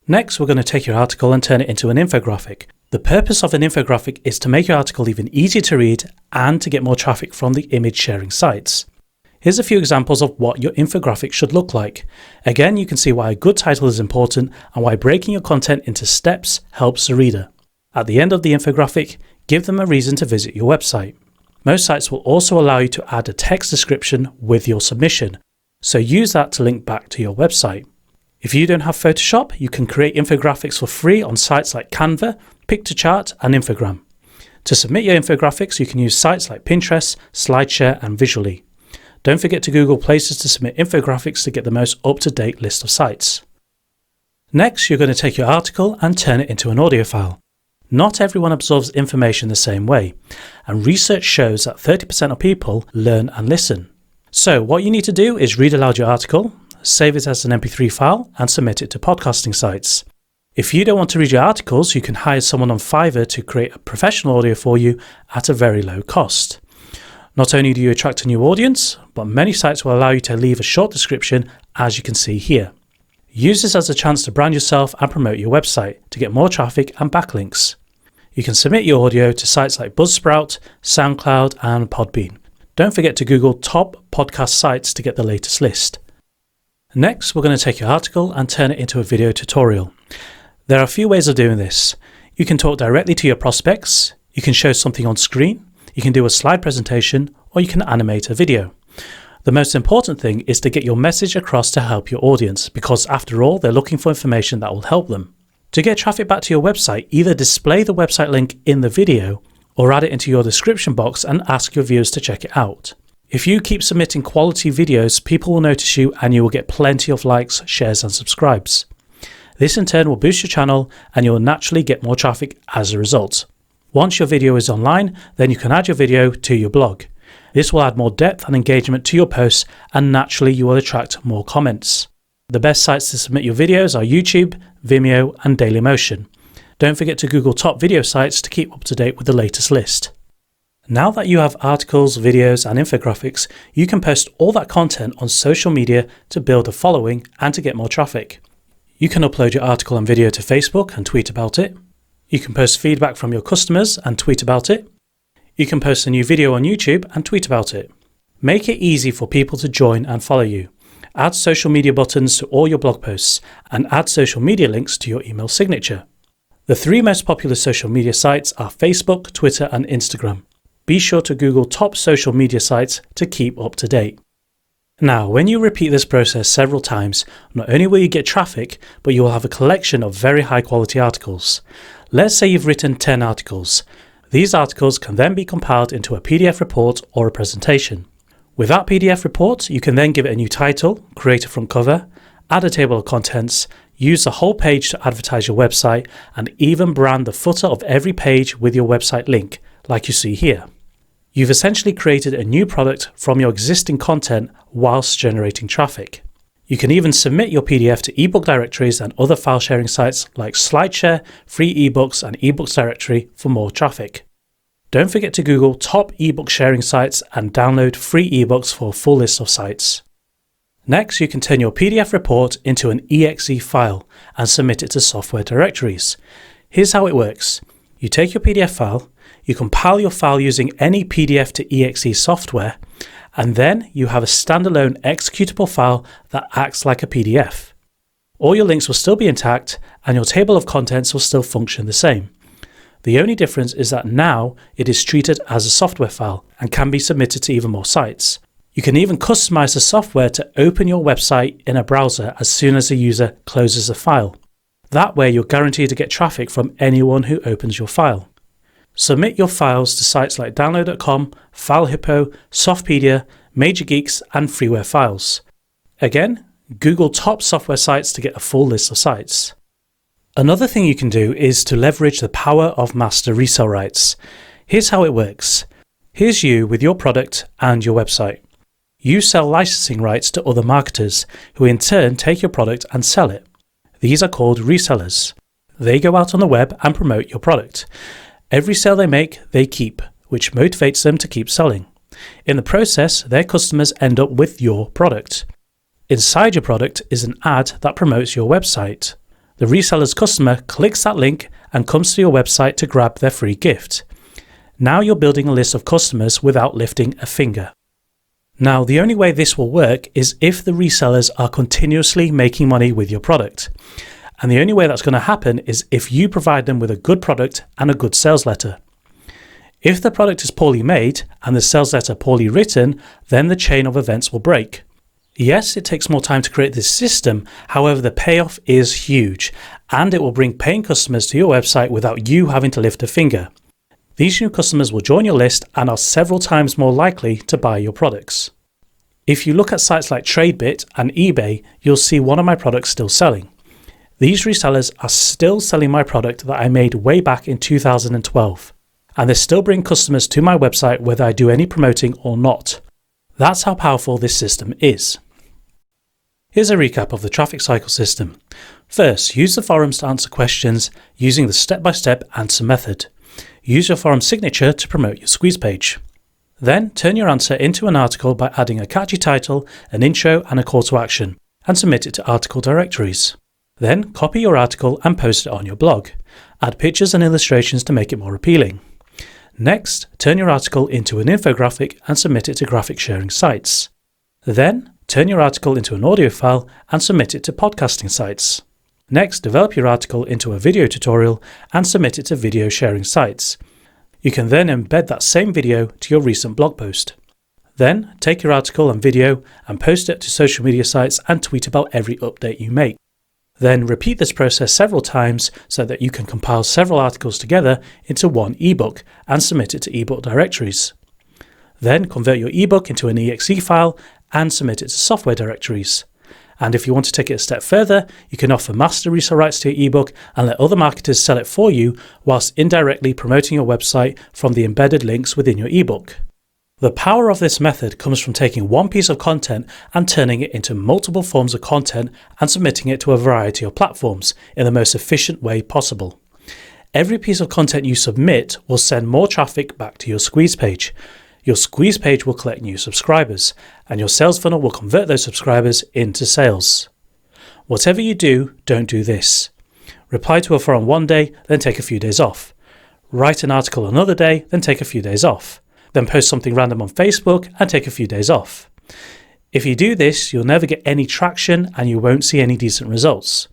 Next, we're going to take your article and turn it into an infographic. The purpose of an infographic is to make your article even easier to read and to get more traffic from the image sharing sites. Here's a few examples of what your infographic should look like. Again, you can see why a good title is important and why breaking your content into steps helps the reader. At the end of the infographic, give them a reason to visit your website. Most sites will also allow you to add a text description with your submission, so use that to link back to your website. If you don't have Photoshop, you can create infographics for free on sites like Canva, Pictochart, and Infogram. To submit your infographics, you can use sites like Pinterest, SlideShare, and Visually. Don't forget to Google places to submit infographics to get the most up-to-date list of sites. Next, you're going to take your article and turn it into an audio file. Not everyone absorbs information the same way, and research shows that 30% of people learn and listen. So what you need to do is read aloud your article, save it as an MP3 file, and submit it to podcasting sites. If you don't want to read your articles, you can hire someone on Fiverr to create a professional audio for you at a very low cost. Not only do you attract a new audience, but many sites will allow you to leave a short description, as you can see here. Use this as a chance to brand yourself and promote your website to get more traffic and backlinks. You can submit your audio to sites like Buzzsprout, SoundCloud, and Podbean. Don't forget to Google top podcast sites to get the latest list. Next, we're going to take your article and turn it into a video tutorial. There are a few ways of doing this. You can talk directly to your prospects, you can show something on screen, you can do a slide presentation, or you can animate a video. The most important thing is to get your message across to help your audience, because after all, they're looking for information that will help them. To get traffic back to your website, either display the website link in the video or add it into your description box and ask your viewers to check it out. If you keep submitting quality videos, people will notice you and you will get plenty of likes, shares and subscribes. This in turn will boost your channel and you will naturally get more traffic as a result. Once your video is online, then you can add your video to your blog. This will add more depth and engagement to your posts and naturally you will attract more comments. The best sites to submit your videos are YouTube, Vimeo and Dailymotion. Don't forget to Google top video sites to keep up to date with the latest list. Now that you have articles, videos and infographics, you can post all that content on social media to build a following and to get more traffic. You can upload your article and video to Facebook and tweet about it. You can post feedback from your customers and tweet about it. You can post a new video on YouTube and tweet about it. Make it easy for people to join and follow you. Add social media buttons to all your blog posts and add social media links to your email signature. The 3 most popular social media sites are Facebook, Twitter and Instagram. Be sure to Google top social media sites to keep up to date. Now, when you repeat this process several times, not only will you get traffic, but you will have a collection of very high quality articles. Let's say you've written 10 articles. These articles can then be compiled into a PDF report or a presentation. With that PDF report, you can then give it a new title, create a front cover, add a table of contents, use the whole page to advertise your website, and even brand the footer of every page with your website link, like you see here. You've essentially created a new product from your existing content whilst generating traffic. You can even submit your PDF to ebook directories and other file sharing sites like SlideShare, free eBooks and eBooks directory for more traffic. Don't forget to Google top ebook sharing sites and download free eBooks for a full list of sites. Next, you can turn your PDF report into an exe file and submit it to software directories. Here's how it works. You take your PDF file, you compile your file using any PDF to exe software, and then you have a standalone executable file that acts like a PDF. All your links will still be intact and your table of contents will still function the same. The only difference is that now it is treated as a software file and can be submitted to even more sites. You can even customize the software to open your website in a browser as soon as the user closes the file. That way you're guaranteed to get traffic from anyone who opens your file. Submit your files to sites like download.com, FileHippo, Softpedia, Major Geeks and Freeware Files. Again, Google top software sites to get a full list of sites. Another thing you can do is to leverage the power of master resell rights. Here's how it works. Here's you with your product and your website. You sell licensing rights to other marketers who in turn take your product and sell it. These are called resellers. They go out on the web and promote your product. Every sale they make, they keep, which motivates them to keep selling. In the process, their customers end up with your product. Inside your product is an ad that promotes your website. The reseller's customer clicks that link and comes to your website to grab their free gift. Now you're building a list of customers without lifting a finger. Now, the only way this will work is if the resellers are continuously making money with your product. And the only way that's going to happen is if you provide them with a good product and a good sales letter. If the product is poorly made and the sales letter poorly written, then the chain of events will break. Yes, it takes more time to create this system, however the payoff is huge and it will bring paying customers to your website without you having to lift a finger. These new customers will join your list and are several times more likely to buy your products. If you look at sites like TradeBit and eBay, you'll see one of my products still selling. These resellers are still selling my product that I made way back in 2012, and they still bring customers to my website whether I do any promoting or not. That's how powerful this system is. Here's a recap of the traffic cycle system. First, use the forums to answer questions using the step-by-step answer method. Use your forum signature to promote your squeeze page. Then, turn your answer into an article by adding a catchy title, an intro and a call to action, and submit it to article directories. Then, copy your article and post it on your blog. Add pictures and illustrations to make it more appealing. Next, turn your article into an infographic and submit it to graphic sharing sites. Then, turn your article into an audio file and submit it to podcasting sites. Next, develop your article into a video tutorial and submit it to video sharing sites. You can then embed that same video to your recent blog post. Then, take your article and video and post it to social media sites and tweet about every update you make. Then repeat this process several times so that you can compile several articles together into one ebook and submit it to ebook directories. Then convert your ebook into an exe file and submit it to software directories. And if you want to take it a step further, you can offer master resale rights to your ebook and let other marketers sell it for you whilst indirectly promoting your website from the embedded links within your ebook. The power of this method comes from taking one piece of content and turning it into multiple forms of content and submitting it to a variety of platforms in the most efficient way possible. Every piece of content you submit will send more traffic back to your squeeze page. Your squeeze page will collect new subscribers, and your sales funnel will convert those subscribers into sales. Whatever you do, don't do this. Reply to a forum one day, then take a few days off. Write an article another day, then take a few days off. Then post something random on Facebook and take a few days off. If you do this, you'll never get any traction and you won't see any decent results.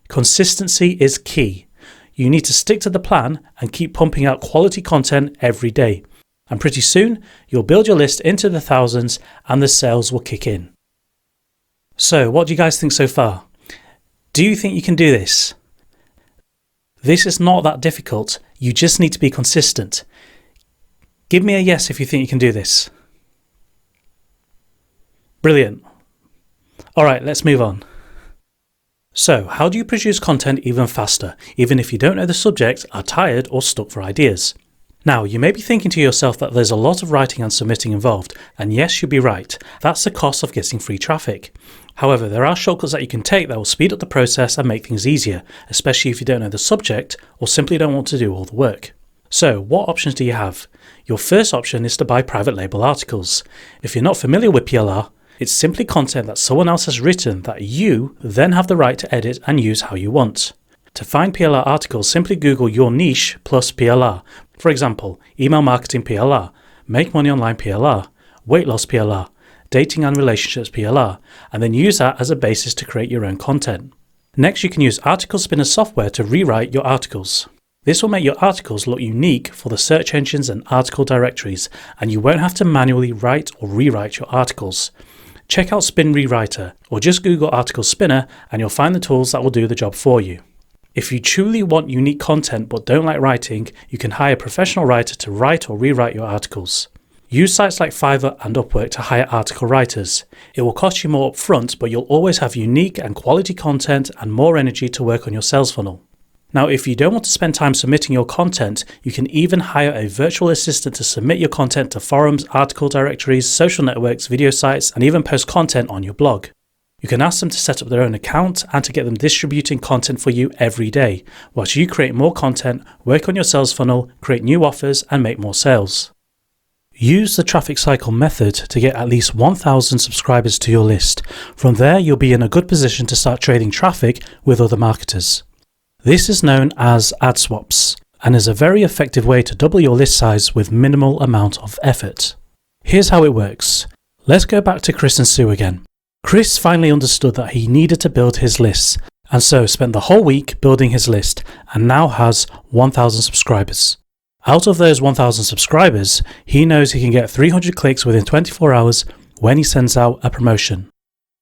Consistency is key. You need to stick to the plan and keep pumping out quality content every day. And pretty soon, you'll build your list into the thousands and the sales will kick in. So, what do you guys think so far? Do you think you can do this? This is not that difficult. You just need to be consistent. Give me a yes if you think you can do this. Brilliant. All right, let's move on. So, how do you produce content even faster, even if you don't know the subject, are tired or stuck for ideas? Now, you may be thinking to yourself that there's a lot of writing and submitting involved, and yes, you'll be right. That's the cost of getting free traffic. However, there are shortcuts that you can take that will speed up the process and make things easier, especially if you don't know the subject or simply don't want to do all the work. So, what options do you have? Your first option is to buy private label articles. If you're not familiar with PLR, it's simply content that someone else has written that you then have the right to edit and use how you want. To find PLR articles, simply Google your niche plus PLR. For example, email marketing PLR, make money online PLR, weight loss PLR, dating and relationships PLR, and then use that as a basis to create your own content. Next, you can use Article Spinner software to rewrite your articles. This will make your articles look unique for the search engines and article directories, and you won't have to manually write or rewrite your articles. Check out Spin Rewriter, or just Google Article Spinner and you'll find the tools that will do the job for you. If you truly want unique content but don't like writing, you can hire a professional writer to write or rewrite your articles. Use sites like Fiverr and Upwork to hire article writers. It will cost you more upfront, but you'll always have unique and quality content and more energy to work on your sales funnel. Now, if you don't want to spend time submitting your content, you can even hire a virtual assistant to submit your content to forums, article directories, social networks, video sites, and even post content on your blog. You can ask them to set up their own account and to get them distributing content for you every day, whilst you create more content, work on your sales funnel, create new offers, and make more sales. Use the traffic cycle method to get at least 1,000 subscribers to your list. From there, you'll be in a good position to start trading traffic with other marketers. This is known as ad swaps and is a very effective way to double your list size with minimal amount of effort. Here's how it works. Let's go back to Chris and Sue again. Chris finally understood that he needed to build his lists and so spent the whole week building his list and now has 1,000 subscribers. Out of those 1,000 subscribers, he knows he can get 300 clicks within 24 hours when he sends out a promotion.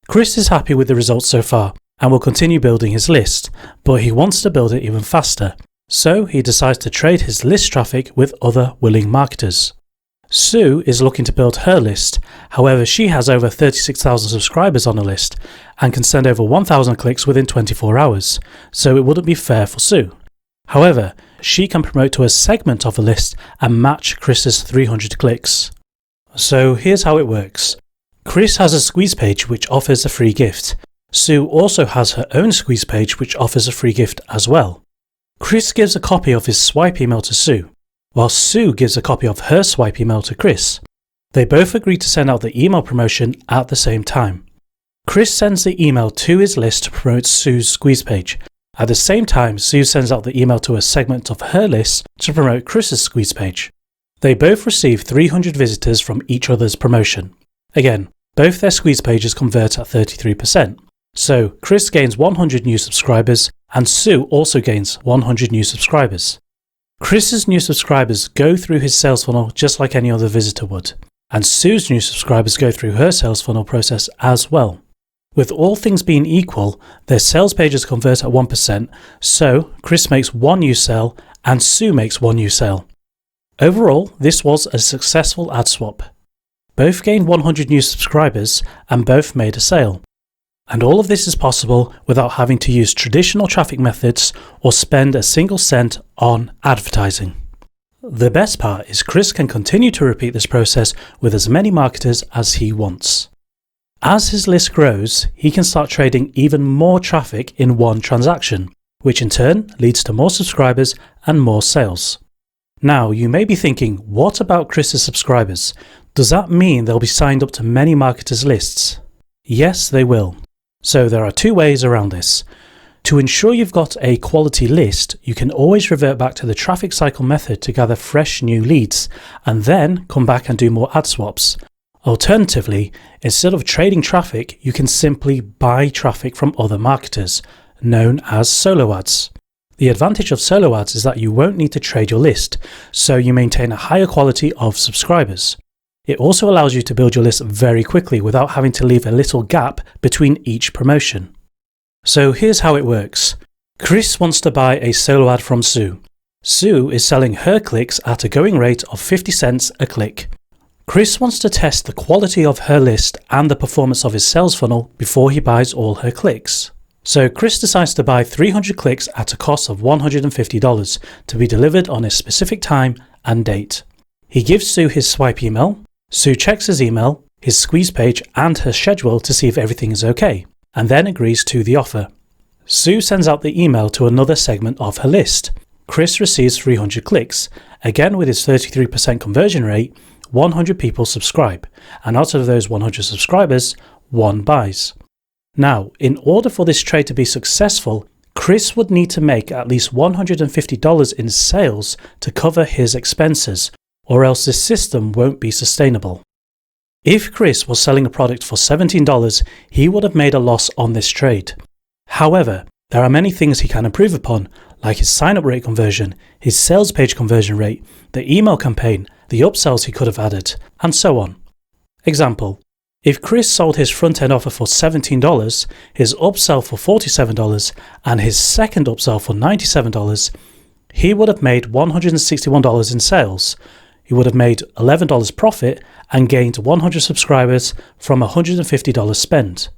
Chris is happy with the results so far and will continue building his list, but he wants to build it even faster. So he decides to trade his list traffic with other willing marketers. Sue is looking to build her list. However, she has over 36,000 subscribers on her list and can send over 1,000 clicks within 24 hours, so it wouldn't be fair for Sue. However, she can promote to a segment of a list and match Chris's 300 clicks. So here's how it works. Chris has a squeeze page which offers a free gift. Sue also has her own squeeze page which offers a free gift as well. Chris gives a copy of his swipe email to Sue, while Sue gives a copy of her swipe email to Chris. They both agree to send out the email promotion at the same time. Chris sends the email to his list to promote Sue's squeeze page. At the same time, Sue sends out the email to a segment of her list to promote Chris's squeeze page. They both receive 300 visitors from each other's promotion. Again, both their squeeze pages convert at 33%. So Chris gains 100 new subscribers and Sue also gains 100 new subscribers. Chris's new subscribers go through his sales funnel just like any other visitor would, and Sue's new subscribers go through her sales funnel process as well. With all things being equal, their sales pages convert at 1%, so Chris makes one new sale and Sue makes one new sale. Overall, this was a successful ad swap. Both gained 100 new subscribers and both made a sale. And all of this is possible without having to use traditional traffic methods or spend a single cent on advertising. The best part is Chris can continue to repeat this process with as many marketers as he wants. As his list grows, he can start trading even more traffic in one transaction, which in turn leads to more subscribers and more sales. Now, you may be thinking, what about Chris's subscribers? Does that mean they'll be signed up to many marketers' lists? Yes, they will. So there are two ways around this. To ensure you've got a quality list, you can always revert back to the traffic cycle method to gather fresh new leads, and then come back and do more ad swaps. Alternatively, instead of trading traffic, you can simply buy traffic from other marketers, known as solo ads. The advantage of solo ads is that you won't need to trade your list, so you maintain a higher quality of subscribers. It also allows you to build your list very quickly without having to leave a little gap between each promotion. So here's how it works. Chris wants to buy a solo ad from Sue. Sue is selling her clicks at a going rate of 50 cents a click. Chris wants to test the quality of her list and the performance of his sales funnel before he buys all her clicks. So Chris decides to buy 300 clicks at a cost of $150 to be delivered on a specific time and date. He gives Sue his swipe email. Sue checks his email, his squeeze page and her schedule to see if everything is okay, and then agrees to the offer. Sue sends out the email to another segment of her list. Chris receives 300 clicks. Again, with his 33% conversion rate, 100 people subscribe, and out of those 100 subscribers, one buys. Now, in order for this trade to be successful, Chris would need to make at least $150 in sales to cover his expenses, or else this system won't be sustainable. If Chris was selling a product for $17, he would have made a loss on this trade. However, there are many things he can improve upon, like his sign-up rate conversion, his sales page conversion rate, the email campaign, the upsells he could have added, and so on. Example: if Chris sold his front-end offer for $17, his upsell for $47, and his second upsell for $97, he would have made $161 in sales. He would have made $11 profit and gained 100 subscribers from a $150 spend.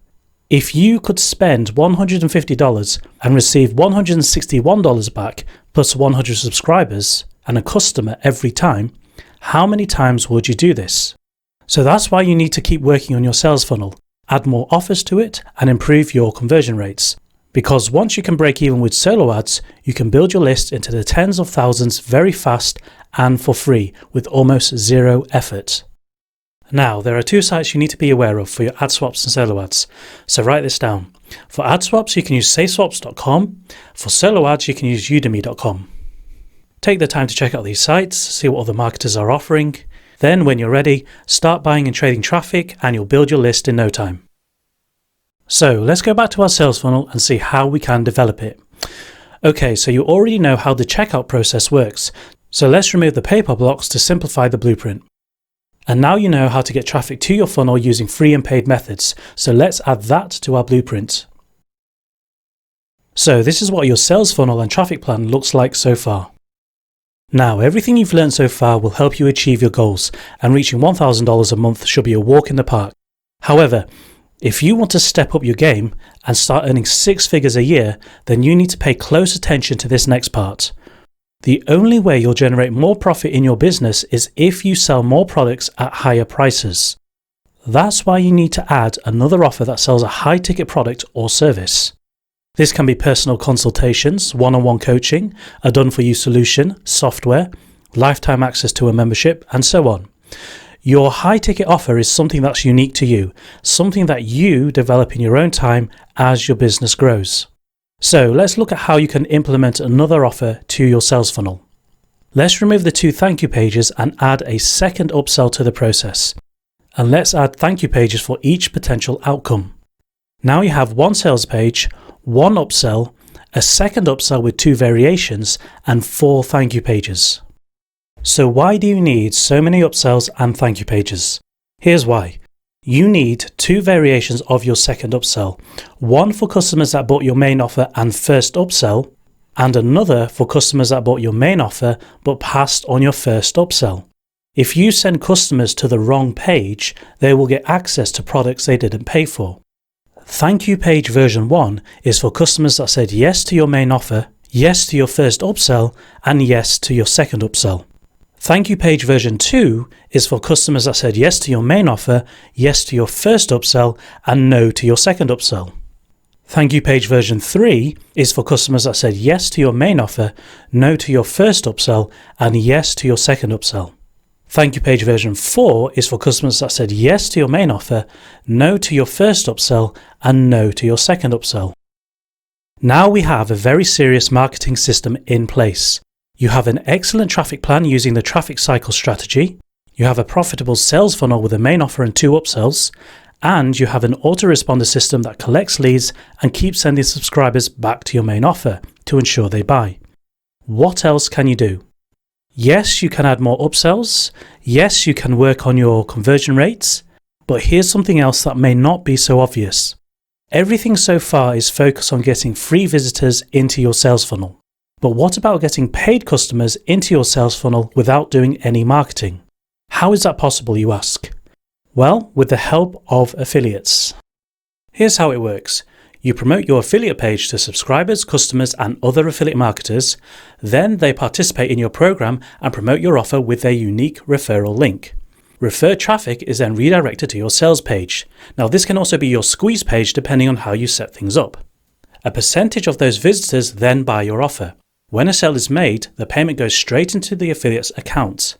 If you could spend $150 and receive $161 back plus 100 subscribers and a customer every time, how many times would you do this? So that's why you need to keep working on your sales funnel, add more offers to it and improve your conversion rates. Because once you can break even with solo ads, you can build your list into the tens of thousands very fast and for free with almost zero effort. Now, there are two sites you need to be aware of for your ad swaps and solo ads, so write this down. For ad swaps, you can use saveswaps.com. For solo ads, you can use udemy.com. Take the time to check out these sites, see what other marketers are offering. Then, when you're ready, start buying and trading traffic and you'll build your list in no time. So let's go back to our sales funnel and see how we can develop it. Okay, so you already know how the checkout process works. So let's remove the paper blocks to simplify the blueprint. And now you know how to get traffic to your funnel using free and paid methods. So let's add that to our blueprint. So this is what your sales funnel and traffic plan looks like so far. Now, everything you've learned so far will help you achieve your goals, and reaching $1,000 a month should be a walk in the park. However, if you want to step up your game and start earning 6 figures a year, then you need to pay close attention to this next part. The only way you'll generate more profit in your business is if you sell more products at higher prices. That's why you need to add another offer that sells a high ticket product or service. This can be personal consultations, one-on-one coaching, a done-for-you solution, software, lifetime access to a membership, and so on. Your high-ticket offer is something that's unique to you, something that you develop in your own time as your business grows. So let's look at how you can implement another offer to your sales funnel. Let's remove the 2 thank you pages and add a second upsell to the process. And let's add thank you pages for each potential outcome. Now you have 1 sales page, 1 upsell, a second upsell with 2 variations, and 4 thank you pages. So why do you need so many upsells and thank you pages? Here's why. You need 2 variations of your second upsell, one for customers that bought your main offer and first upsell, and another for customers that bought your main offer but passed on your first upsell. If you send customers to the wrong page, they will get access to products they didn't pay for. Thank you page version 1 is for customers that said yes to your main offer, yes to your first upsell, and yes to your second upsell. Thank you page version 2 is for customers that said yes to your main offer, yes to your first upsell, and no to your second upsell. Thank you page version 3 is for customers that said yes to your main offer, no to your first upsell, and yes to your second upsell. Thank you page version 4 is for customers that said yes to your main offer, no to your first upsell, and no to your second upsell. Now we have a very serious marketing system in place. You have an excellent traffic plan using the traffic cycle strategy, you have a profitable sales funnel with a main offer and 2 upsells, and you have an autoresponder system that collects leads and keeps sending subscribers back to your main offer to ensure they buy. What else can you do? Yes, you can add more upsells. Yes, you can work on your conversion rates. But here's something else that may not be so obvious. Everything so far is focused on getting free visitors into your sales funnel. But what about getting paid customers into your sales funnel without doing any marketing? How is that possible, you ask? Well, with the help of affiliates. Here's how it works. You promote your affiliate page to subscribers, customers, and other affiliate marketers. Then they participate in your program and promote your offer with their unique referral link. Referred traffic is then redirected to your sales page. Now, this can also be your squeeze page depending on how you set things up. A percentage of those visitors then buy your offer. When a sale is made, the payment goes straight into the affiliate's account.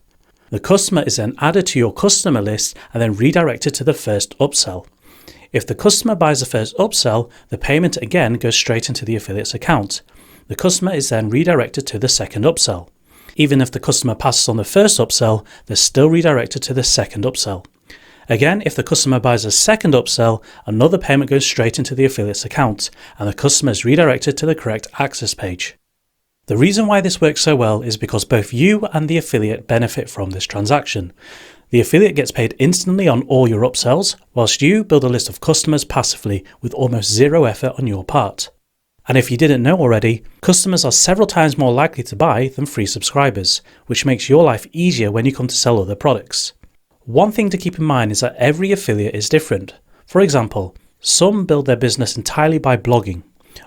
The customer is then added to your customer list and then redirected to the first upsell. If the customer buys the first upsell, the payment again goes straight into the affiliate's account. The customer is then redirected to the second upsell. Even if the customer passes on the first upsell, they're still redirected to the second upsell. Again, if the customer buys a second upsell, another payment goes straight into the affiliate's account, and the customer is redirected to the correct access page. The reason why this works so well is because both you and the affiliate benefit from this transaction. The affiliate gets paid instantly on all your upsells, whilst you build a list of customers passively with almost zero effort on your part. And if you didn't know already, customers are several times more likely to buy than free subscribers, which makes your life easier when you come to sell other products. One thing to keep in mind is that every affiliate is different. For example, some build their business entirely by blogging,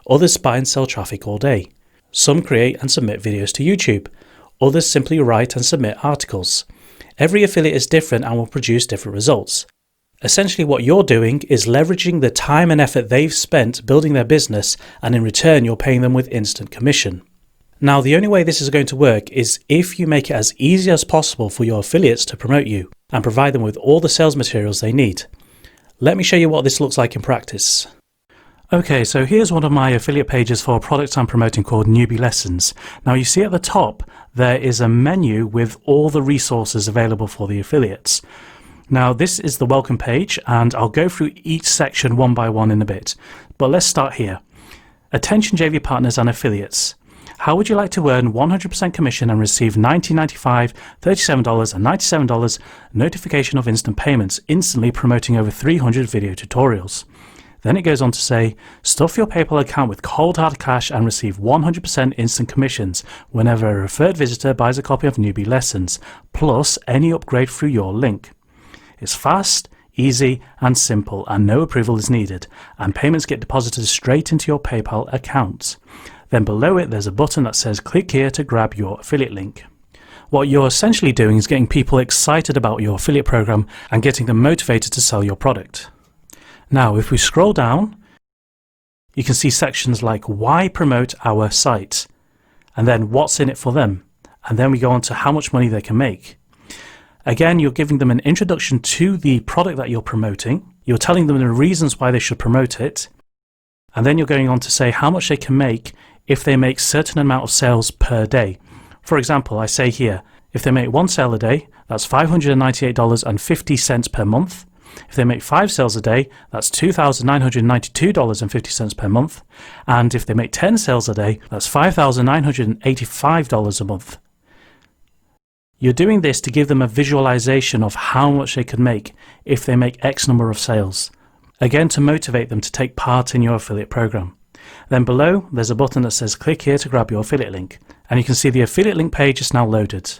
others buy and sell traffic all day. Some create and submit videos to YouTube, others simply write and submit articles. Every affiliate is different and will produce different results. Essentially what you're doing is leveraging the time and effort they've spent building their business, and in return you're paying them with instant commission. Now, the only way this is going to work is if you make it as easy as possible for your affiliates to promote you and provide them with all the sales materials they need. Let me show you what this looks like in practice. Okay, so here's one of my affiliate pages for products I'm promoting called Newbie Lessons. Now you see at the top there is a menu with all the resources available for the affiliates. Now this is the welcome page, and I'll go through each section one by one in a bit. But let's start here. Attention JV partners and affiliates. How would you like to earn 100% commission and receive $19.95, $37 and $97 notification of instant payments instantly promoting over 300 video tutorials? Then it goes on to say, stuff your PayPal account with cold hard cash and receive 100% instant commissions whenever a referred visitor buys a copy of Newbie Lessons, plus any upgrade through your link. It's fast, easy and simple, and no approval is needed, and payments get deposited straight into your PayPal account. Then below it there's a button that says click here to grab your affiliate link. What you're essentially doing is getting people excited about your affiliate program and getting them motivated to sell your product. Now, if we scroll down, you can see sections like why promote our site, and then what's in it for them. And then we go on to how much money they can make. Again, you're giving them an introduction to the product that you're promoting. You're telling them the reasons why they should promote it. And then you're going on to say how much they can make if they make certain amount of sales per day. For example, I say here, if they make 1 sale a day, that's $598.50 per month. If they make 5 sales a day, that's $2,992.50 per month. And if they make 10 sales a day, that's $5,985 a month. You're doing this to give them a visualization of how much they could make if they make X number of sales. Again, to motivate them to take part in your affiliate program. Then below, there's a button that says click here to grab your affiliate link. And you can see the affiliate link page is now loaded.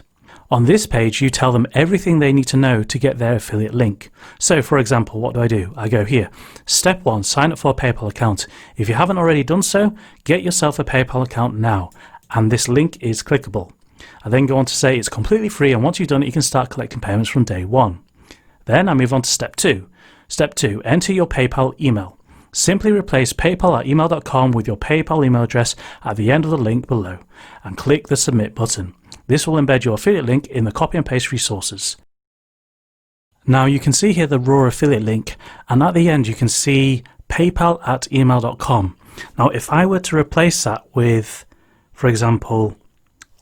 On this page, you tell them everything they need to know to get their affiliate link. So for example, what do? I go here. Step 1, sign up for a PayPal account. If you haven't already done so, get yourself a PayPal account now. And this link is clickable. I then go on to say it's completely free, and once you've done it, you can start collecting payments from day 1. Then I move on to step 2. Step 2, enter your PayPal email. Simply replace paypal@email.com with your PayPal email address at the end of the link below and click the submit button. This will embed your affiliate link in the copy and paste resources. Now you can see here the raw affiliate link, and at the end you can see paypal@email.com. Now if I were to replace that with, for example,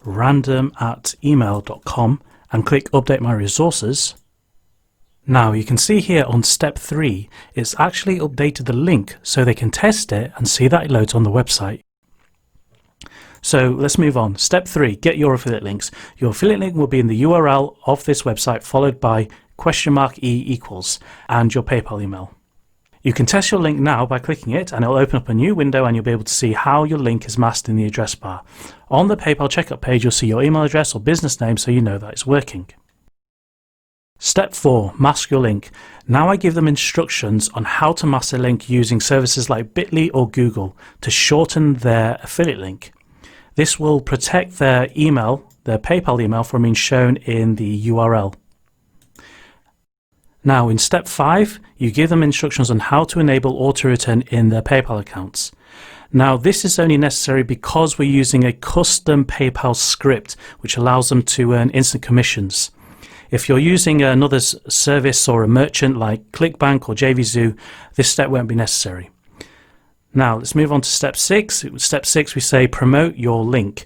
random@email.com and click update my resources, now you can see here on step 3, it's actually updated the link so they can test it and see that it loads on the website. So let's move on. Step 3, get your affiliate links. Your affiliate link will be in the URL of this website followed by $E = and your PayPal email. You can test your link now by clicking it, and it'll open up a new window and you'll be able to see how your link is masked in the address bar. On the PayPal checkout page, you'll see your email address or business name so you know that it's working. Step 4, mask your link. Now I give them instructions on how to mask a link using services like Bitly or Google to shorten their affiliate link. This will protect their email, their PayPal email, from being shown in the URL. Now in step 5, you give them instructions on how to enable auto return in their PayPal accounts. Now this is only necessary because we're using a custom PayPal script which allows them to earn instant commissions. If you're using another service or a merchant like ClickBank or JVZoo, this step won't be necessary. Now let's move on to step 6. Step 6 we say promote your link.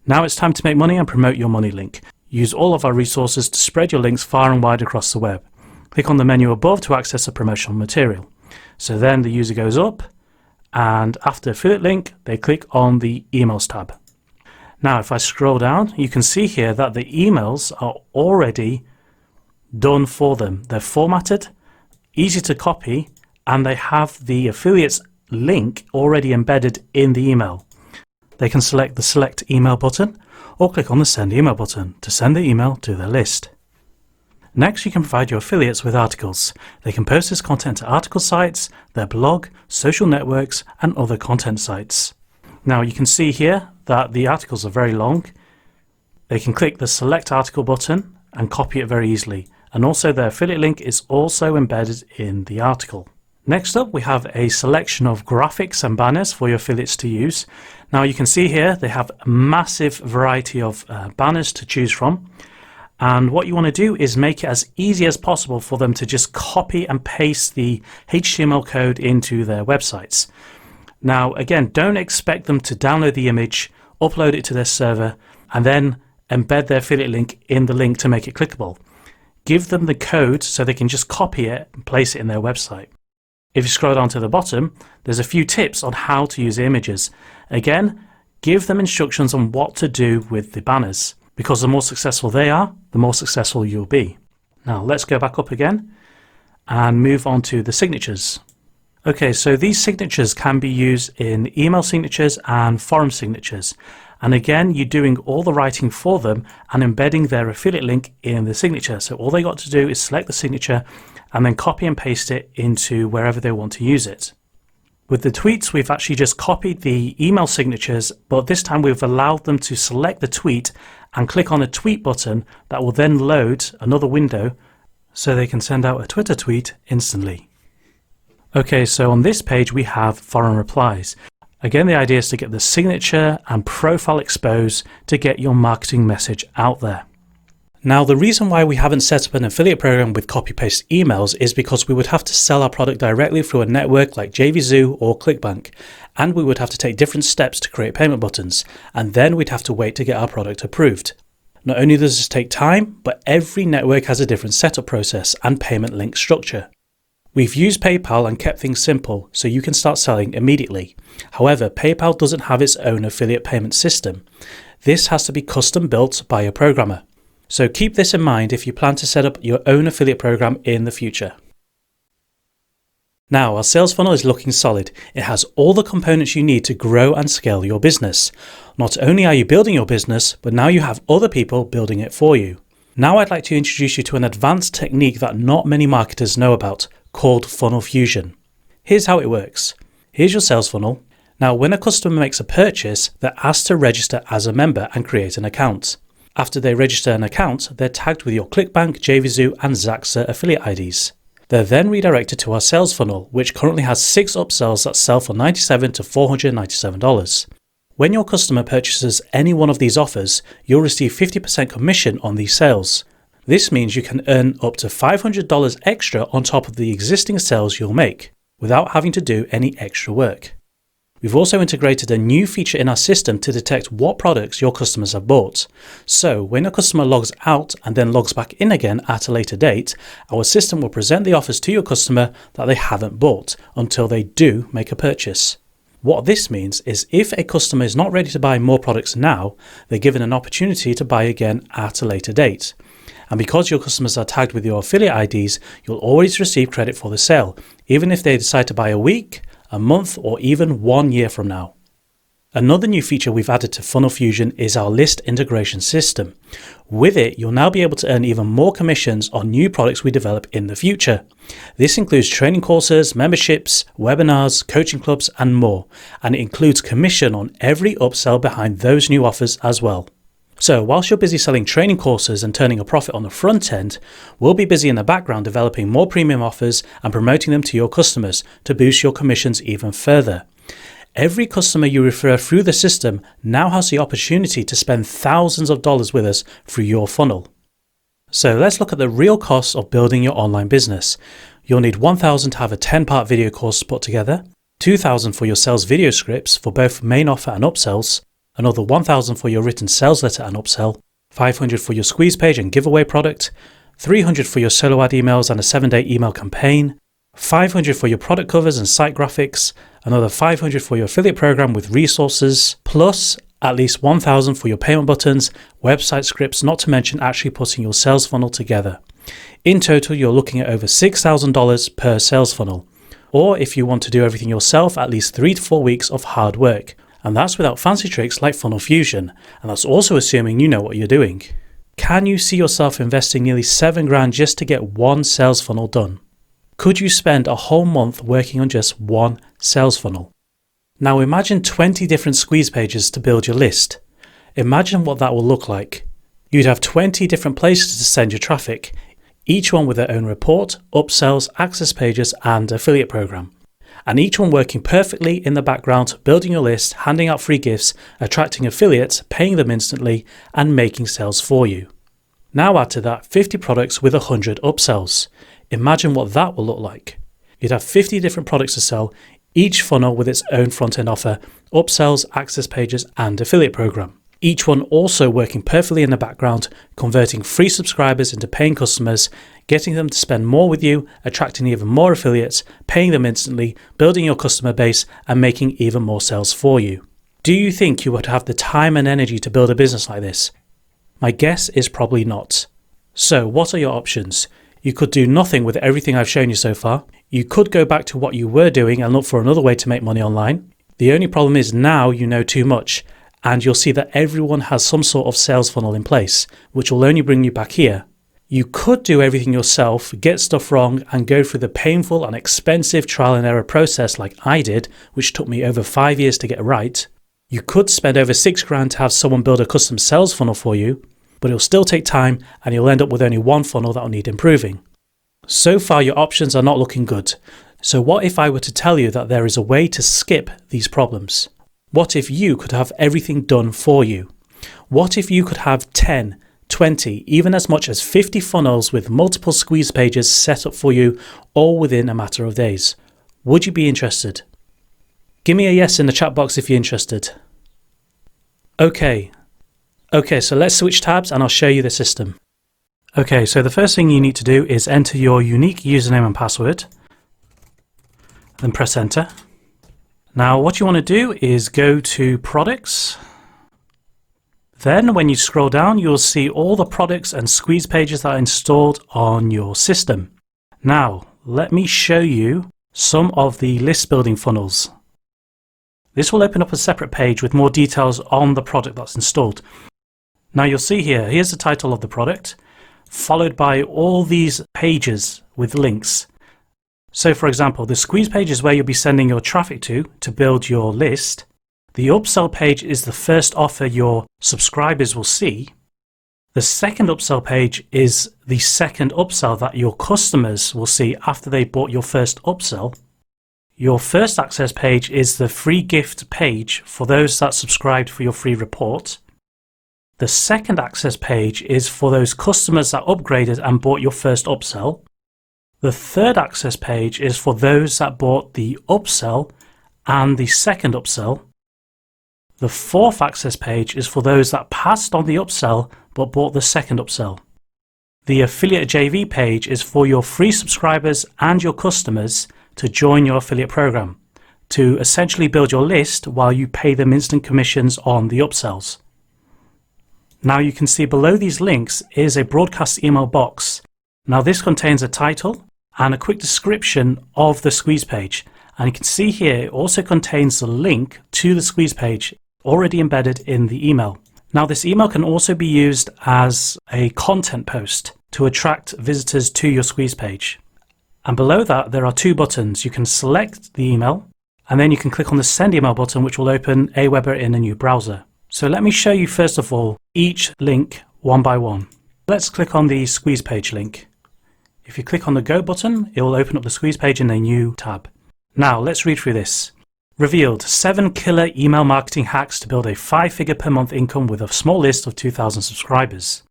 Now it's time to make money and promote your money link. Use all of our resources to spread your links far and wide across the web. Click on the menu above to access the promotional material. So then the user goes up, and after affiliate link they click on the emails tab. Now if I scroll down, you can see here that the emails are already done for them. They're formatted, easy to copy, and they have the affiliate's link already embedded in the email. They can select the select email button or click on the send email button to send the email to their list. Next, you can provide your affiliates with articles. They can post this content to article sites, their blog, social networks, and other content sites. Now you can see here that the articles are very long. They can click the select article button and copy it very easily. And also their affiliate link is also embedded in the article. Next up, we have a selection of graphics and banners for your affiliates to use. Now you can see here they have a massive variety of banners to choose from. And what you want to do is make it as easy as possible for them to just copy and paste the HTML code into their websites. Now again, don't expect them to download the image, upload it to their server, and then embed their affiliate link in the link to make it clickable. Give them the code so they can just copy it and place it in their website. If you scroll down to the bottom, there's a few tips on how to use the images. Again, give them instructions on what to do with the banners, because the more successful they are, the more successful you'll be. Now let's go back up again and move on to the signatures. Okay, so these signatures can be used in email signatures and forum signatures. And again, you're doing all the writing for them and embedding their affiliate link in the signature. So all they got to do is select the signature and then copy and paste it into wherever they want to use it. With the tweets, we've actually just copied the email signatures, but this time we've allowed them to select the tweet and click on the tweet button that will then load another window so they can send out a Twitter tweet instantly. Okay, so on this page we have forum replies. Again, the idea is to get the signature and profile exposed to get your marketing message out there. Now, the reason why we haven't set up an affiliate program with copy-paste emails is because we would have to sell our product directly through a network like JVZoo or ClickBank, and we would have to take different steps to create payment buttons, and then we'd have to wait to get our product approved. Not only does this take time, but every network has a different setup process and payment link structure. We've used PayPal and kept things simple so you can start selling immediately. However, PayPal doesn't have its own affiliate payment system. This has to be custom built by a programmer. So keep this in mind if you plan to set up your own affiliate program in the future. Now, our sales funnel is looking solid. It has all the components you need to grow and scale your business. Not only are you building your business, but now you have other people building it for you. Now I'd like to introduce you to an advanced technique that not many marketers know about, called funnel fusion. Here's how it works. Here's your sales funnel. Now, when a customer makes a purchase, they're asked to register as a member and create an account. After they register an account, they're tagged with your ClickBank, JVZoo and Zaxter affiliate IDs. They're then redirected to our sales funnel, which currently has 6 upsells that sell for $97 to $497. When your customer purchases any one of these offers, you'll receive 50% commission on these sales. This means you can earn up to $500 extra on top of the existing sales you'll make, without having to do any extra work. We've also integrated a new feature in our system to detect what products your customers have bought. So when a customer logs out and then logs back in again at a later date, our system will present the offers to your customer that they haven't bought until they do make a purchase. What this means is if a customer is not ready to buy more products now, they're given an opportunity to buy again at a later date. And because your customers are tagged with your affiliate IDs, you'll always receive credit for the sale, even if they decide to buy a week, a month, or even 1 year from now. Another new feature we've added to Funnel Fusion is our list integration system. With it, you'll now be able to earn even more commissions on new products we develop in the future. This includes training courses, memberships, webinars, coaching clubs, and more. And it includes commission on every upsell behind those new offers as well. So whilst you're busy selling training courses and turning a profit on the front end, we'll be busy in the background developing more premium offers and promoting them to your customers to boost your commissions even further. Every customer you refer through the system now has the opportunity to spend thousands of dollars with us through your funnel. So let's look at the real costs of building your online business. You'll need $1,000 to have a 10-part video course put together, $2,000 for your sales video scripts for both main offer and upsells, another $1,000 for your written sales letter and upsell, $500 for your squeeze page and giveaway product, $300 for your solo ad emails and a 7-day email campaign, $500 for your product covers and site graphics, another $500 for your affiliate program with resources, plus at least $1,000 for your payment buttons, website scripts, not to mention actually putting your sales funnel together. In total, you're looking at over $6,000 per sales funnel. Or if you want to do everything yourself, at least 3 to 4 weeks of hard work. And that's without fancy tricks like Funnel Fusion. And that's also assuming you know what you're doing. Can you see yourself investing nearly $7,000 just to get one sales funnel done? Could you spend a whole month working on just one sales funnel? Now imagine 20 different squeeze pages to build your list. Imagine what that will look like. You'd have 20 different places to send your traffic, each one with their own report, upsells, access pages, and affiliate program. And each one working perfectly in the background, building your list, handing out free gifts, attracting affiliates, paying them instantly, and making sales for you. Now add to that 50 products with 100 upsells. Imagine what that will look like. You'd have 50 different products to sell, each funnel with its own front-end offer, upsells, access pages, and affiliate program. Each one also working perfectly in the background, converting free subscribers into paying customers, getting them to spend more with you, attracting even more affiliates, paying them instantly, building your customer base, and making even more sales for you. Do you think you would have the time and energy to build a business like this? My guess is probably not. So what are your options? You could do nothing with everything I've shown you so far. You could go back to what you were doing and look for another way to make money online. The only problem is now you know too much, and you'll see that everyone has some sort of sales funnel in place, which will only bring you back here. You could do everything yourself, get stuff wrong, and go through the painful and expensive trial and error process like I did, which took me over 5 years to get right. You could spend over $6,000 to have someone build a custom sales funnel for you, but it'll still take time and you'll end up with only one funnel that will need improving. So far, your options are not looking good. So what if I were to tell you that there is a way to skip these problems? What if you could have everything done for you? What if you could have 10, 20, even as much as 50 funnels with multiple squeeze pages set up for you, all within a matter of days? Would you be interested? Give me a yes in the chat box if you're interested. Okay, so let's switch tabs and I'll show you the system. Okay, so the first thing you need to do is enter your unique username and password, then press enter. Now what you want to do is go to products. Then when you scroll down, you'll see all the products and squeeze pages that are installed on your system. Now, let me show you some of the list building funnels. This will open up a separate page with more details on the product that's installed. Now you'll see here's the title of the product, followed by all these pages with links. So for example, the squeeze page is where you'll be sending your traffic to build your list. The upsell page is the first offer your subscribers will see. The second upsell page is the second upsell that your customers will see after they bought your first upsell. Your first access page is the free gift page for those that subscribed for your free report. The second access page is for those customers that upgraded and bought your first upsell. The third access page is for those that bought the upsell and the second upsell. The fourth access page is for those that passed on the upsell but bought the second upsell. The affiliate JV page is for your free subscribers and your customers to join your affiliate program, to essentially build your list while you pay them instant commissions on the upsells. Now you can see below these links is a broadcast email box. Now this contains a title and a quick description of the squeeze page. And you can see here it also contains the link to the squeeze page already embedded in the email. Now this email can also be used as a content post to attract visitors to your squeeze page. And below that there are two buttons. You can select the email and then you can click on the send email button, which will open Aweber in a new browser. So let me show you first of all each link one by one. Let's click on the squeeze page link. If you click on the go button, it will open up the squeeze page in a new tab. Now let's read through this. Revealed 7 killer email marketing hacks to build a 5-figure per month income with a small list of 2,000 subscribers.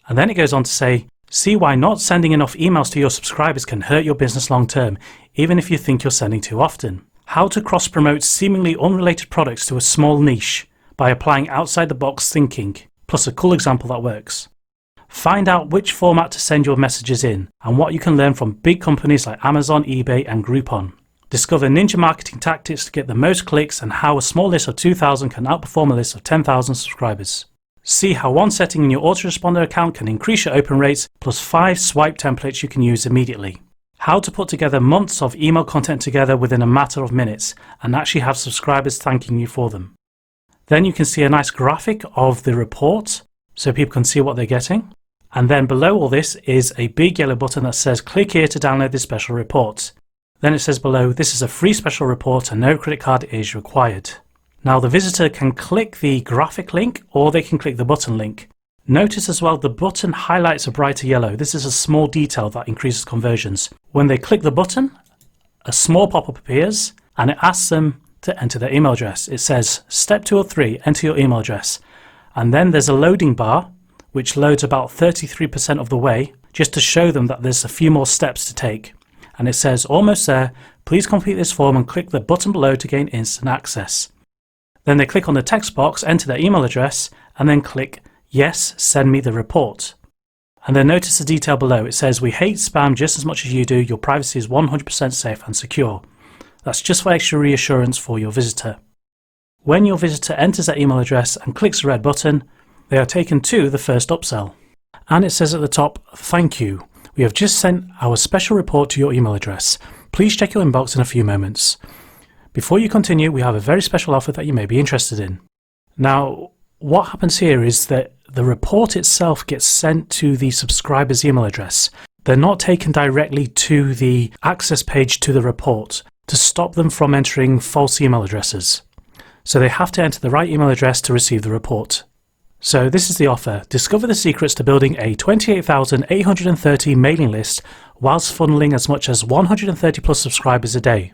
And then it goes on to say, see why not sending enough emails to your subscribers can hurt your business long term, even if you think you're sending too often. How to cross promote seemingly unrelated products to a small niche by applying outside the box thinking, plus a cool example that works. Find out which format to send your messages in and what you can learn from big companies like Amazon, eBay and Groupon. Discover ninja marketing tactics to get the most clicks and how a small list of 2,000 can outperform a list of 10,000 subscribers. See how one setting in your Autorepsonder account can increase your open rates, plus 5 swipe templates you can use immediately. How to put together months of email content together within a matter of minutes and actually have subscribers thanking you for them. Then you can see a nice graphic of the report so people can see what they're getting. And then below all this is a big yellow button that says click here to download this special report. Then it says below, this is a free special report and no credit card is required. Now the visitor can click the graphic link or they can click the button link. Notice as well the button highlights a brighter yellow. This is a small detail that increases conversions. When they click the button, a small pop-up appears and it asks them to enter their email address. It says step 2 or 3, enter your email address. And then there's a loading bar which loads about 33% of the way just to show them that there's a few more steps to take. And it says almost there, please complete this form and click the button below to gain instant access. Then they click on the text box, enter their email address and then click yes, send me the report. And then notice the detail below. It says we hate spam just as much as you do. Your privacy is 100% safe and secure. That's just for extra reassurance for your visitor. When your visitor enters their email address and clicks the red button, they are taken to the first upsell. And it says at the top, thank you. We have just sent our special report to your email address. Please check your inbox in a few moments. Before you continue, we have a very special offer that you may be interested in. Now, what happens here is that the report itself gets sent to the subscriber's email address. They're not taken directly to the access page to the report to stop them from entering false email addresses. So they have to enter the right email address to receive the report. So this is the offer. Discover the secrets to building a 28,830 mailing list whilst funneling as much as 130 plus subscribers a day.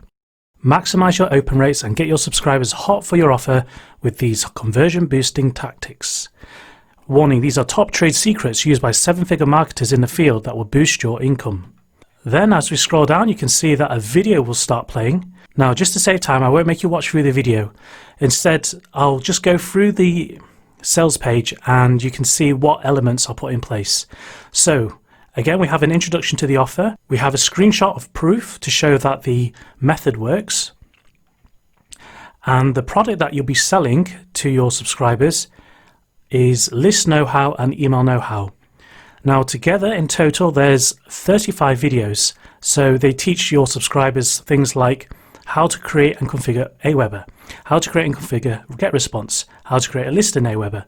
Maximize your open rates and get your subscribers hot for your offer with these conversion boosting tactics. Warning, these are top trade secrets used by 7-figure marketers in the field that will boost your income. Then as we scroll down, you can see that a video will start playing. Now, just to save time, I won't make you watch through the video. Instead, I'll just go through the sales page and you can see what elements are put in place. So again, we have an introduction to the offer. We have a screenshot of proof to show that the method works. And the product that you'll be selling to your subscribers is list know-how and email know-how. Now together in total there's 35 videos. So they teach your subscribers things like how to create and configure Aweber, how to create and configure GetResponse, how to create a list in Aweber,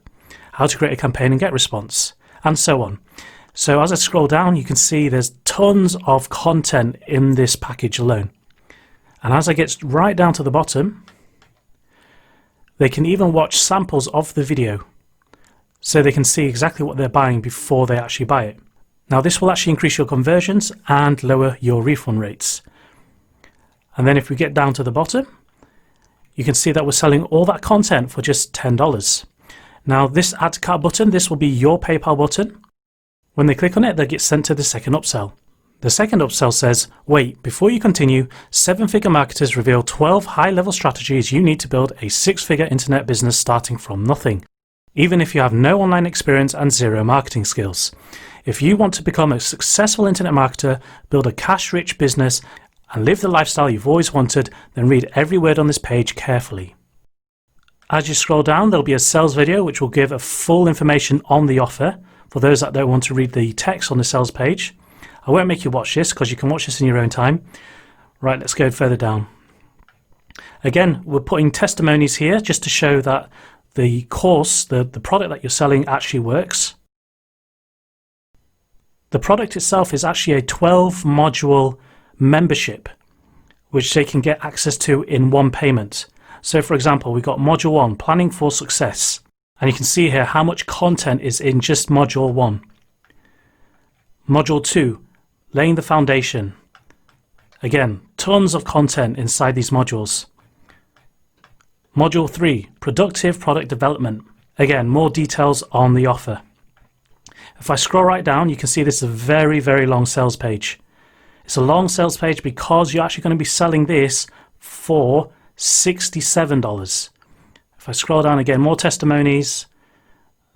how to create a campaign and GetResponse, and so on. So as I scroll down, you can see there's tons of content in this package alone. And as I get right down to the bottom, they can even watch samples of the video so they can see exactly what they're buying before they actually buy it. Now this will actually increase your conversions and lower your refund rates. And then if we get down to the bottom, you can see that we're selling all that content for just $10. Now this add to cart button, this will be your PayPal button. When they click on it, they get sent to the second upsell. The second upsell says, wait, before you continue, 7-figure marketers reveal 12 high-level strategies you need to build a 6-figure internet business starting from nothing, even if you have no online experience and zero marketing skills. If you want to become a successful internet marketer, build a cash-rich business, and live the lifestyle you've always wanted, then read every word on this page carefully. As you scroll down, there'll be a sales video which will give a full information on the offer for those that don't want to read the text on the sales page. I won't make you watch this because you can watch this in your own time. Right, let's go further down. Again, we're putting testimonies here just to show that the course, the product that you're selling actually works. The product itself is actually a 12-module membership, which they can get access to in one payment. So for example, we've got module 1, planning for success. And you can see here how much content is in just module 1. Module 2, laying the foundation. Again, tons of content inside these modules. Module 3, productive product development. Again, more details on the offer. If I scroll right down, you can see this is a very, very long sales page. It's a long sales page because you're actually going to be selling this for $67. If I scroll down again, more testimonies,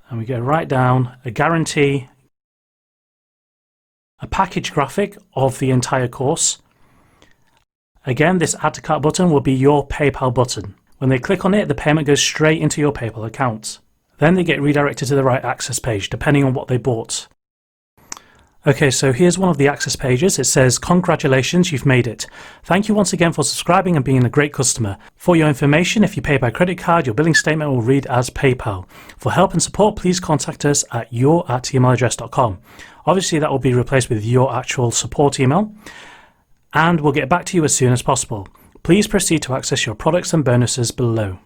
and we go right down, a guarantee, a package graphic of the entire course. Again, this add to cart button will be your PayPal button. When they click on it, the payment goes straight into your PayPal account. Then they get redirected to the right access page, depending on what they bought. Okay, so here's one of the access pages. It says, congratulations, you've made it. Thank you once again for subscribing and being a great customer. For your information, if you pay by credit card, your billing statement will read as PayPal. For help and support, please contact us at your@emailaddress.com. Obviously, that will be replaced with your actual support email, and we'll get back to you as soon as possible. Please proceed to access your products and bonuses below.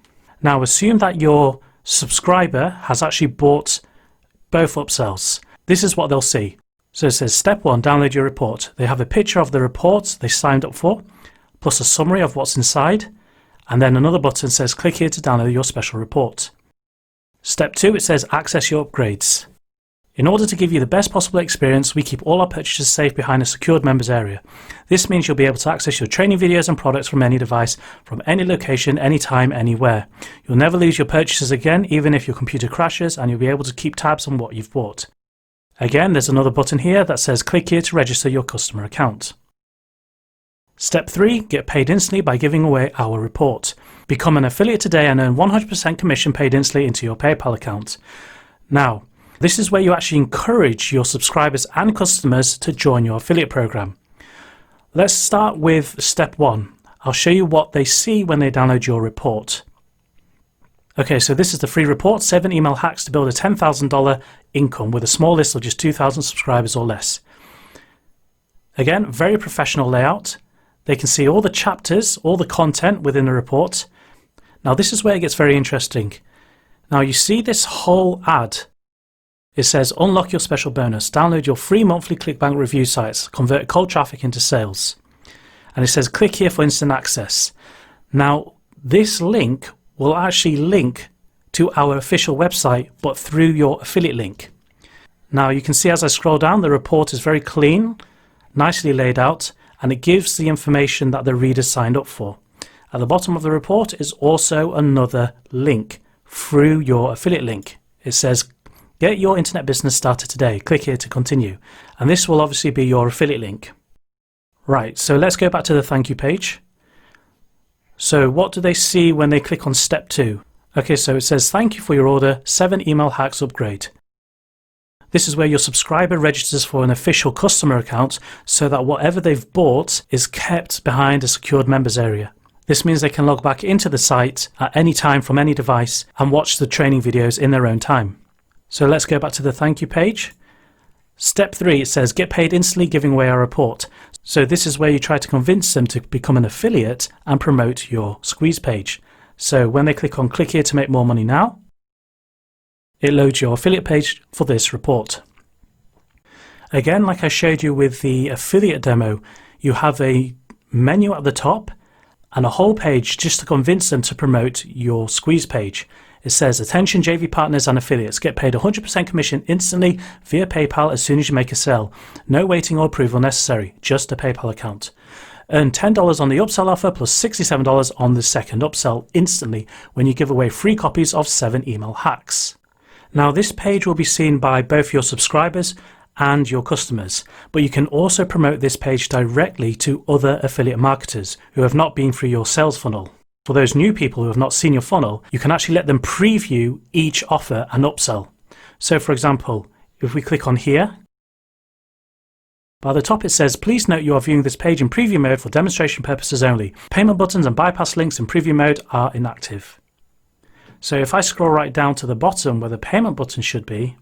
Now, assume that your subscriber has actually bought both upsells. This is what they'll see. So it says step 1, download your report. They have a picture of the report they signed up for, plus a summary of what's inside, and then another button says click here to download your special report. Step 2, it says access your upgrades. In order to give you the best possible experience, we keep all our purchases safe behind a secured members area. This means you'll be able to access your training videos and products from any device, from any location, anytime, anywhere. You'll never lose your purchases again, even if your computer crashes, and you'll be able to keep tabs on what you've bought. Again, there's another button here that says click here to register your customer account. Step 3, get paid instantly by giving away our report. Become an affiliate today and earn 100% commission paid instantly into your PayPal account. Now, This is where you actually encourage your subscribers and customers to join your affiliate program. Let's start with step 1. I'll show you what they see when they download your report. Okay, so this is the free report, 7 email hacks to build a $10,000 income with a small list of just 2,000 subscribers or less. Again, very professional layout. They can see all the chapters, all the content within the report. Now this is where it gets very interesting. Now you see this whole ad. It says, unlock your special bonus, download your free monthly ClickBank review sites, convert cold traffic into sales. And it says, click here for instant access. Now this link will actually link to our official website, but through your affiliate link. Now you can see as I scroll down, the report is very clean, nicely laid out, and it gives the information that the reader signed up for. At the bottom of the report is also another link through your affiliate link. It says, get your internet business started today. Click here to continue. And this will obviously be your affiliate link. Right, so let's go back to the thank you page. So what do they see when they click on step 2? Okay, so it says, thank you for your order, 7 email hacks upgrade. This is where your subscriber registers for an official customer account so that whatever they've bought is kept behind a secured members area. This means they can log back into the site at any time from any device and watch the training videos in their own time. So let's go back to the thank you page. Step 3, it says, get paid instantly giving away our report. So this is where you try to convince them to become an affiliate and promote your squeeze page. So when they click on click here to make more money now, it loads your affiliate page for this report. Again, like I showed you with the affiliate demo, you have a menu at the top and a whole page just to convince them to promote your squeeze page. It says, attention JV partners and affiliates, get paid 100% commission instantly via PayPal as soon as you make a sale. No waiting or approval necessary, just a PayPal account. Earn $10 on the upsell offer plus $67 on the second upsell instantly when you give away free copies of 7 email hacks. Now this page will be seen by both your subscribers and your customers, but you can also promote this page directly to other affiliate marketers who have not been through your sales funnel. For those new people who have not seen your funnel, you can actually let them preview each offer and upsell. So for example, if we click on here, by the top it says, please note you are viewing this page in preview mode for demonstration purposes only. Payment buttons and bypass links in preview mode are inactive. So if I scroll right down to the bottom where the payment button should be,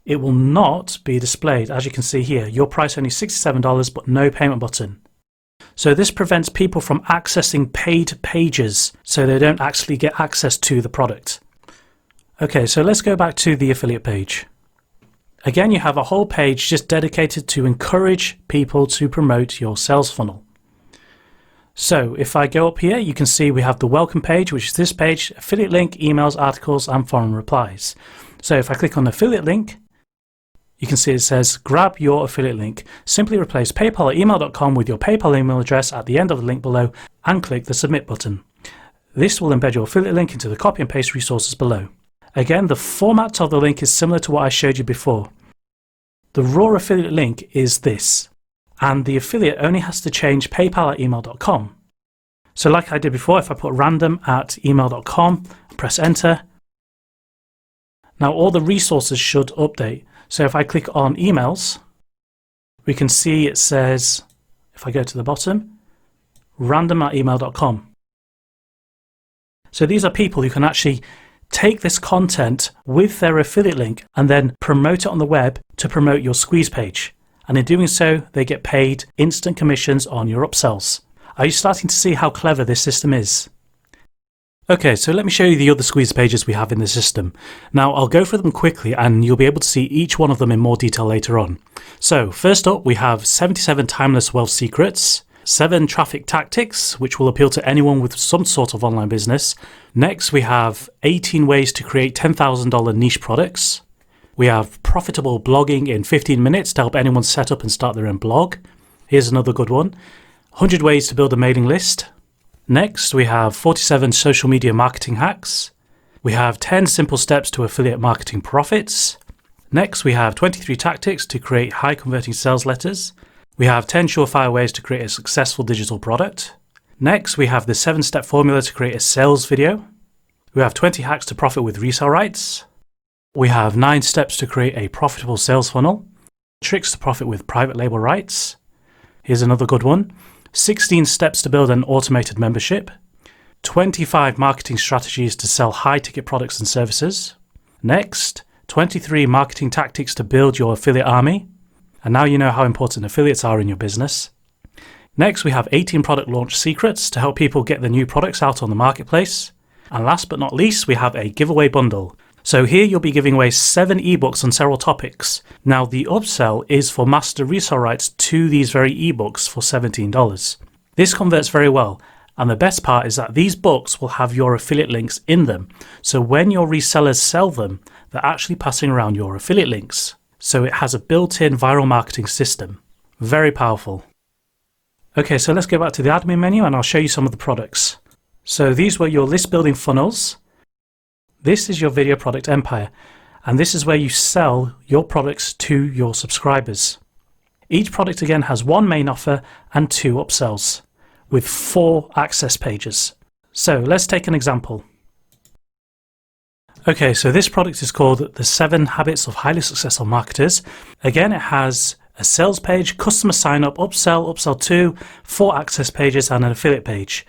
it will not be displayed. As you can see here, your price only $67 but no payment button. So this prevents people from accessing paid pages so they don't actually get access to the product. Okay, so let's go back to the affiliate page. Again, you have a whole page just dedicated to encourage people to promote your sales funnel. So if I go up here, you can see we have the welcome page, which is this page, affiliate link, emails, articles, and forum replies. So if I click on the affiliate link, you can see it says, grab your affiliate link. Simply replace paypal@email.com with your PayPal email address at the end of the link below and click the submit button. This will embed your affiliate link into the copy and paste resources below. Again, the format of the link is similar to what I showed you before. The raw affiliate link is this, and the affiliate only has to change paypal@email.com. So like I did before, if I put random@email.com, press enter, now all the resources should update. So if I click on emails, we can see it says, if I go to the bottom, random@email.com. So these are people who can actually take this content with their affiliate link and then promote it on the web to promote your squeeze page. And in doing so, they get paid instant commissions on your upsells. Are you starting to see how clever this system is? Okay, so let me show you the other squeeze pages we have in the system. Now I'll go through them quickly and you'll be able to see each one of them in more detail later on. So first up, we have 77 timeless wealth secrets, 7 traffic tactics, which will appeal to anyone with some sort of online business. Next, we have 18 ways to create $10,000 niche products. We have profitable blogging in 15 minutes to help anyone set up and start their own blog. Here's another good one, 100 ways to build a mailing list. Next, we have 47 social media marketing hacks. We have 10 simple steps to affiliate marketing profits. Next, we have 23 tactics to create high converting sales letters. We have 10 surefire ways to create a successful digital product. Next, we have the 7-step formula to create a sales video. We have 20 hacks to profit with resale rights. We have 9 steps to create a profitable sales funnel, tricks to profit with private label rights. Here's another good one. 16 steps to build an automated membership. 25 marketing strategies to sell high-ticket products and services. Next, 23 marketing tactics to build your affiliate army. And now you know how important affiliates are in your business. Next, we have 18 product launch secrets to help people get the new products out on the marketplace. And last but not least, we have a giveaway bundle. So here you'll be giving away 7 ebooks on several topics. Now the upsell is for master resell rights to these very ebooks for $17. This converts very well. And the best part is that these books will have your affiliate links in them. So when your resellers sell them, they're actually passing around your affiliate links. So it has a built-in viral marketing system. Very powerful. Okay, so let's go back to the admin menu and I'll show you some of the products. So these were your list building funnels. This is your video product empire, and this is where you sell your products to your subscribers. Each product again has 1 main offer and 2 upsells with 4 access pages. So let's take an example. Okay, so this product is called The 7 Habits of Highly Successful Marketers. Again, it has a sales page, customer sign up, upsell, upsell 2, 4 access pages and an affiliate page.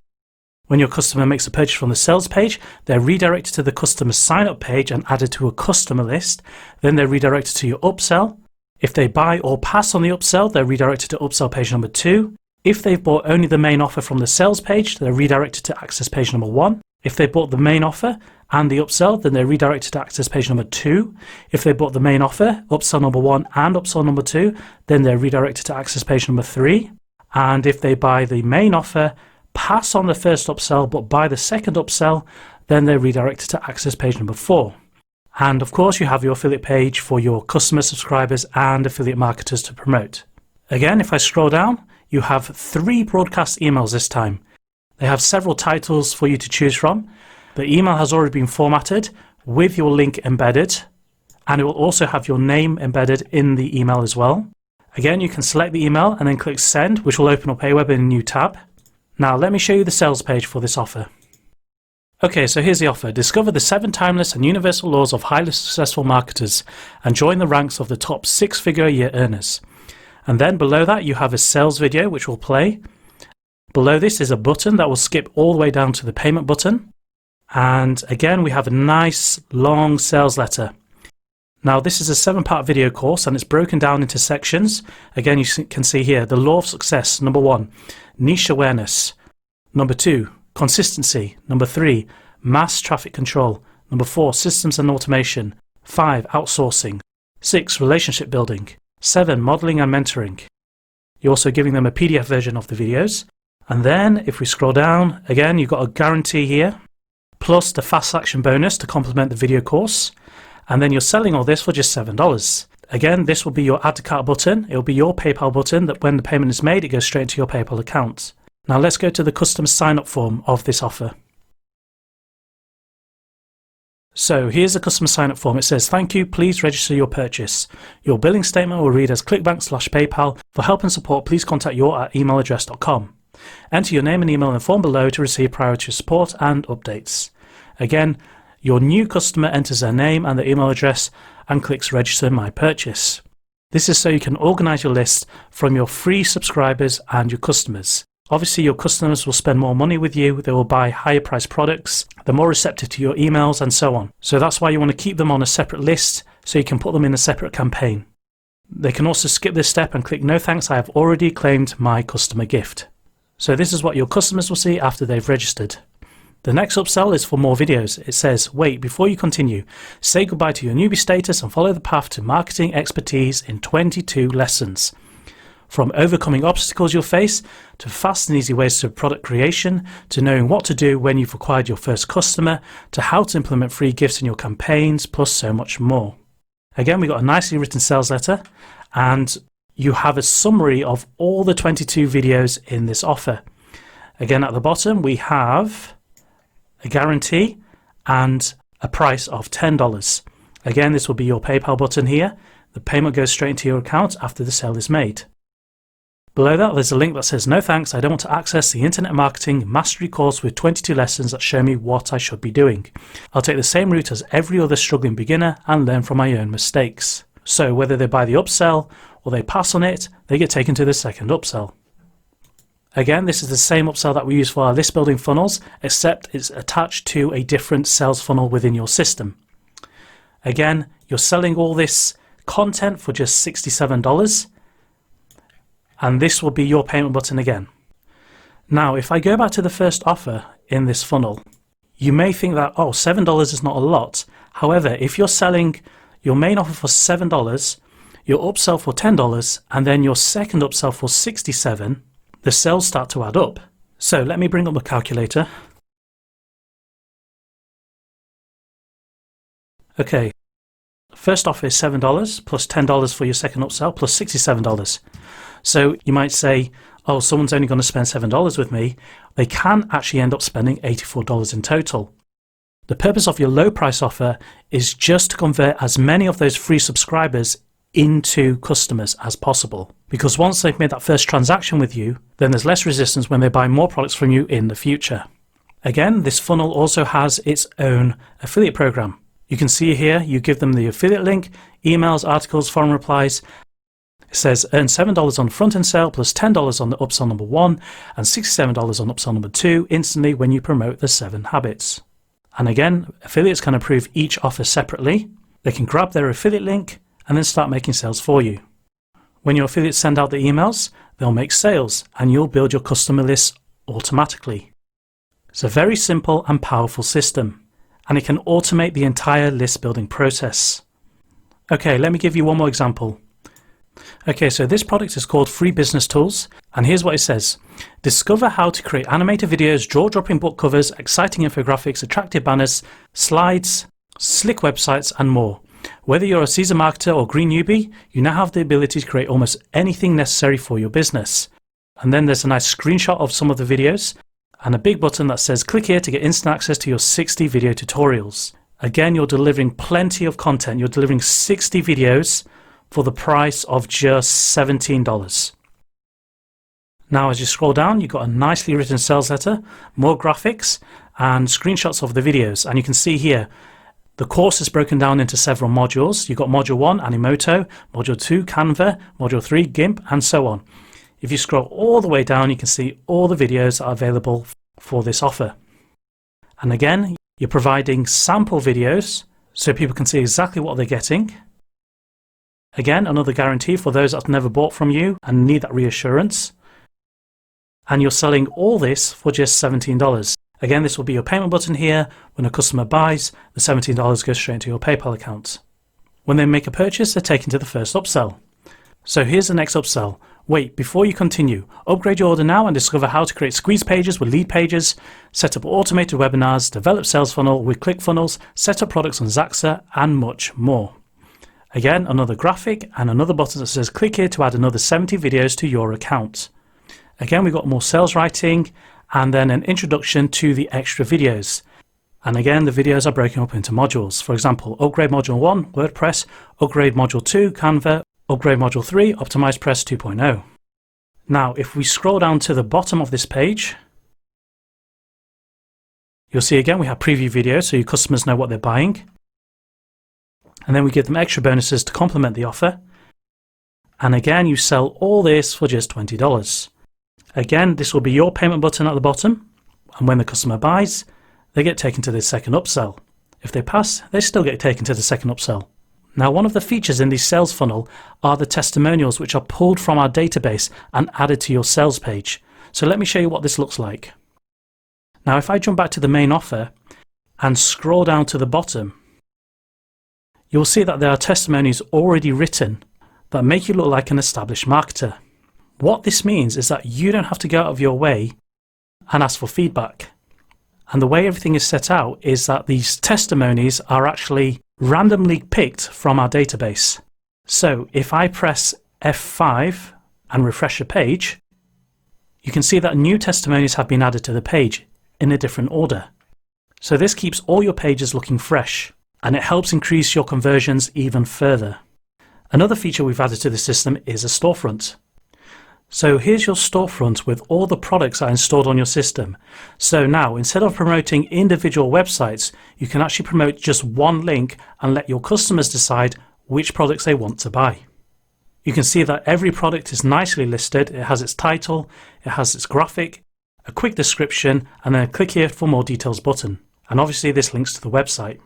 When your customer makes a purchase from the sales page, they're redirected to the customer sign up page and added to a customer list. Then they're redirected to your upsell. If they buy or pass on the upsell, they're redirected to upsell page number 2. If they've bought only the main offer from the sales page, they're redirected to access page number 1. If they bought the main offer and the upsell, then they're redirected to access page number 2. If they bought the main offer, upsell number 1 and upsell number 2, then they're redirected to access page number 3. And if they buy the main offer, pass on the first upsell, but buy the second upsell, then they're redirected to access page number 4. And of course, you have your affiliate page for your customer subscribers and affiliate marketers to promote. Again, if I scroll down, you have 3 broadcast emails this time. They have several titles for you to choose from. The email has already been formatted with your link embedded, and it will also have your name embedded in the email as well. Again, you can select the email and then click send, which will open up Aweber in a new tab. Now let me show you the sales page for this offer. Okay, so here's the offer. Discover the 7 timeless and universal laws of highly successful marketers and join the ranks of the top 6-figure a year earners. And then below that you have a sales video which will play. Below this is a button that will skip all the way down to the payment button. And again, we have a nice long sales letter. Now this is a 7-part video course and it's broken down into sections. Again, you can see here the law of success. Number 1, niche awareness. Number 2, consistency. Number 3, mass traffic control. Number 4, systems and automation. 5, outsourcing. 6, relationship building. 7, modeling and mentoring. You're also giving them a PDF version of the videos. And then if we scroll down, again, you've got a guarantee here, plus the fast action bonus to complement the video course. And then you're selling all this for just $7. Again, this will be your add to cart button. It will be your PayPal button that when the payment is made, it goes straight into your PayPal account. Now let's go to the customer sign up form of this offer. So here's the customer sign up form. It says, thank you, please register your purchase. Your billing statement will read as clickbank/PayPal. For help and support, please contact your@emailaddress.com. Enter your name and email in the form below to receive priority support and updates. Again, your new customer enters their name and their email address and clicks register my purchase. This is so you can organize your list from your free subscribers and your customers. Obviously, your customers will spend more money with you, they will buy higher priced products, they're more receptive to your emails and so on. So that's why you want to keep them on a separate list so you can put them in a separate campaign. They can also skip this step and click no thanks, I have already claimed my customer gift. So this is what your customers will see after they've registered. The next upsell is for more videos. It says, wait, before you continue, say goodbye to your newbie status and follow the path to marketing expertise in 22 lessons. From overcoming obstacles you'll face, to fast and easy ways to product creation, to knowing what to do when you've acquired your first customer, to how to implement free gifts in your campaigns, plus so much more. Again, we got a nicely written sales letter, and you have a summary of all the 22 videos in this offer. Again, at the bottom, we have a guarantee and a price of $10. Again, this will be your PayPal button here. The payment goes straight into your account after the sale is made. Below that, there's a link that says, no thanks, I don't want to access the Internet Marketing Mastery course with 22 lessons that show me what I should be doing. I'll take the same route as every other struggling beginner and learn from my own mistakes. So whether they buy the upsell or they pass on it, they get taken to the second upsell. Again, this is the same upsell that we use for our list building funnels, except it's attached to a different sales funnel within your system. Again, you're selling all this content for just $67, and this will be your payment button again. Now, if I go back to the first offer in this funnel, you may think that, oh, $7 is not a lot. However, if you're selling your main offer for $7, your upsell for $10, and then your second upsell for $67, the sales start to add up. So let me bring up the calculator. Okay, first offer is $7 plus $10 for your second upsell plus $67. So you might say, oh, someone's only going to spend $7 with me. They can actually end up spending $84 in total. The purpose of your low price offer is just to convert as many of those free subscribers into customers as possible. Because once they've made that first transaction with you, then there's less resistance when they buy more products from you in the future. Again, this funnel also has its own affiliate program. You can see here, you give them the affiliate link, emails, articles, forum replies. It says earn $7 on the front end sale plus $10 on the upsell number 1 and $67 on upsell number 2 instantly when you promote the 7 habits. And again, affiliates can approve each offer separately. They can grab their affiliate link and then start making sales for you. When your affiliates send out the emails, they'll make sales and you'll build your customer list automatically. It's a very simple and powerful system, and it can automate the entire list building process. Okay, let me give you one more example. Okay, so this product is called Free Business Tools, and here's what it says. Discover how to create animated videos, jaw-dropping book covers, exciting infographics, attractive banners, slides, slick websites, and more. Whether you're a seasoned marketer or green newbie, you now have the ability to create almost anything necessary for your business. And then there's a nice screenshot of some of the videos, and a big button that says click here to get instant access to your 60 video tutorials. Again, you're delivering plenty of content. You're delivering 60 videos for the price of just $17. Now, as you scroll down, you've got a nicely written sales letter, more graphics, and screenshots of the videos. And you can see here, the course is broken down into several modules. You've got module 1, Animoto, module 2, Canva, module 3, GIMP, and so on. If you scroll all the way down, you can see all the videos that are available for this offer. And again, you're providing sample videos so people can see exactly what they're getting. Again, another guarantee for those that have never bought from you and need that reassurance. And you're selling all this for just $17. Again, this will be your payment button here. When a customer buys, the $17 goes straight into your PayPal account. When they make a purchase, they're taken to the first upsell. So here's the next upsell. Wait, before you continue, upgrade your order now and discover how to create squeeze pages with lead pages, set up automated webinars, develop sales funnel with ClickFunnels, set up products on Zaxa, and much more. Again, another graphic and another button that says click here to add another 70 videos to your account. Again, we've got more sales writing and then an introduction to the extra videos. And again, the videos are broken up into modules. For example, upgrade module 1, WordPress, upgrade module 2, Canva, upgrade module 3, Optimize Press 2.0. Now, if we scroll down to the bottom of this page, you'll see again we have preview videos so your customers know what they're buying. And then we give them extra bonuses to complement the offer. And again, you sell all this for just $20. Again, this will be your payment button at the bottom. And when the customer buys, they get taken to the second upsell. If they pass, they still get taken to the second upsell. Now, one of the features in the sales funnel are the testimonials, which are pulled from our database and added to your sales page. So let me show you what this looks like. Now, if I jump back to the main offer and scroll down to the bottom, you'll see that there are testimonies already written that make you look like an established marketer. What this means is that you don't have to go out of your way and ask for feedback. And the way everything is set out is that these testimonies are actually randomly picked from our database. So if I press F5 and refresh a page, you can see that new testimonies have been added to the page in a different order. So this keeps all your pages looking fresh, and it helps increase your conversions even further. Another feature we've added to the system is a storefront. So here's your storefront with all the products that are installed on your system. So now, instead of promoting individual websites, you can actually promote just one link and let your customers decide which products they want to buy. You can see that every product is nicely listed. It has its title, it has its graphic, a quick description, and then a click here for more details button. And obviously this links to the website.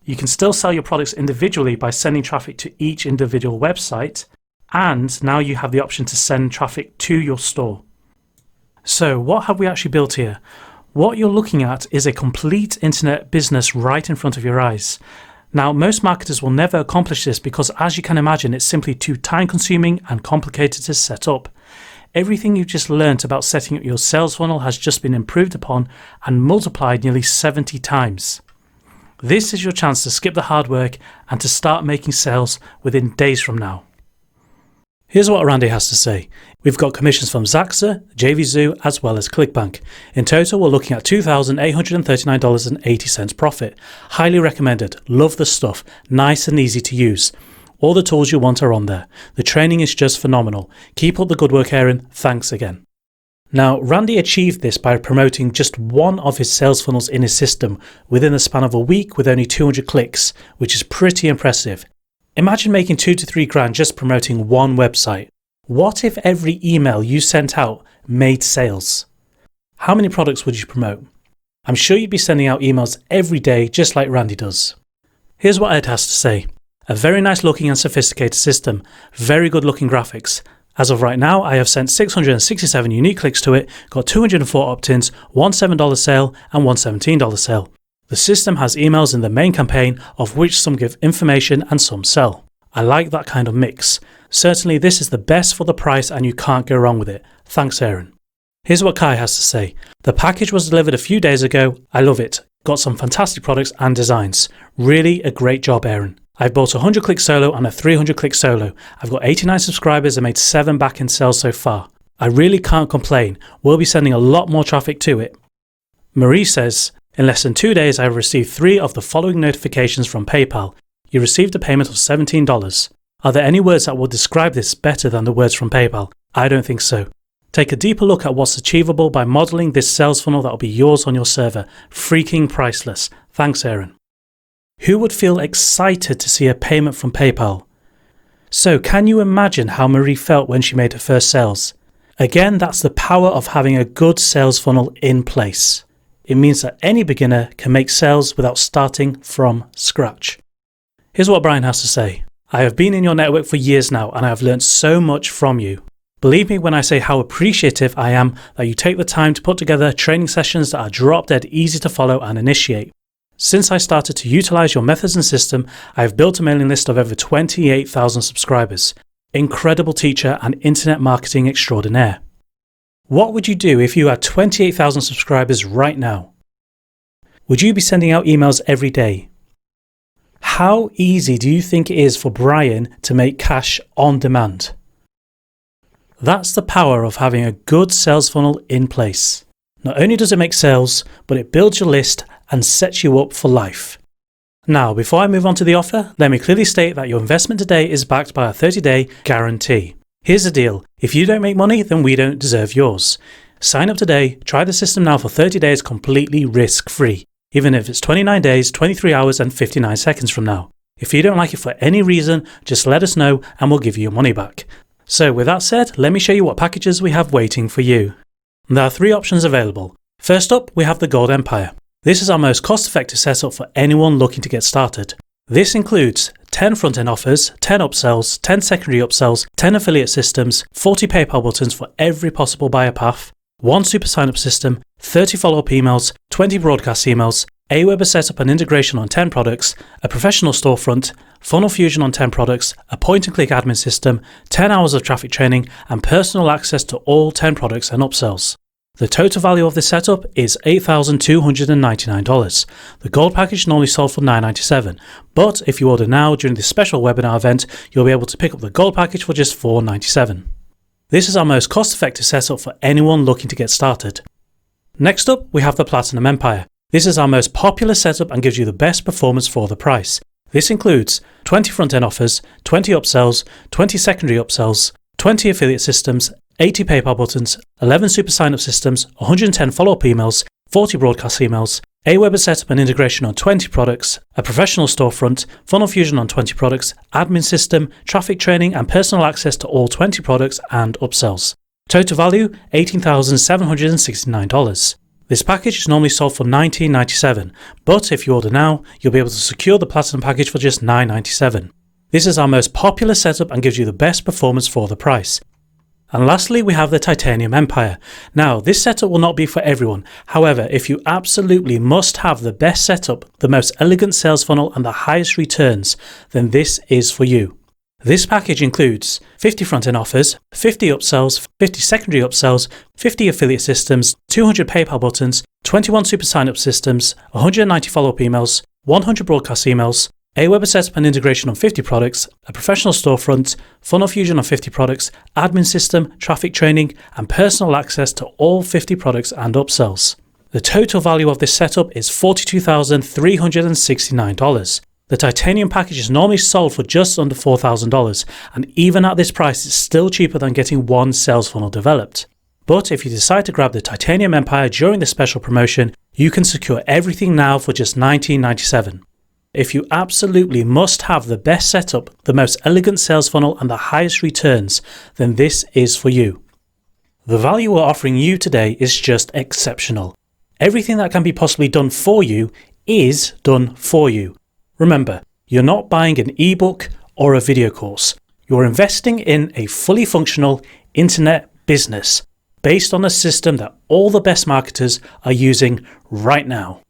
You can still sell your products individually by sending traffic to each individual website, and now you have the option to send traffic to your store. So what have we actually built here? What you're looking at is a complete internet business right in front of your eyes. Now, most marketers will never accomplish this because, as you can imagine, it's simply too time-consuming and complicated to set up. Everything you've just learnt about setting up your sales funnel has just been improved upon and multiplied nearly 70 times. This is your chance to skip the hard work and to start making sales within days from now. Here's what Randy has to say. We've got commissions from Zaxa, JVZoo, as well as ClickBank. In total, we're looking at $2,839.80 profit. Highly recommended. Love the stuff. Nice and easy to use. All the tools you want are on there. The training is just phenomenal. Keep up the good work, Aaron. Thanks again. Now, Randy achieved this by promoting just one of his sales funnels in his system within the span of a week with only 200 clicks, which is pretty impressive. Imagine making $2 to $3 grand just promoting one website. What if every email you sent out made sales? How many products would you promote? I'm sure you'd be sending out emails every day just like Randy does. Here's what Ed has to say. A very nice looking and sophisticated system. Very good looking graphics. As of right now, I have sent 667 unique clicks to it, got 204 opt-ins, one $7 sale and one $17 sale. The system has emails in the main campaign, of which some give information and some sell. I like that kind of mix. Certainly this is the best for the price and you can't go wrong with it. Thanks, Aaron. Here's what Kai has to say. The package was delivered a few days ago. I love it. Got some fantastic products and designs. Really a great job, Aaron. I've bought a 100 click solo and a 300 click solo. I've got 89 subscribers and made 7 back-end sales so far. I really can't complain. We'll be sending a lot more traffic to it. Marie says, in less than 2 days, I have received 3 of the following notifications from PayPal. You received a payment of $17. Are there any words that will describe this better than the words from PayPal? I don't think so. Take a deeper look at what's achievable by modeling this sales funnel that will be yours on your server. Freaking priceless. Thanks, Aaron. Who would feel excited to see a payment from PayPal? So can you imagine how Marie felt when she made her first sales? Again, that's the power of having a good sales funnel in place. It means that any beginner can make sales without starting from scratch. Here's what Brian has to say. I have been in your network for years now and I have learned so much from you. Believe me when I say how appreciative I am that you take the time to put together training sessions that are drop dead easy to follow and initiate. Since I started to utilize your methods and system, I have built a mailing list of over 28,000 subscribers. Incredible teacher and internet marketing extraordinaire. What would you do if you had 28,000 subscribers right now? Would you be sending out emails every day? How easy do you think it is for Brian to make cash on demand? That's the power of having a good sales funnel in place. Not only does it make sales, but it builds your list and sets you up for life. Now, before I move on to the offer, let me clearly state that your investment today is backed by a 30-day guarantee. Here's the deal. If you don't make money, then we don't deserve yours. Sign up today, try the system now for 30 days completely risk-free, even if it's 29 days, 23 hours and 59 seconds from now. If you don't like it for any reason, just let us know and we'll give you your money back. So with that said, let me show you what packages we have waiting for you. There are 3 options available. First up, we have the Gold Empire. This is our most cost-effective setup for anyone looking to get started. This includes 10 front-end offers, 10 upsells, 10 secondary upsells, 10 affiliate systems, 40 PayPal buttons for every possible buyer path, 1 super sign-up system, 30 follow-up emails, 20 broadcast emails, Aweber setup and integration on 10 products, a professional storefront, funnel fusion on 10 products, a point-and-click admin system, 10 hours of traffic training, and personal access to all 10 products and upsells. The total value of this setup is $8,299. The Gold package normally sold for $997, but if you order now during this special webinar event, you'll be able to pick up the Gold package for just $497. This is our most cost-effective setup for anyone looking to get started. Next up, we have the Platinum Empire. This is our most popular setup and gives you the best performance for the price. This includes 20 front-end offers, 20 upsells, 20 secondary upsells, 20 affiliate systems, 80 PayPal buttons, 11 super sign-up systems, 110 follow-up emails, 40 broadcast emails, Aweber setup and integration on 20 products, a professional storefront, funnel fusion on 20 products, admin system, traffic training and personal access to all 20 products and upsells. Total value, $18,769. This package is normally sold for $19.97, but if you order now, you'll be able to secure the Platinum package for just $9.97. This is our most popular setup and gives you the best performance for the price. And lastly, we have the Titanium Empire. Now, this setup will not be for everyone. However, if you absolutely must have the best setup, the most elegant sales funnel and the highest returns, then this is for you. This package includes 50 front-end offers, 50 upsells, 50 secondary upsells, 50 affiliate systems, 200 PayPal buttons, 21 super sign-up systems, 190 follow-up emails, 100 broadcast emails, Aweber setup and integration on 50 products, a professional storefront, funnel fusion on 50 products, admin system, traffic training, and personal access to all 50 products and upsells. The total value of this setup is $42,369. The Titanium package is normally sold for just under $4,000, and even at this price, it's still cheaper than getting one sales funnel developed. But if you decide to grab the Titanium Empire during this special promotion, you can secure everything now for just $19.97. If you absolutely must have the best setup, the most elegant sales funnel and the highest returns, then this is for you. The value we're offering you today is just exceptional. Everything that can be possibly done for you is done for you. Remember, you're not buying an ebook or a video course. You're investing in a fully functional internet business based on a system that all the best marketers are using right now.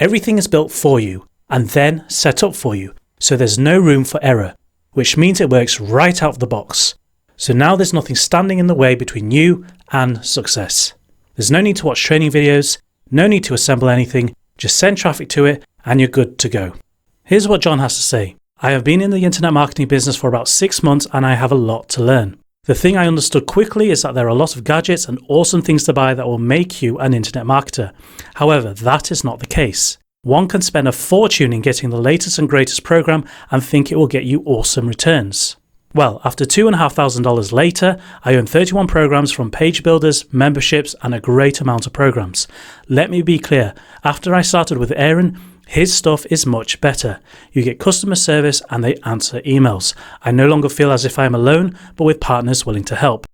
Everything is built for you and then set up for you, so there's no room for error, which means it works right out of the box. So now there's nothing standing in the way between you and success. There's no need to watch training videos, no need to assemble anything, just send traffic to it and you're good to go. Here's what John has to say. I have been in the internet marketing business for about 6 months and I have a lot to learn. The thing I understood quickly is that there are a lot of gadgets and awesome things to buy that will make you an internet marketer. However, that is not the case. One can spend a fortune in getting the latest and greatest program and think it will get you awesome returns. Well, after $2,500 later, I own 31 programs from page builders, memberships, and a great amount of programs. Let me be clear, after I started with Aaron, his stuff is much better. You get customer service and they answer emails. I no longer feel as if I am alone, but with partners willing to help.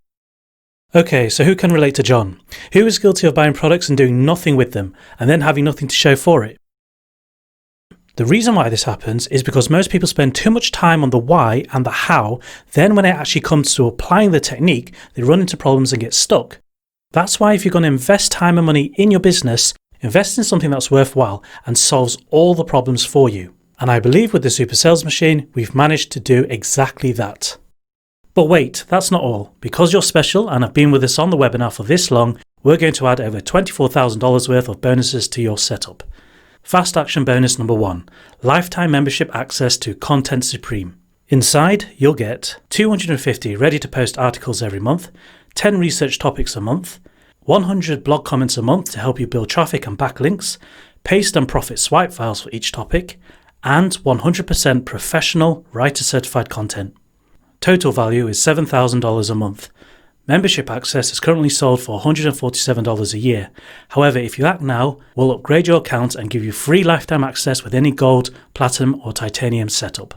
Okay, so who can relate to John? Who is guilty of buying products and doing nothing with them, and then having nothing to show for it? The reason why this happens is because most people spend too much time on the why and the how, then when it actually comes to applying the technique, they run into problems and get stuck. That's why if you're going to invest time and money in your business, invest in something that's worthwhile and solves all the problems for you. And I believe with the Super Sales Machine, we've managed to do exactly that. But wait, that's not all. Because you're special and have been with us on the webinar for this long, we're going to add over $24,000 worth of bonuses to your setup. Fast action bonus number 1, lifetime membership access to Content Supreme. Inside, you'll get 250 ready-to-post articles every month, 10 research topics a month, 100 blog comments a month to help you build traffic and backlinks, paste and profit swipe files for each topic, and 100% professional writer-certified content. Total value is $7,000 a month. Membership access is currently sold for $147 a year. However, if you act now, we'll upgrade your account and give you free lifetime access with any gold, platinum or titanium setup.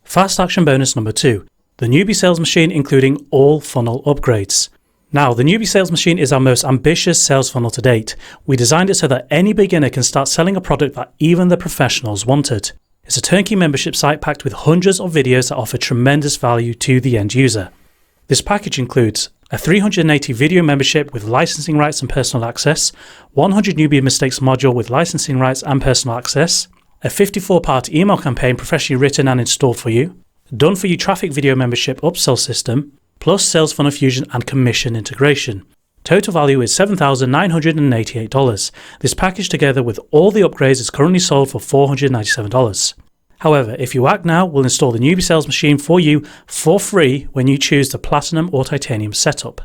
Fast action bonus number 2, the Newbie Sales Machine including all funnel upgrades. Now, the Newbie Sales Machine is our most ambitious sales funnel to date. We designed it so that any beginner can start selling a product that even the professionals wanted. It's a turnkey membership site packed with hundreds of videos that offer tremendous value to the end user. This package includes a 380 video membership with licensing rights and personal access, 100 newbie mistakes module with licensing rights and personal access, a 54-part email campaign professionally written and installed for you, done for you traffic video membership upsell system, plus sales funnel fusion and commission integration. Total value is $7,988. This package together with all the upgrades is currently sold for $497. However, if you act now, we'll install the Newbie Sales Machine for you for free when you choose the Platinum or Titanium setup.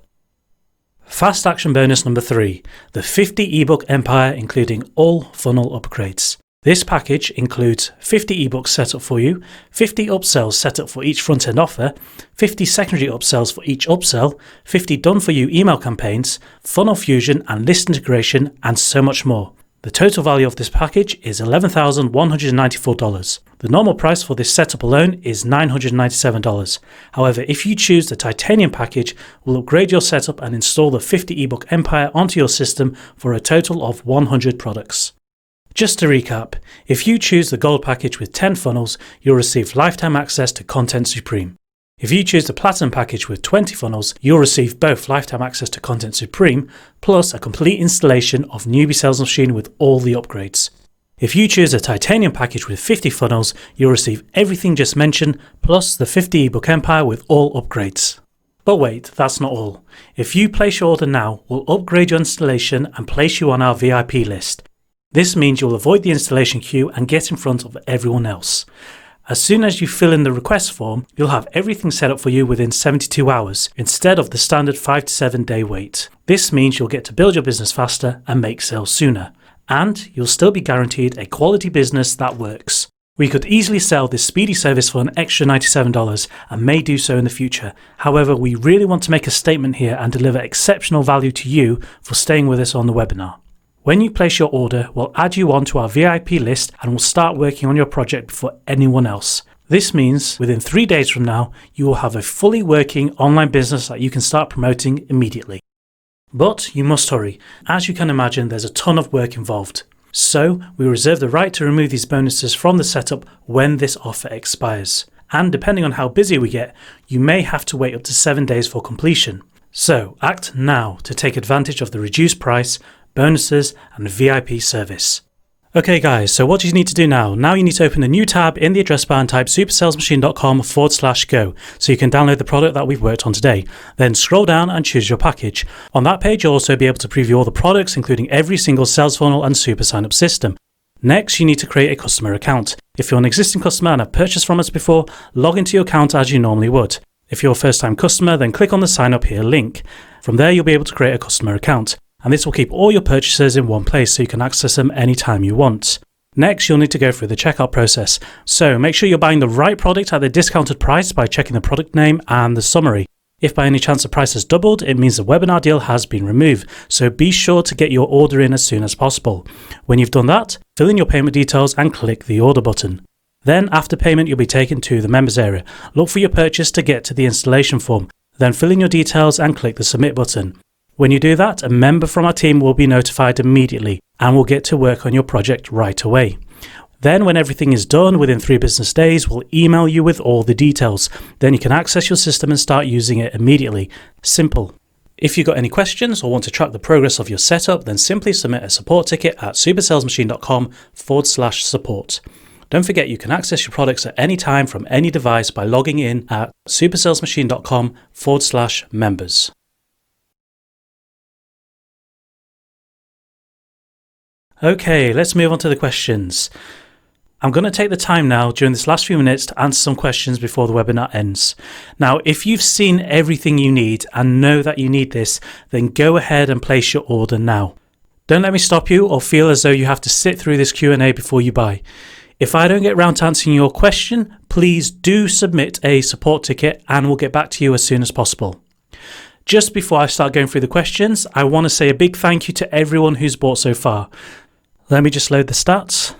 Fast action bonus number 3, the 50 ebook empire including all funnel upgrades. This package includes 50 eBooks set up for you, 50 upsells set up for each front-end offer, 50 secondary upsells for each upsell, 50 done-for-you email campaigns, funnel fusion and list integration, and so much more. The total value of this package is $11,194. The normal price for this setup alone is $997. However, if you choose the Titanium package, we'll upgrade your setup and install the 50 ebook empire onto your system for a total of 100 products. Just to recap, if you choose the Gold package with 10 funnels, you'll receive lifetime access to Content Supreme. If you choose the Platinum package with 20 funnels, you'll receive both lifetime access to Content Supreme, plus a complete installation of Newbie Sales Machine with all the upgrades. If you choose the Titanium package with 50 funnels, you'll receive everything just mentioned, plus the 50 ebook empire with all upgrades. But wait, that's not all. If you place your order now, we'll upgrade your installation and place you on our VIP list. This means you'll avoid the installation queue and get in front of everyone else. As soon as you fill in the request form, you'll have everything set up for you within 72 hours, instead of the standard 5 to 7 day wait. This means you'll get to build your business faster and make sales sooner. And you'll still be guaranteed a quality business that works. We could easily sell this speedy service for an extra $97 and may do so in the future. However, we really want to make a statement here and deliver exceptional value to you for staying with us on the webinar. When you place your order, we'll add you onto our VIP list and we'll start working on your project before anyone else. This means within 3 days from now, you will have a fully working online business that you can start promoting immediately. But you must hurry. As you can imagine, there's a ton of work involved. So we reserve the right to remove these bonuses from the setup when this offer expires. And depending on how busy we get, you may have to wait up to 7 days for completion. So act now to take advantage of the reduced price, bonuses and VIP service. Okay guys, so what do you need to do now? Now you need to open a new tab in the address bar and type supersalesmachine.com/go so you can download the product that we've worked on today. Then scroll down and choose your package. On that page you'll also be able to preview all the products, including every single sales funnel and super sign-up system. Next, you need to create a customer account. If you're an existing customer and have purchased from us before, log into your account as you normally would. If you're a first-time customer, then click on the sign up here link. From there you'll be able to create a customer account. And this will keep all your purchases in one place so you can access them anytime you want. Next, you'll need to go through the checkout process. So make sure you're buying the right product at the discounted price by checking the product name and the summary. If by any chance the price has doubled, it means the webinar deal has been removed. So be sure to get your order in as soon as possible. When you've done that, fill in your payment details and click the order button. Then after payment, you'll be taken to the members area. Look for your purchase to get to the installation form. Then fill in your details and click the submit button. When you do that, a member from our team will be notified immediately and will get to work on your project right away. Then when everything is done within 3 business days, we'll email you with all the details. Then you can access your system and start using it immediately. Simple. If you've got any questions or want to track the progress of your setup, then simply submit a support ticket at supersalesmachine.com/support. Don't forget you can access your products at any time from any device by logging in at supersalesmachine.com/members. Okay, let's move on to the questions. I'm going to take the time now during this last few minutes to answer some questions before the webinar ends. Now, if you've seen everything you need and know that you need this, then go ahead and place your order now. Don't let me stop you or feel as though you have to sit through this Q&A before you buy. If I don't get round to answering your question, please do submit a support ticket and we'll get back to you as soon as possible. Just before I start going through the questions, I want to say a big thank you to everyone who's bought so far. Let me just load the stats.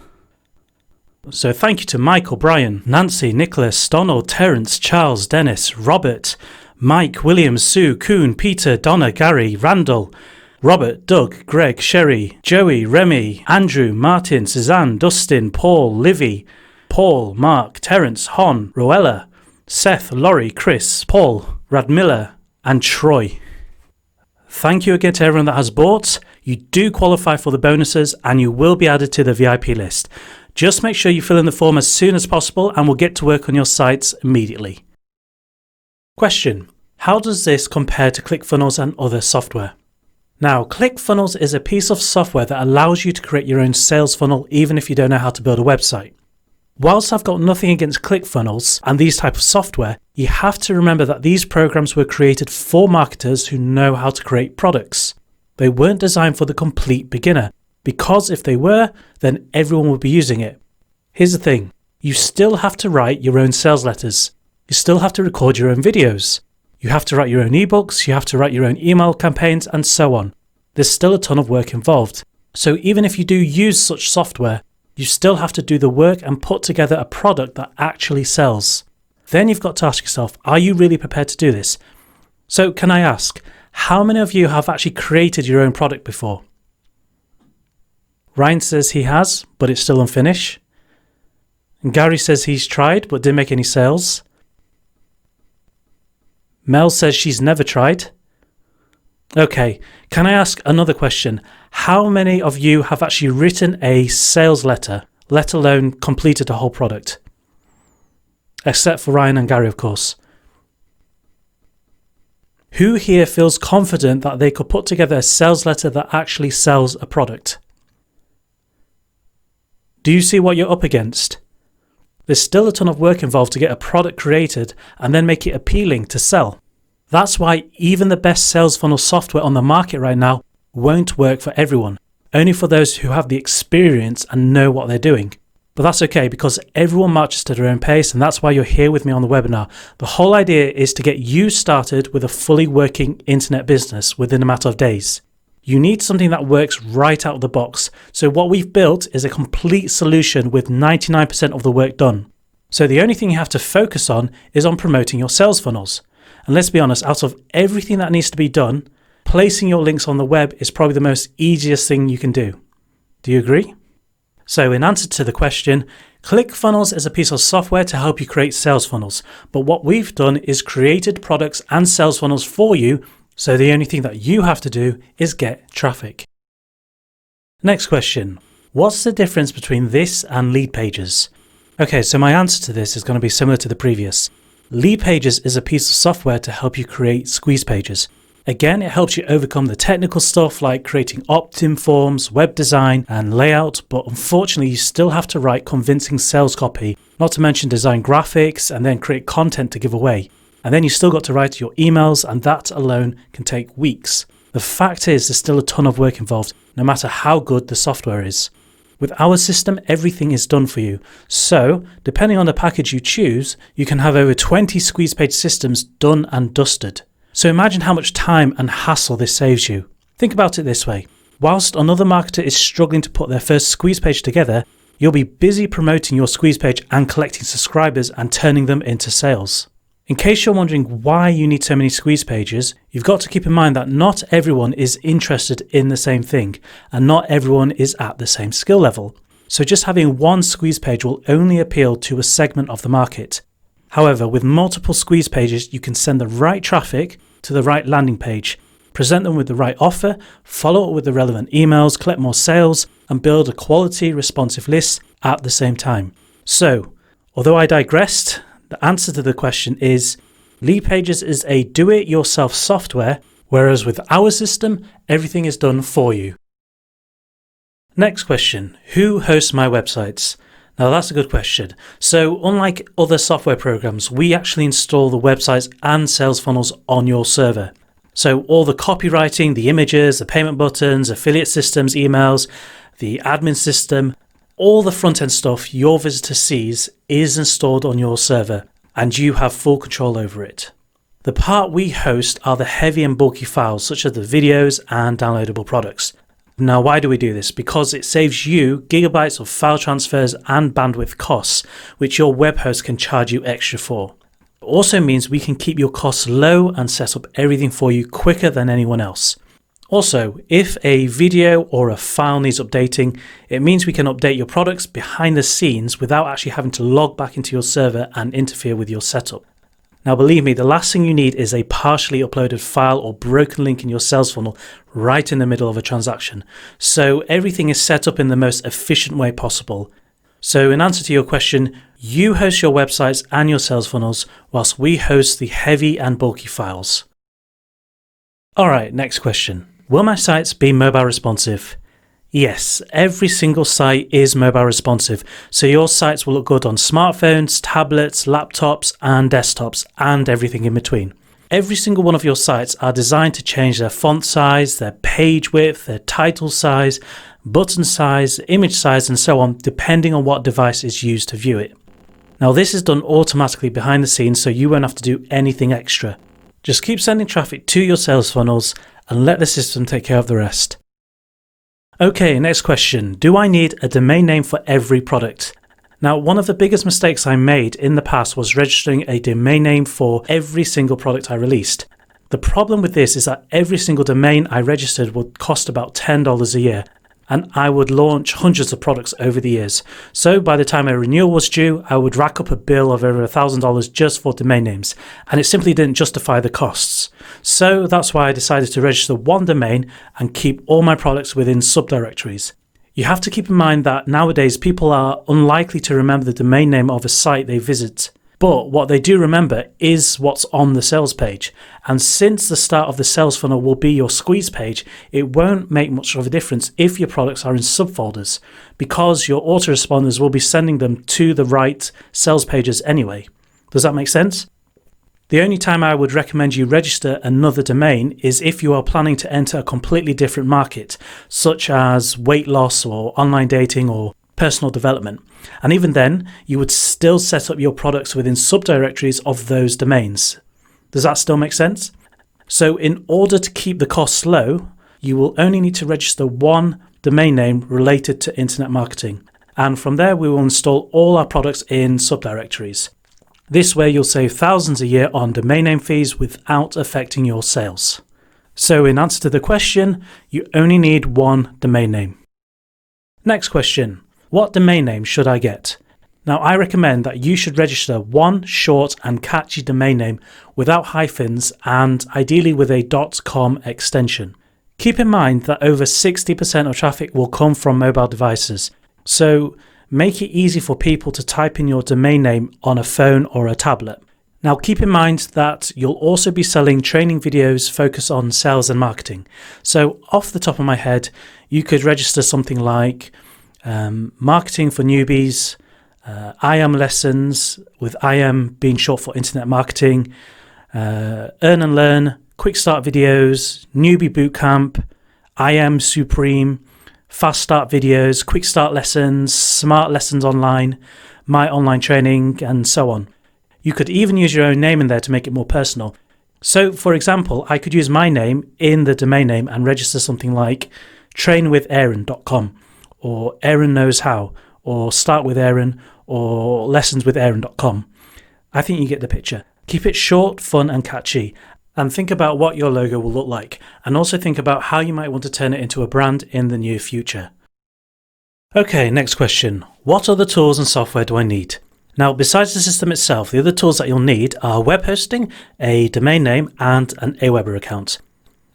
So thank you to Michael, Brian, Nancy, Nicholas, Donald, Terence, Charles, Dennis, Robert, Mike, William, Sue, Kuhn, Peter, Donna, Gary, Randall, Robert, Doug, Greg, Sherry, Joey, Remy, Andrew, Martin, Suzanne, Dustin, Paul, Livy, Paul, Mark, Terence, Hon, Roella, Seth, Laurie, Chris, Paul, Radmiller, and Troy. Thank you again to everyone that has bought. You do qualify for the bonuses and you will be added to the VIP list. Just make sure you fill in the form as soon as possible and we'll get to work on your sites immediately. Question: how does this compare to ClickFunnels and other software? Now, ClickFunnels is a piece of software that allows you to create your own sales funnel even if you don't know how to build a website. Whilst I've got nothing against ClickFunnels and these type of software, you have to remember that these programs were created for marketers who know how to create products. They weren't designed for the complete beginner. because if they were, then everyone would be using it. Here's the thing, you still have to write your own sales letters. You still have to record your own videos. You have to write your own eBooks, you have to write your own email campaigns, and so on. There's still a ton of work involved. So even if you do use such software, you still have to do the work and put together a product that actually sells. Then you've got to ask yourself, are you really prepared to do this? So can I ask, how many of you have actually created your own product before? Ryan says he has, but it's still unfinished. And Gary says he's tried, but didn't make any sales. Mel says she's never tried. Okay, can I ask another question? How many of you have actually written a sales letter, let alone completed a whole product? Except for Ryan and Gary, of course. Who here feels confident that they could put together a sales letter that actually sells a product? Do you see what you're up against? There's still a ton of work involved to get a product created and then make it appealing to sell. That's why even the best sales funnel software on the market right now won't work for everyone, only for those who have the experience and know what they're doing. But that's okay because everyone marches to their own pace, and that's why you're here with me on the webinar. The whole idea is to get you started with a fully working internet business within a matter of days. You need something that works right out of the box. So what we've built is a complete solution with 99% of the work done. So the only thing you have to focus on is on promoting your sales funnels. And let's be honest, out of everything that needs to be done, placing your links on the web is probably the most easiest thing you can do. Do you agree? So in answer to the question, ClickFunnels is a piece of software to help you create sales funnels. But what we've done is created products and sales funnels for you. So the only thing that you have to do is get traffic. Next question. What's the difference between this and lead pages? Okay, so my answer to this is going to be similar to the previous. Lead pages is a piece of software to help you create squeeze pages. Again, it helps you overcome the technical stuff like creating opt-in forms, web design, and layout, but unfortunately you still have to write convincing sales copy, not to mention design graphics and then create content to give away. And then you still got to write your emails, and that alone can take weeks. The fact is there's still a ton of work involved, no matter how good the software is. With our system, everything is done for you. So, depending on the package you choose, you can have over 20 squeeze page systems done and dusted. So imagine how much time and hassle this saves you. Think about it this way. Whilst another marketer is struggling to put their first squeeze page together, you'll be busy promoting your squeeze page and collecting subscribers and turning them into sales. In case you're wondering why you need so many squeeze pages, you've got to keep in mind that not everyone is interested in the same thing, and not everyone is at the same skill level. So just having one squeeze page will only appeal to a segment of the market. However, with multiple squeeze pages, you can send the right traffic to the right landing page, present them with the right offer, follow up with the relevant emails, collect more sales, and build a quality responsive list at the same time. So, although I digressed, the answer to the question is, Lead Pages is a do-it-yourself software, whereas with our system, everything is done for you. Next question, who hosts my websites? Now that's a good question. So unlike other software programs, we actually install the websites and sales funnels on your server. So all the copywriting, the images, the payment buttons, affiliate systems, emails, the admin system, all the front-end stuff your visitor sees is installed on your server, and you have full control over it. The part we host are the heavy and bulky files, such as the videos and downloadable products. Now, why do we do this? Because it saves you gigabytes of file transfers and bandwidth costs, which your web host can charge you extra for. It also means we can keep your costs low and set up everything for you quicker than anyone else. Also, if a video or a file needs updating, it means we can update your products behind the scenes without actually having to log back into your server and interfere with your setup. Now, believe me, the last thing you need is a partially uploaded file or broken link in your sales funnel right in the middle of a transaction. So everything is set up in the most efficient way possible. So in answer to your question, you host your websites and your sales funnels whilst we host the heavy and bulky files. All right, next question. Will my sites be mobile responsive? Yes, every single site is mobile responsive, so your sites will look good on smartphones, tablets, laptops, and desktops, and everything in between. every single one of your sites are designed to change their font size, their page width, their title size, button size, image size, and so on, depending on what device is used to view it. Now, this is done automatically behind the scenes, so you won't have to do anything extra. Just keep sending traffic to your sales funnels and let the system take care of the rest. Okay, next question. Do I need a domain name for every product? Now, one of the biggest mistakes I made in the past was registering a domain name for every single product I released. The problem with this is that every single domain I registered would cost about $10 a year, and I would launch hundreds of products over the years. So by the time a renewal was due, I would rack up a bill of over $1,000 just for domain names, and it simply didn't justify the costs. So that's why I decided to register one domain and keep all my products within subdirectories. You have to keep in mind that nowadays people are unlikely to remember the domain name of a site they visit. But what they do remember is what's on the sales page. And since the start of the sales funnel will be your squeeze page, it won't make much of a difference if your products are in subfolders, because your autoresponders will be sending them to the right sales pages anyway. Does that make sense? The only time I would recommend you register another domain is if you are planning to enter a completely different market, such as weight loss or online dating or personal development. And even then, you would still set up your products within subdirectories of those domains. Does that still make sense? So in order to keep the costs low, you will only need to register one domain name related to internet marketing. And from there, we will install all our products in subdirectories. This way, you'll save thousands a year on domain name fees without affecting your sales. So in answer to the question, you only need one domain name. Next question. What domain name should I get? Now, I recommend that you should register one short and catchy domain name without hyphens and ideally with a .com extension. Keep in mind that over 60% of traffic will come from mobile devices, so make it easy for people to type in your domain name on a phone or a tablet. Now, keep in mind that you'll also be selling training videos focused on sales and marketing. So off the top of my head, you could register something like marketing for newbies, IM lessons, with IM being short for internet marketing, earn and learn, quick start videos, newbie bootcamp, IM supreme, fast start videos, quick start lessons, smart lessons online, my online training, and so on. You could even use your own name in there to make it more personal. So for example, I could use my name in the domain name and register something like trainwithaaron.com. or Aaron Knows How, or Start with Aaron, or lessonswithaaron.com. I think you get the picture. Keep it short, fun, and catchy, and think about what your logo will look like, and also think about how you might want to turn it into a brand in the near future. Okay, next question. What other tools and software do I need? Now, besides the system itself, the other tools that you'll need are web hosting, a domain name, and an Aweber account.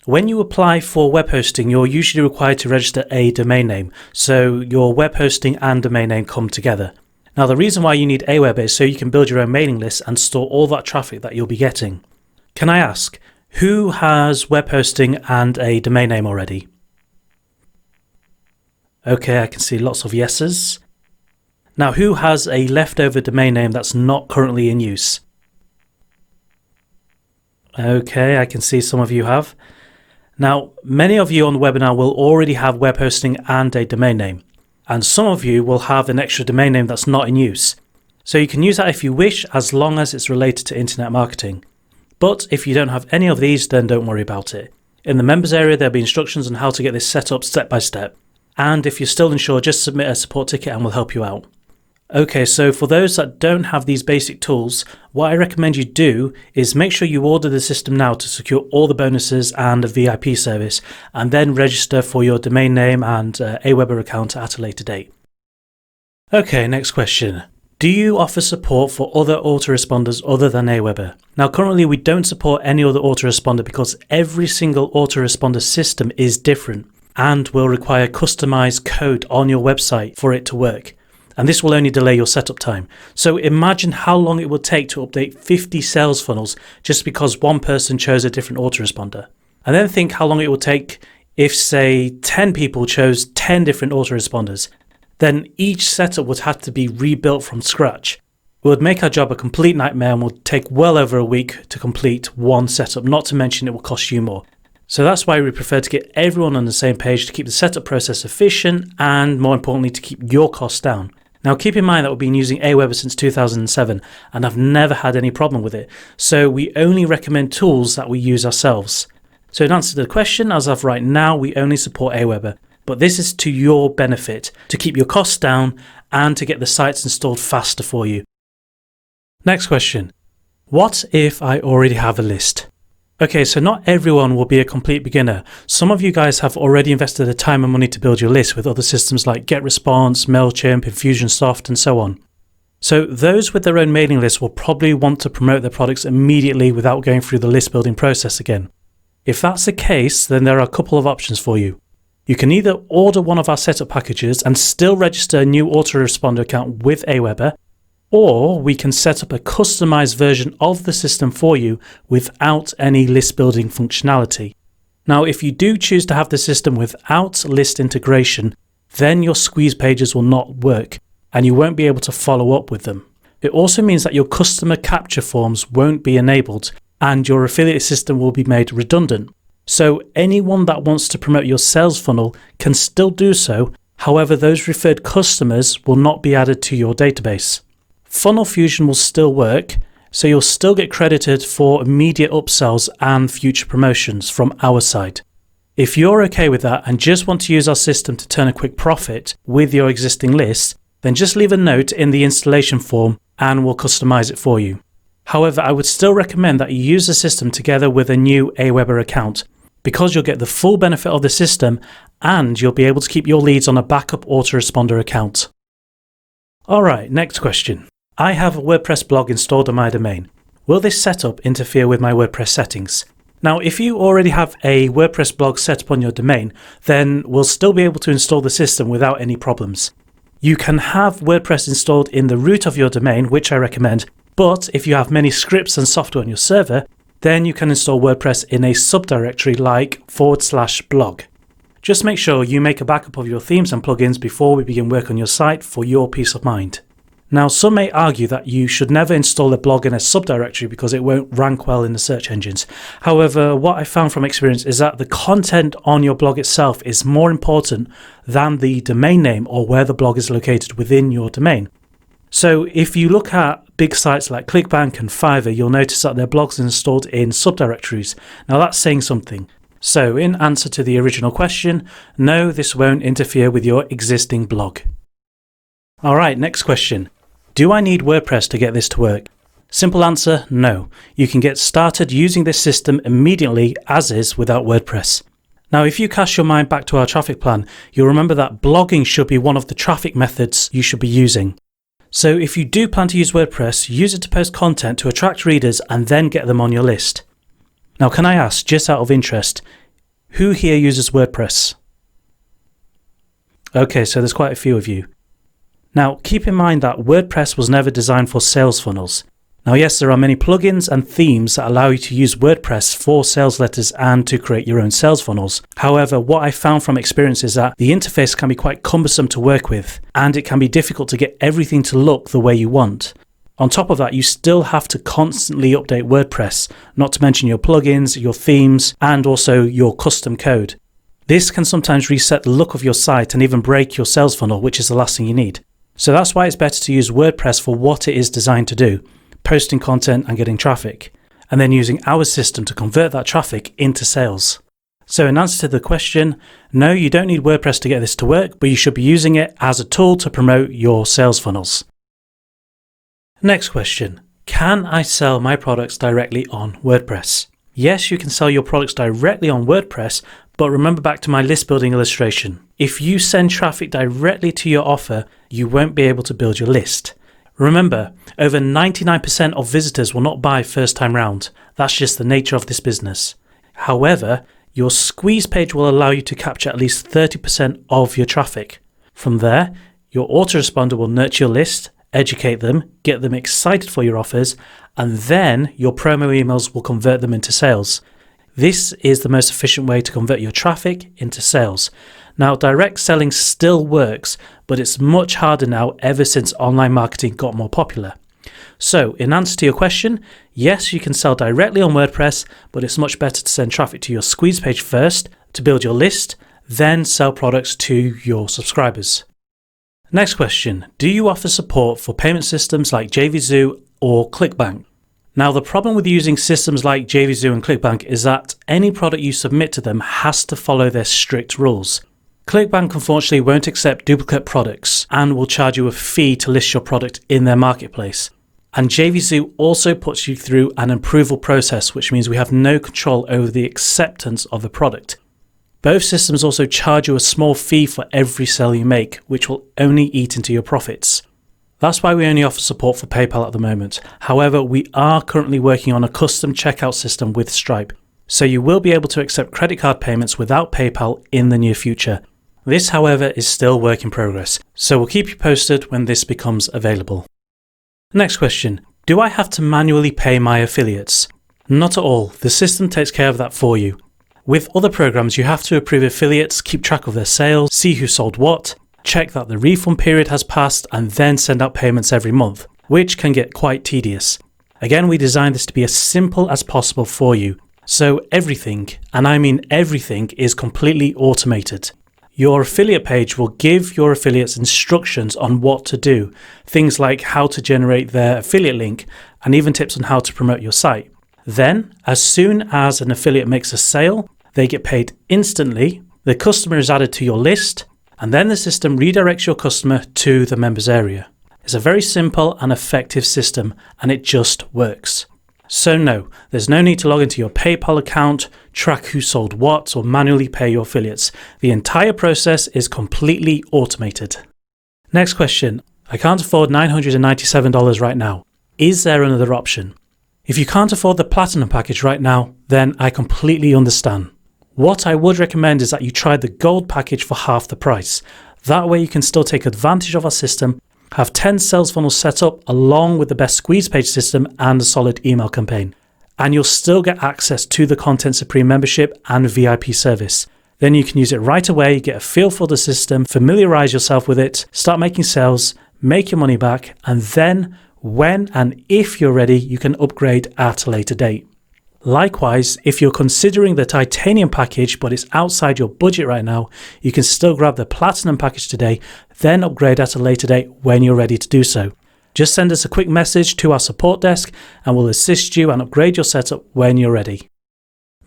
When you apply for web hosting, you're usually required to register a domain name, so your web hosting and domain name come together. Now, the reason why you need Aweber is so you can build your own mailing list and store all that traffic that you'll be getting. Can I ask, who has web hosting and a domain name already? Okay, I can see lots of yeses. Now, who has a leftover domain name that's not currently in use? Okay, I can see some of you have. Now, many of you on the webinar will already have web hosting and a domain name, and some of you will have an extra domain name that's not in use. So you can use that if you wish, as long as it's related to internet marketing. But if you don't have any of these, then don't worry about it. In the members area, there'll be instructions on how to get this set up step by step. And if you're still unsure, just submit a support ticket and we'll help you out. Okay, so for those that don't have these basic tools, what I recommend you do is make sure you order the system now to secure all the bonuses and a VIP service, and then register for your domain name and Aweber account at a later date. Okay, next question. Do you offer support for other autoresponders other than Aweber? Now, currently we don't support any other autoresponder because every single autoresponder system is different and will require customized code on your website for it to work. And this will only delay your setup time. So imagine how long it would take to update 50 sales funnels just because one person chose a different autoresponder. And then think how long it would take if, say, 10 people chose 10 different autoresponders. Then each setup would have to be rebuilt from scratch, It would make our job a complete nightmare and would take well over a week to complete one setup, not to mention it will cost you more. So that's why we prefer to get everyone on the same page to keep the setup process efficient and, more importantly, to keep your costs down. Now keep in mind that we've been using Aweber since 2007 and I've never had any problem with it. So we only recommend tools that we use ourselves. So in answer to the question, as of right now, we only support Aweber. But this is to your benefit, to keep your costs down and to get the sites installed faster for you. Next question. What if I already have a list? Okay, so not everyone will be a complete beginner. Some of you guys have already invested the time and money to build your list with other systems like GetResponse, MailChimp, Infusionsoft, and so on. So those with their own mailing list will probably want to promote their products immediately without going through the list building process again. If that's the case, then there are a couple of options for you. You can either order one of our setup packages and still register a new Autorepsonder account with Aweber, or we can set up a customized version of the system for you without any list building functionality. Now, if you do choose to have the system without list integration, then your squeeze pages will not work and you won't be able to follow up with them. It also means that your customer capture forms won't be enabled and your affiliate system will be made redundant. So anyone that wants to promote your sales funnel can still do so. However, those referred customers will not be added to your database. Funnel Fusion will still work, so you'll still get credited for immediate upsells and future promotions from our side. If you're okay with that and just want to use our system to turn a quick profit with your existing list, then just leave a note in the installation form and we'll customize it for you. However, I would still recommend that you use the system together with a new Aweber account because you'll get the full benefit of the system and you'll be able to keep your leads on a backup Autoresponder account. Alright, next question. I have a WordPress blog installed on my domain. Will this setup interfere with my WordPress settings? Now, if you already have a WordPress blog set up on your domain, then we'll still be able to install the system without any problems. You can have WordPress installed in the root of your domain, which I recommend, but if you have many scripts and software on your server, then you can install WordPress in a subdirectory like /blog. Just make sure you make a backup of your themes and plugins before we begin work on your site for your peace of mind. Now, some may argue that you should never install a blog in a subdirectory because it won't rank well in the search engines. However, what I found from experience is that the content on your blog itself is more important than the domain name or where the blog is located within your domain. So if you look at big sites like ClickBank and Fiverr, you'll notice that their blogs are installed in subdirectories. Now that's saying something. So in answer to the original question, no, this won't interfere with your existing blog. Alright, next question. Do I need WordPress to get this to work? Simple answer, no. You can get started using this system immediately as is without WordPress. Now, if you cast your mind back to our traffic plan, you'll remember that blogging should be one of the traffic methods you should be using. So if you do plan to use WordPress, use it to post content to attract readers and then get them on your list. Now, can I ask, just out of interest, who here uses WordPress? Okay, so there's quite a few of you. Now, keep in mind that WordPress was never designed for sales funnels. Now, yes, there are many plugins and themes that allow you to use WordPress for sales letters and to create your own sales funnels. However, what I found from experience is that the interface can be quite cumbersome to work with, and it can be difficult to get everything to look the way you want. On top of that, you still have to constantly update WordPress, not to mention your plugins, your themes, and also your custom code. This can sometimes reset the look of your site and even break your sales funnel, which is the last thing you need. So that's why it's better to use WordPress for what it is designed to do, posting content and getting traffic, and then using our system to convert that traffic into sales. So in answer to the question, no, you don't need WordPress to get this to work, but you should be using it as a tool to promote your sales funnels. Next question, can I sell my products directly on WordPress? Yes, you can sell your products directly on WordPress, but remember back to my list building illustration. If you send traffic directly to your offer, you won't be able to build your list. Remember, over 99% of visitors will not buy first time round. That's just the nature of this business. However, your squeeze page will allow you to capture at least 30% of your traffic. From there, your autoresponder will nurture your list, educate them, get them excited for your offers, and then your promo emails will convert them into sales. This is the most efficient way to convert your traffic into sales. Now, direct selling still works, but it's much harder now ever since online marketing got more popular. So in answer to your question, yes, you can sell directly on WordPress, but it's much better to send traffic to your squeeze page first to build your list, then sell products to your subscribers. Next question, do you offer support for payment systems like JVZoo or ClickBank? Now, the problem with using systems like JVZoo and ClickBank is that any product you submit to them has to follow their strict rules. ClickBank unfortunately won't accept duplicate products and will charge you a fee to list your product in their marketplace. And JVZoo also puts you through an approval process, which means we have no control over the acceptance of the product. Both systems also charge you a small fee for every sale you make, which will only eat into your profits. That's why we only offer support for PayPal at the moment. However, we are currently working on a custom checkout system with Stripe, so you will be able to accept credit card payments without PayPal in the near future. This, however, is still work in progress, so we'll keep you posted when this becomes available. Next question, do I have to manually pay my affiliates? Not at all, the system takes care of that for you. With other programs, you have to approve affiliates, keep track of their sales, see who sold what, check that the refund period has passed, and then send out payments every month, which can get quite tedious. Again, we designed this to be as simple as possible for you. So everything, and I mean everything, is completely automated. Your affiliate page will give your affiliates instructions on what to do, things like how to generate their affiliate link, and even tips on how to promote your site. Then, as soon as an affiliate makes a sale, they get paid instantly, the customer is added to your list, and then the system redirects your customer to the members area. It's a very simple and effective system, and it just works. So no, there's no need to log into your PayPal account, track who sold what, or manually pay your affiliates. The entire process is completely automated. Next question. I can't afford $997 right now. Is there another option? If you can't afford the Platinum package right now, then I completely understand. What I would recommend is that you try the Gold package for half the price. That way you can still take advantage of our system, have 10 sales funnels set up along with the best squeeze page system and a solid email campaign. And you'll still get access to the Content Supreme membership and VIP service. Then you can use it right away, get a feel for the system, familiarize yourself with it, start making sales, make your money back, and then when and if you're ready, you can upgrade at a later date. Likewise, if you're considering the Titanium package but it's outside your budget right now, you can still grab the Platinum package today, then upgrade at a later date when you're ready to do so. Just send us a quick message to our support desk and we'll assist you and upgrade your setup when you're ready.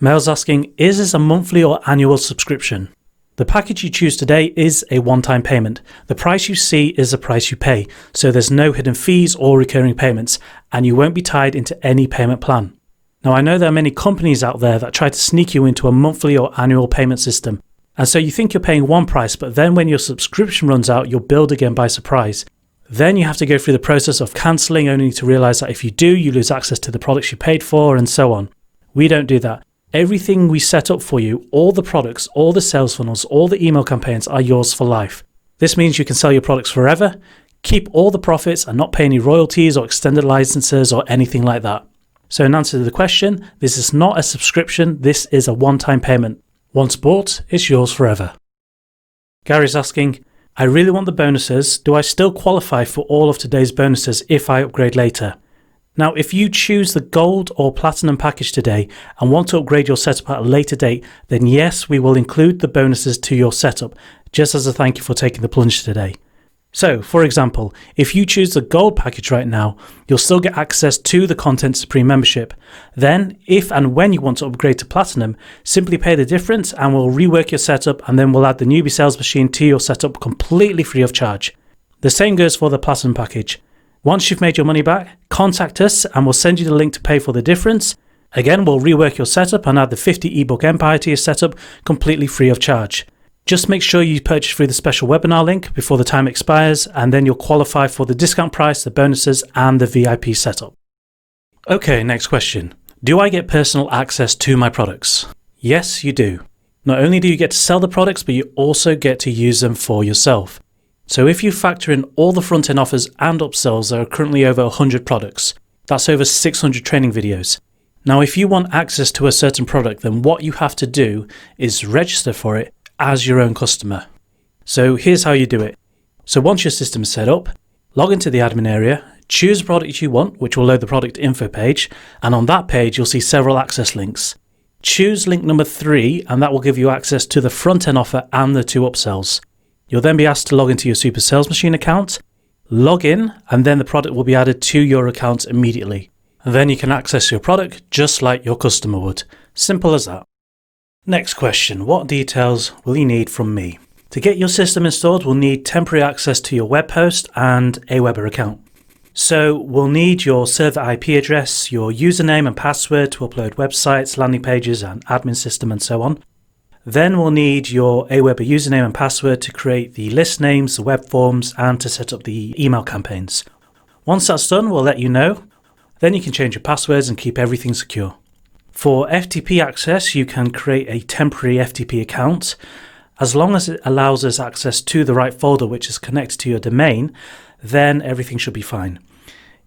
Mel's asking, is this a monthly or annual subscription? The package you choose today is a one-time payment. The price you see is the price you pay, so there's no hidden fees or recurring payments, and you won't be tied into any payment plan. Now, I know there are many companies out there that try to sneak you into a monthly or annual payment system. And so you think you're paying one price, but then when your subscription runs out, you're billed again by surprise. Then you have to go through the process of cancelling, only to realise that if you do, you lose access to the products you paid for and so on. We don't do that. Everything we set up for you, all the products, all the sales funnels, all the email campaigns are yours for life. This means you can sell your products forever, keep all the profits and not pay any royalties or extended licenses or anything like that. So in answer to the question, this is not a subscription, this is a one-time payment. Once bought, it's yours forever. Gary's asking, I really want the bonuses. Do I still qualify for all of today's bonuses if I upgrade later? Now, if you choose the Gold or Platinum package today and want to upgrade your setup at a later date, then yes, we will include the bonuses to your setup, just as a thank you for taking the plunge today. So, for example, if you choose the Gold package right now, you'll still get access to the Content Supreme membership. Then, if and when you want to upgrade to Platinum, simply pay the difference and we'll rework your setup, and then we'll add the newbie sales machine to your setup completely free of charge. The same goes for the Platinum package. Once you've made your money back, contact us and we'll send you the link to pay for the difference. Again, we'll rework your setup and add the 50 ebook empire to your setup completely free of charge. Just make sure you purchase through the special webinar link before the time expires, and then you'll qualify for the discount price, the bonuses, and the VIP setup. Okay, next question. Do I get personal access to my products? Yes, you do. Not only do you get to sell the products, but you also get to use them for yourself. So if you factor in all the front-end offers and upsells, there are currently over 100 products. That's over 600 training videos. Now, if you want access to a certain product, then what you have to do is register for it as your own customer. So here's how you do it. So once your system is set up, log into the admin area, Choose a product you want, which will load the product info page, and on that page you'll see several access links. Choose link number 3 and that will give you access to the front-end offer and the 2 upsells. You'll then be asked to log into your Super Sales Machine account, log in, and then the product will be added to your account immediately. And then you can access your product just like your customer would. Simple as that. Next question, what details will you need from me? To get your system installed, we'll need temporary access to your web host and Aweber account. So we'll need your server IP address, your username and password to upload websites, landing pages and admin system and so on. Then we'll need your Aweber username and password to create the list names, the web forms, and to set up the email campaigns. Once that's done, we'll let you know. Then you can change your passwords and keep everything secure. For FTP access, you can create a temporary FTP account. As long as it allows us access to the right folder which is connected to your domain, then everything should be fine.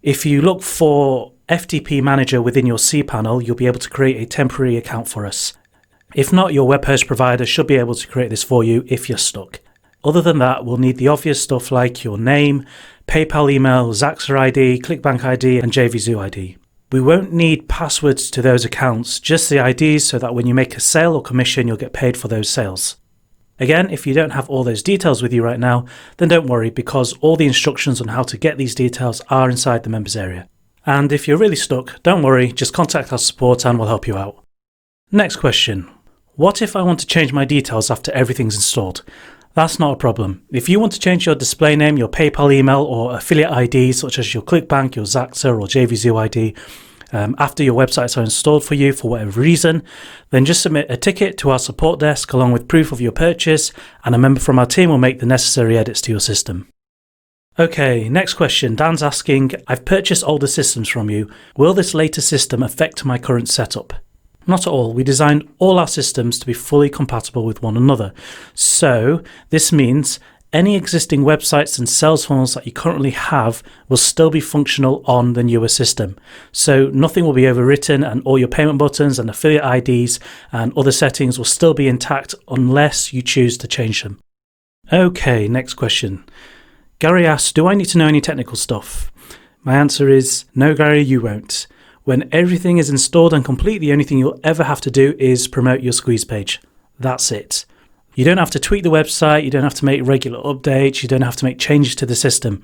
If you look for FTP Manager within your cPanel, you'll be able to create a temporary account for us. If not, your web host provider should be able to create this for you if you're stuck. Other than that, we'll need the obvious stuff like your name, PayPal email, Zaxter ID, ClickBank ID, and JVZoo ID. We won't need passwords to those accounts, just the IDs so that when you make a sale or commission, you'll get paid for those sales. Again, if you don't have all those details with you right now, then don't worry because all the instructions on how to get these details are inside the members area. And if you're really stuck, don't worry, just contact our support and we'll help you out. Next question. What if I want to change my details after everything's installed? That's not a problem. If you want to change your display name, your PayPal email or affiliate ID such as your ClickBank, your Zaxter or JVZoo ID after your websites are installed for you for whatever reason, then just submit a ticket to our support desk along with proof of your purchase and a member from our team will make the necessary edits to your system. Okay, next question. Dan's asking, I've purchased older systems from you. Will this later system affect my current setup? Not at all. We designed all our systems to be fully compatible with one another. So this means any existing websites and sales funnels that you currently have will still be functional on the newer system. So nothing will be overwritten and all your payment buttons and affiliate IDs and other settings will still be intact unless you choose to change them. Okay, next question. Gary asks, do I need to know any technical stuff? My answer is no, Gary, you won't. When everything is installed and complete, the only thing you'll ever have to do is promote your squeeze page. That's it. You don't have to tweak the website, you don't have to make regular updates, you don't have to make changes to the system.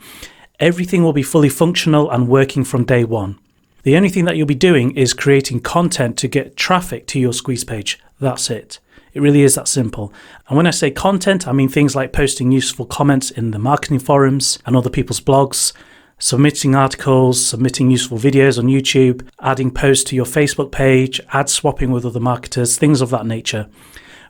Everything will be fully functional and working from day one. The only thing that you'll be doing is creating content to get traffic to your squeeze page. That's it. It really is that simple. And when I say content, I mean things like posting useful comments in the marketing forums and other people's blogs, submitting articles, submitting useful videos on YouTube, adding posts to your Facebook page, ad swapping with other marketers, things of that nature,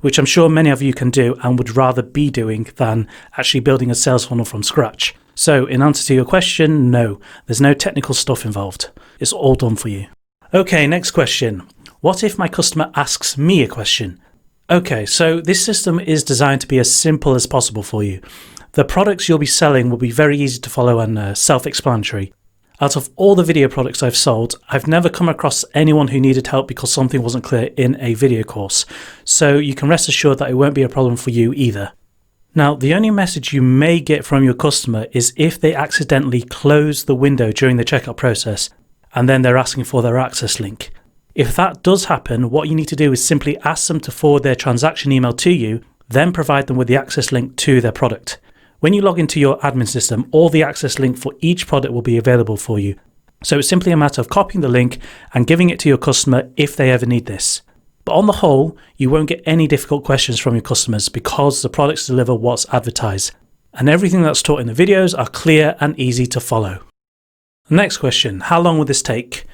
which I'm sure many of you can do and would rather be doing than actually building a sales funnel from scratch. So in answer to your question, no, there's no technical stuff involved. It's all done for you. Okay, next question. What if my customer asks me a question? Okay, so this system is designed to be as simple as possible for you. The products you'll be selling will be very easy to follow and self-explanatory. Out of all the video products I've sold, I've never come across anyone who needed help because something wasn't clear in a video course. So you can rest assured that it won't be a problem for you either. Now, the only message you may get from your customer is if they accidentally close the window during the checkout process and then they're asking for their access link. If that does happen, what you need to do is simply ask them to forward their transaction email to you, then provide them with the access link to their product. When you log into your admin system, all the access link for each product will be available for you. So it's simply a matter of copying the link and giving it to your customer if they ever need this. But on the whole, you won't get any difficult questions from your customers because the products deliver what's advertised. And everything that's taught in the videos are clear and easy to follow. Next question, how long will this take?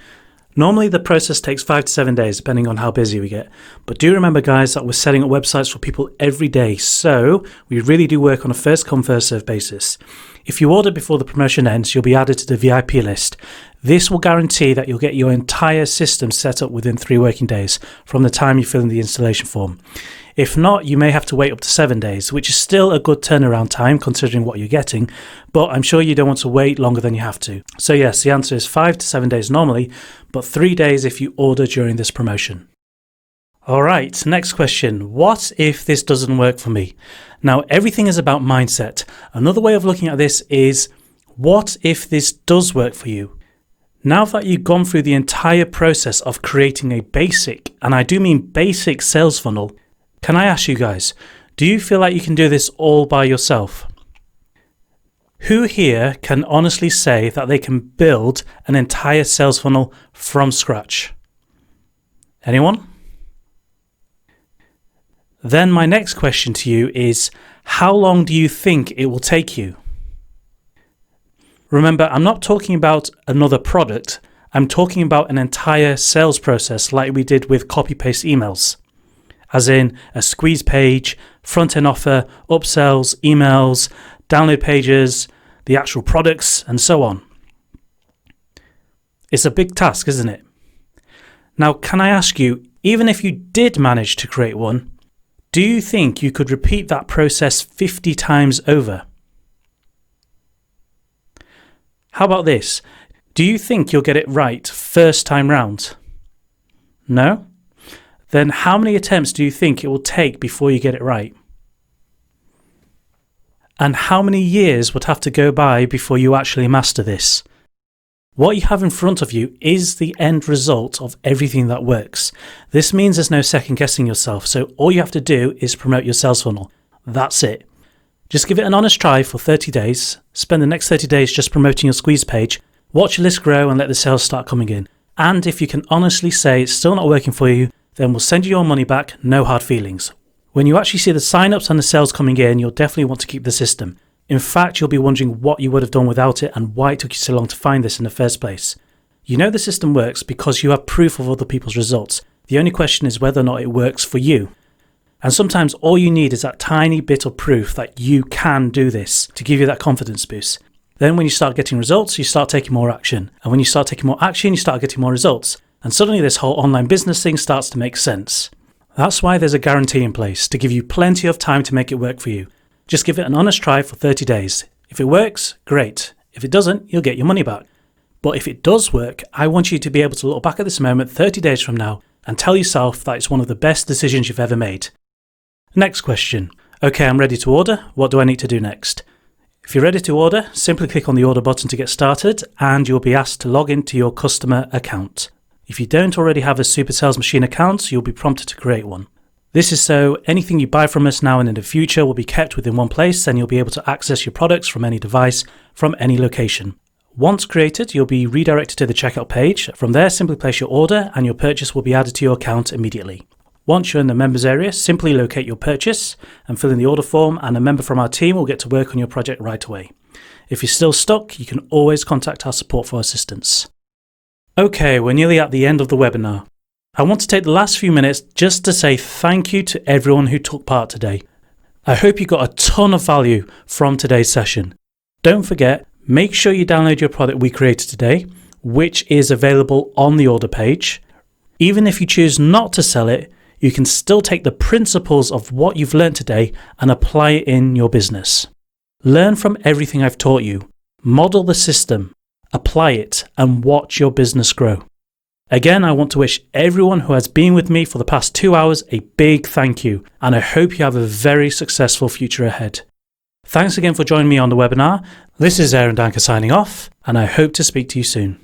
Normally the process takes 5 to 7 days depending on how busy we get. But do remember guys that we're setting up websites for people every day. So we really do work on a first come first serve basis. If you order before the promotion ends, you'll be added to the VIP list. This will guarantee that you'll get your entire system set up within 3 working days from the time you fill in the installation form. If not, you may have to wait up to 7 days, which is still a good turnaround time considering what you're getting, but I'm sure you don't want to wait longer than you have to. So yes, the answer is 5 to 7 days normally, but 3 days if you order during this promotion. Alright, next question. What if this doesn't work for me? Now, everything is about mindset. Another way of looking at this is, What if this does work for you? Now that you've gone through the entire process of creating a basic, and I do mean basic sales funnel, can I ask you guys, do you feel like you can do this all by yourself? Who here can honestly say that they can build an entire sales funnel from scratch? Anyone? Then my next question to you is, how long do you think it will take you? Remember, I'm not talking about another product. I'm talking about an entire sales process like we did with copy-paste emails. As in a squeeze page, front-end offer, upsells, emails, download pages, the actual products, and so on. It's a big task, isn't it? Now, can I ask you, even if you did manage to create one, do you think you could repeat that process 50 times over? How about this? Do you think you'll get it right first time round? No? Then how many attempts do you think it will take before you get it right? And how many years would have to go by before you actually master this? What you have in front of you is the end result of everything that works. This means there's no second guessing yourself, so all you have to do is promote your sales funnel. That's it. Just give it an honest try for 30 days, spend the next 30 days just promoting your squeeze page, watch your list grow and let the sales start coming in. And if you can honestly say it's still not working for you, then we'll send you your money back, no hard feelings. When you actually see the sign-ups and the sales coming in, you'll definitely want to keep the system. In fact, you'll be wondering what you would have done without it and why it took you so long to find this in the first place. You know the system works because you have proof of other people's results. The only question is whether or not it works for you. And sometimes all you need is that tiny bit of proof that you can do this to give you that confidence boost. Then when you start getting results, you start taking more action. And when you start taking more action, you start getting more results. And suddenly this whole online business thing starts to make sense. That's why there's a guarantee in place to give you plenty of time to make it work for you. Just give it an honest try for 30 days. If it works, great. If it doesn't, you'll get your money back. But if it does work, I want you to be able to look back at this moment 30 days from now and tell yourself that it's one of the best decisions you've ever made. Next question. Okay, I'm ready to order. What do I need to do next? If you're ready to order, simply click on the order button to get started and you'll be asked to log into your customer account. If you don't already have a Super Sales Machine account, you'll be prompted to create one. This is so anything you buy from us now and in the future will be kept within one place and you'll be able to access your products from any device, from any location. Once created, you'll be redirected to the checkout page. From there, simply place your order and your purchase will be added to your account immediately. Once you're in the members area, simply locate your purchase and fill in the order form and a member from our team will get to work on your project right away. If you're still stuck, you can always contact our support for assistance. Okay, we're nearly at the end of the webinar. I want to take the last few minutes just to say thank you to everyone who took part today. I hope you got a ton of value from today's session. Don't forget, make sure you download your product we created today, which is available on the order page. Even if you choose not to sell it, you can still take the principles of what you've learned today and apply it in your business. Learn from everything I've taught you, model the system, apply it, and watch your business grow. Again, I want to wish everyone who has been with me for the past 2 hours a big thank you, and I hope you have a very successful future ahead. Thanks again for joining me on the webinar. This is Danker signing off, and I hope to speak to you soon.